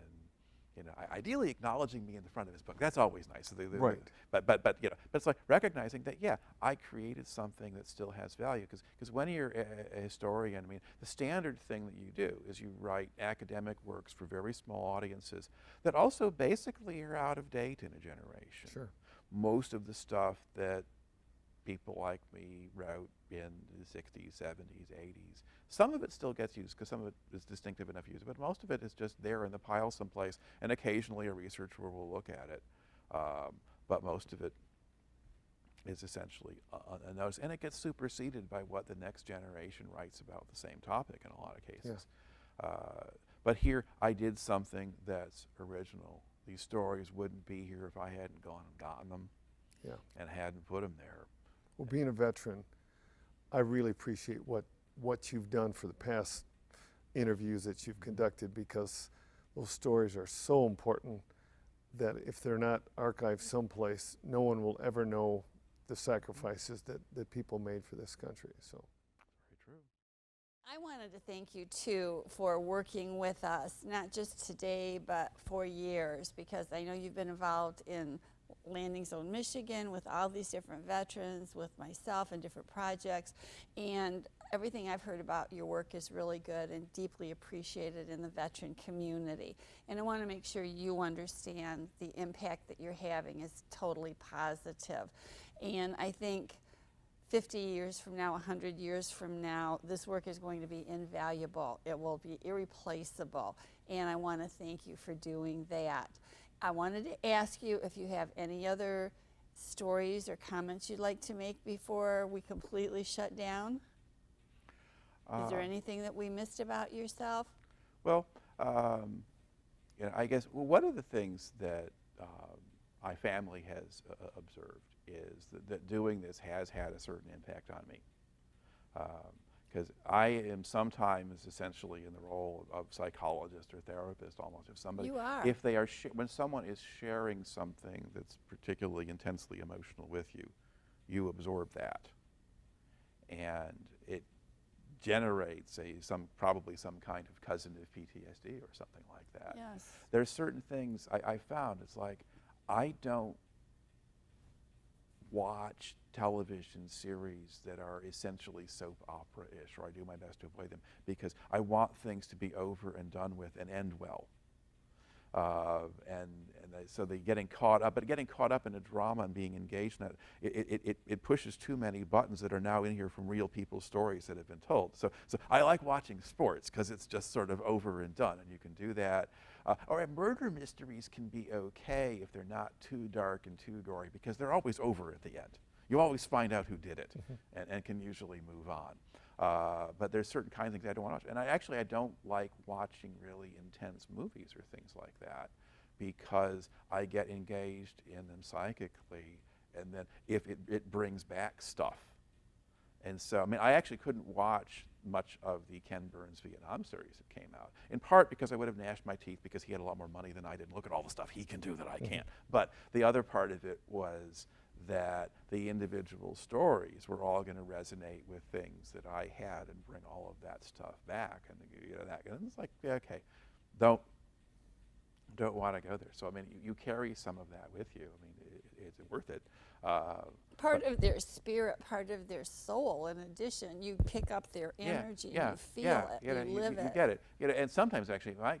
ideally acknowledging me in the front of his book. That's always nice.
Right.
But it's like recognizing that, yeah, I created something that still has value. Because when you're a historian, I mean, the standard thing that you do is you write academic works for very small audiences that also basically are out of date in a generation.
Sure.
Most of the stuff that people like me wrote in the 60s, 70s, 80s, some of it still gets used because some of it is distinctive enough to use, but most of it is just there in the pile someplace, and occasionally a researcher will look at it. But most of it is essentially unnoticed, and it gets superseded by what the next generation writes about the same topic in a lot of cases. But here I did something that's original. These stories wouldn't be here if I hadn't gone and gotten them and hadn't put them there.
Well, being a veteran, I really appreciate what you've done for the past interviews that you've conducted, because those stories are so important that if they're not archived someplace, no one will ever know the sacrifices that people made for this country. So.
I wanted to thank you too for working with us, not just today, but for years, because I know you've been involved in Landing Zone Michigan with all these different veterans, with myself and different projects, and everything I've heard about your work is really good and deeply appreciated in the veteran community. And I want to make sure you understand the impact that you're having is totally positive. And I think 50 years from now, 100 years from now, this work is going to be invaluable. It will be irreplaceable. And I want to thank you for doing that. I wanted to ask you if you have any other stories or comments you'd like to make before we completely shut down. Is there anything that we missed about yourself?
Well, I guess one of the things that my family has observed is that doing this has had a certain impact on me. Because I am sometimes essentially in the role of psychologist or therapist almost. If somebody,
You are.
if they are, when someone is sharing something that's particularly intensely emotional with you, you absorb that, and it generates probably some kind of cousin of PTSD or something like that.
Yes.
There's certain things I found. It's like I don't watch television series that are essentially soap opera-ish, or I do my best to avoid them, because I want things to be over and done with and end well. So they getting caught up, but getting caught up in a drama and being engaged in it, it pushes too many buttons that are now in here from real people's stories that have been told. So I like watching sports because it's just sort of over and done, and you can do that. Or murder mysteries can be okay if they're not too dark and too gory, because they're always over at the end. You always find out who did it, and can usually move on. But there's certain kinds of things I don't want to watch. And I don't like watching really intense movies or things like that, because I get engaged in them psychically, and then if it brings back stuff. And so, I mean, I actually couldn't watch much of the Ken Burns Vietnam series that came out, in part because I would have gnashed my teeth because he had a lot more money than I did. Look at all the stuff he can do that I can't. But the other part of it was that the individual stories were all going to resonate with things that I had and bring all of that stuff back. And and it's like, yeah, okay, don't want to go there. So I mean, you carry some of that with you. I mean, it's worth it.
Part of their spirit, part of their soul. In addition, you pick up their energy, you feel it, you live it.
You get it. And sometimes actually, there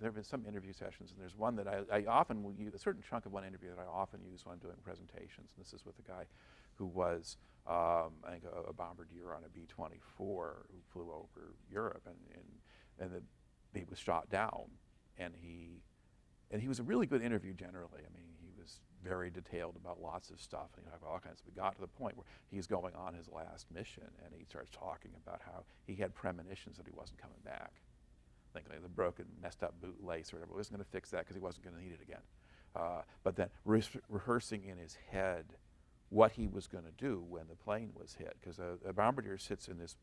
have been some interview sessions, and there's one that I often will use, a certain chunk of one interview that I often use when I'm doing presentations. And this is with a guy who was, I think, a bombardier on a B-24 who flew over Europe, and he was shot down, and he was a really good interview generally. I mean, he was very detailed about lots of stuff, and about all kinds of. We got to the point where he's going on his last mission, and he starts talking about how he had premonitions that he wasn't coming back. Like the broken, messed up boot lace or whatever. He wasn't going to fix that because he wasn't going to need it again. But then rehearsing in his head what he was going to do when the plane was hit, because a bombardier sits in this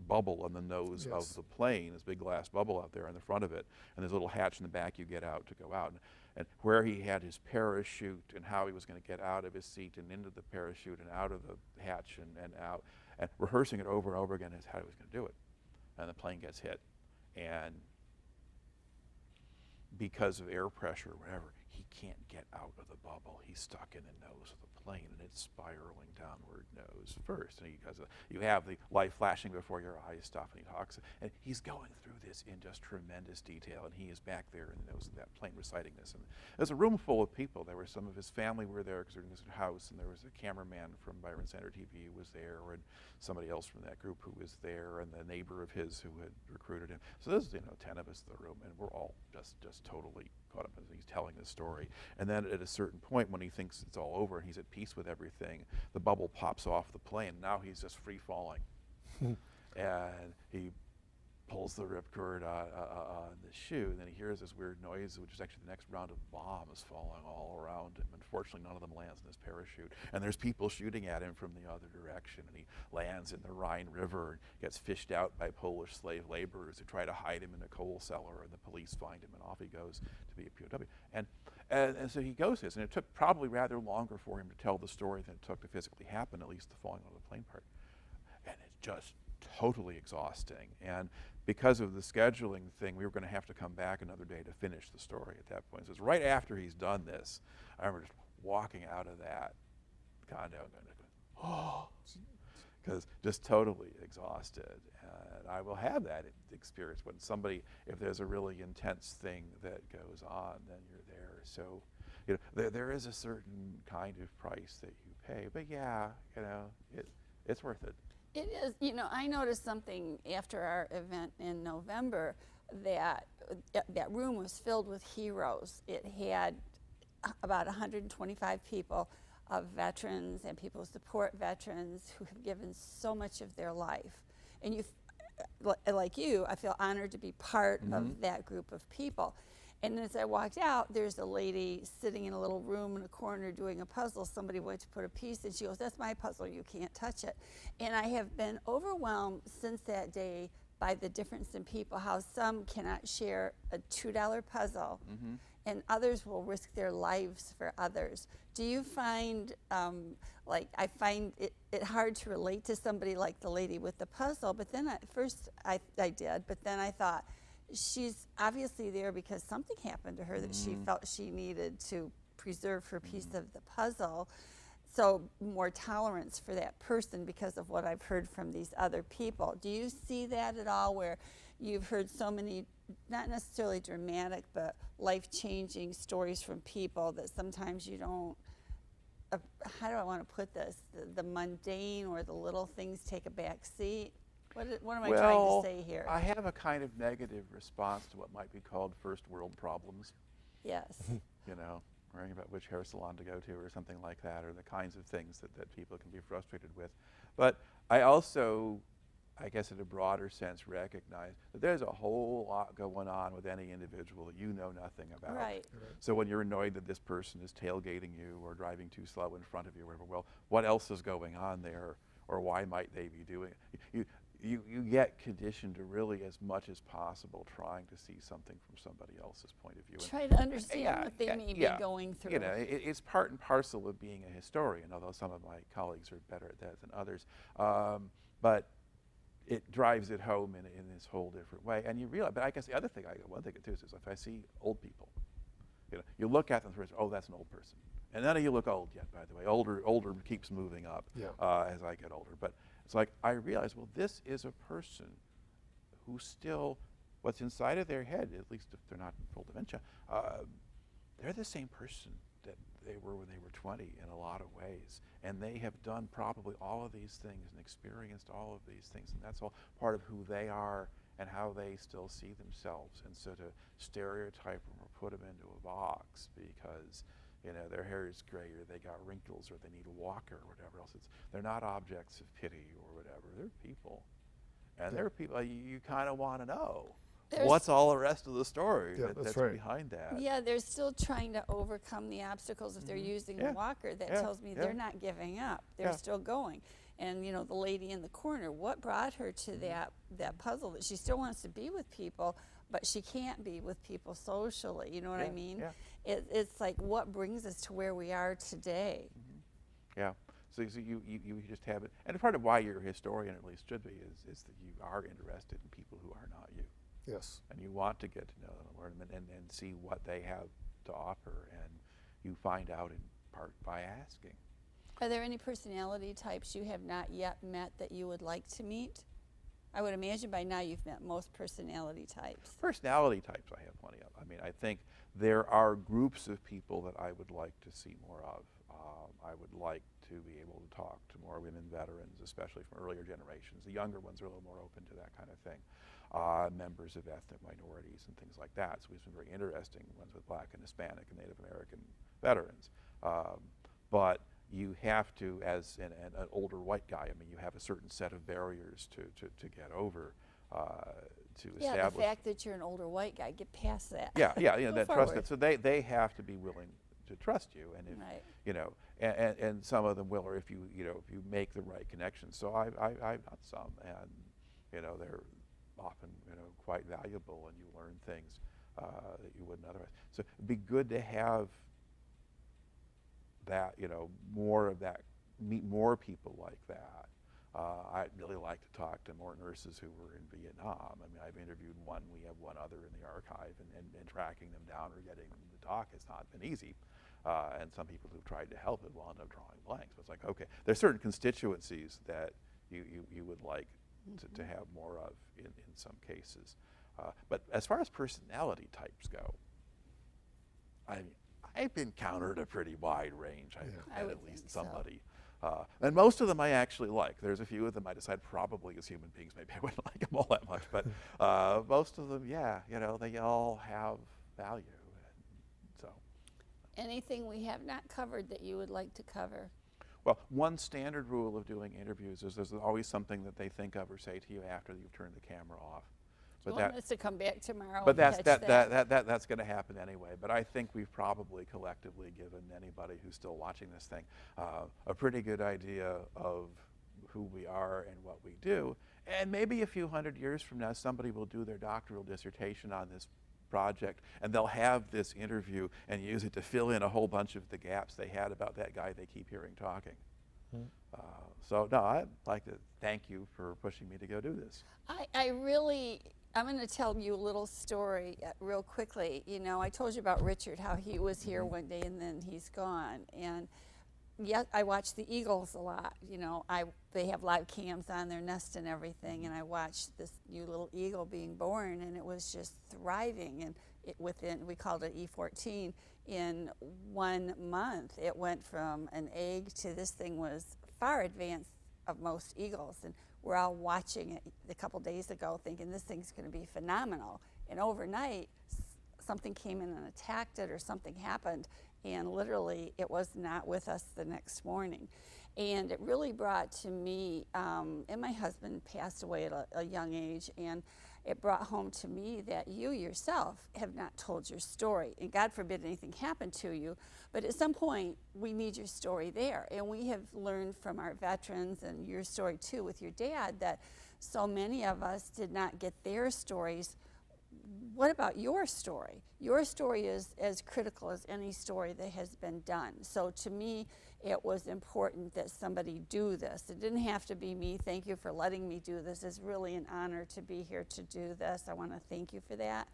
bubble on the nose of the plane, this big glass bubble out there in the front of it, and there's a little hatch in the back you get out to go out. And where he had his parachute and how he was going to get out of his seat and into the parachute and out of the hatch and out, and rehearsing it over and over again is how he was going to do it. And the plane gets hit, and because of air pressure or whatever, he can't get out of the bubble. He's stuck in the nose of the plane, and it's spiraling downward nose first. And you have the light flashing before your eyes stuff, and he talks, and he's going through this in just tremendous detail, and he is back there in the nose of that plane reciting this. And there's a room full of people. There were some of his family were there because they're in this house, and there was a cameraman from Byron Center TV who was there, and somebody else from that group who was there, and the neighbor of his who had recruited him. So there's 10 of us in the room, and we're all just totally caught up as he's telling this story. And then at a certain point, when he thinks it's all over and he's at peace with everything, the bubble pops off the plane. Now he's just free falling. And he pulls the ripcord on the shoe, and then he hears this weird noise, which is actually the next round of bombs falling all around him. Unfortunately, none of them lands in his parachute. And there's people shooting at him from the other direction, and he lands in the Rhine River and gets fished out by Polish slave laborers who try to hide him in a coal cellar, and the police find him, and off he goes to be a POW. And so he goes this, and it took probably rather longer for him to tell the story than it took to physically happen, at least the falling out of the plane part. And it's just totally exhausting. And because of the scheduling thing, we were going to have to come back another day to finish the story at that point. So it's right after he's done this, I remember just walking out of that condo and going, oh, because just totally exhausted. And I will have that experience when somebody, if there's a really intense thing that goes on, then you're there. So, you know, there is a certain kind of price that you pay, but yeah, you know, it's worth it.
It is. You know, I noticed something after our event in November, that that room was filled with heroes. It had about 125 people of veterans and people who support veterans who have given so much of their life. And you, like you, I feel honored to be part of that group of people. And as I walked out, there's a lady sitting in a little room in a corner doing a puzzle. Somebody went to put a piece, and she goes, "That's my puzzle, you can't touch it." And I have been overwhelmed since that day by the difference in people, how some cannot share a $2 puzzle, and others will risk their lives for others. Do you find, like, I find it hard to relate to somebody like the lady with the puzzle, but then at first I did, but then I thought, she's obviously there because something happened to her that she felt she needed to preserve her piece of the puzzle. So more tolerance for that person because of what I've heard from these other people. Do you see that at all, where you've heard so many, not necessarily dramatic, but life-changing stories from people that sometimes you don't, how do I want to put this, the mundane or the little things take a back seat? What am I trying to say here?
I have a kind of negative response to what might be called first world problems.
Yes.
You know, worrying about which hair salon to go to or something like that, or the kinds of things that people can be frustrated with. But I also, I guess in a broader sense, recognize that there's a whole lot going on with any individual that you know nothing about.
Right.
So when you're annoyed that this person is tailgating you or driving too slow in front of you, or whatever, well, what else is going on there, or why might they be doing it? You get conditioned to really, as much as possible, trying to see something from somebody else's point of view.
Try to understand what they may be going through.
You know, it's part and parcel of being a historian, although some of my colleagues are better at that than others. But it drives it home in this whole different way. And you realize, but I guess the other thing, one thing too, is if I see old people, you know, you look at them first, oh, that's an old person. And none of you look old yet, by the way. Older keeps moving up as I get older. But it's like I realize, well, this is a person who still, what's inside of their head, at least if they're not in full dementia, they're the same person that they were when they were 20 in a lot of ways. And they have done probably all of these things and experienced all of these things. And that's all part of who they are and how they still see themselves. And so to stereotype them or put them into a box because, you know, their hair is gray or they got wrinkles or they need a walker or whatever else. They're not objects of pity or whatever. They're people. And they're people you kind of want to know. What's all the rest of the story that's right behind that?
Yeah, they're still trying to overcome the obstacles if they're using the walker. That tells me they're not giving up. They're still going. And, you know, the lady in the corner, what brought her to that puzzle? That she still wants to be with people, but she can't be with people socially. You know what I mean? Yeah. It's like, what brings us to where we are today?
Yeah. So you just have it. And part of why you're a historian, at least should be, is that you are interested in people who are not you.
Yes.
And you want to get to know them and learn them and see what they have to offer. And you find out in part by asking.
Are there any personality types you have not yet met that you would like to meet? I would imagine by now you've met most personality types.
Personality types I have plenty of. I mean, I think there are groups of people that I would like to see more of. I would like to be able to talk to more women veterans, especially from earlier generations. The younger ones are a little more open to that kind of thing. Members of ethnic minorities and things like that. So we have some very interesting ones with Black and Hispanic and Native American veterans. But you have to, as an older white guy, I mean, you have a certain set of barriers to get over to establish.
Yeah, the fact that you're an older white guy, get past that.
Yeah, you know, that trust. So they have to be willing to trust you, and if, you know, and some of them will, or if you make the right connections. So I've done some, and you know, they're often, you know, quite valuable, and you learn things that you wouldn't otherwise. So it'd be good to have that, you know, more of that, meet more people like that. I'd really like to talk to more nurses who were in Vietnam. I mean, I've interviewed one, we have one other in the archive, and tracking them down or getting them to talk has not been easy. And some people who've tried to help it will end up drawing blanks. But it's like, okay, there's certain constituencies that you would like to have more of in some cases. But as far as personality types go, I've encountered a pretty wide range. I've
I
had
would
at least
think so.
somebody. And most of them I actually like. There's a few of them I decide probably as human beings maybe I wouldn't like them all that much. But most of them, yeah, you know, they all have value. And so.
Anything we have not covered that you would like to cover?
Well, one standard rule of doing interviews is there's always something that they think of or say to you after you've turned the camera off.
Do you
But
want us to come back tomorrow
But
and catch that?
that's going to happen anyway. But I think we've probably collectively given anybody who's still watching this thing a pretty good idea of who we are and what we do. And maybe a few hundred years from now, somebody will do their doctoral dissertation on this project, and they'll have this interview and use it to fill in a whole bunch of the gaps they had about that guy they keep hearing talking. So no, I'd like to thank you for pushing me to go do this.
I'm going to tell you a little story real quickly. You know, I told you about Richard, how he was here one day and then he's gone. And yet I watch the eagles a lot. You know, they have live cams on their nest and everything, and I watched this new little eagle being born, and it was just thriving. And we called it E14. In 1 month, it went from an egg to this thing was far advanced of most eagles. And we're all watching it a couple days ago thinking this thing's going to be phenomenal. And overnight, something came in and attacked it or something happened, and literally it was not with us the next morning. And it really brought to me, and my husband passed away at a young age, and it brought home to me that you yourself have not told your story. And God forbid anything happened to you, but at some point we need your story there. And we have learned from our veterans and your story too with your dad that so many of us did not get their stories. What about your story? Your story is as critical as any story that has been done. So to me, it was important that somebody do this. It didn't have to be me. Thank you for letting me do this. It's really an honor to be here to do this. I want to thank you for that.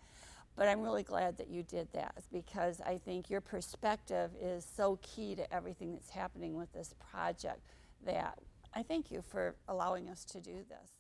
But I'm really glad that you did that, because I think your perspective is so key to everything that's happening with this project that I thank you for allowing us to do this.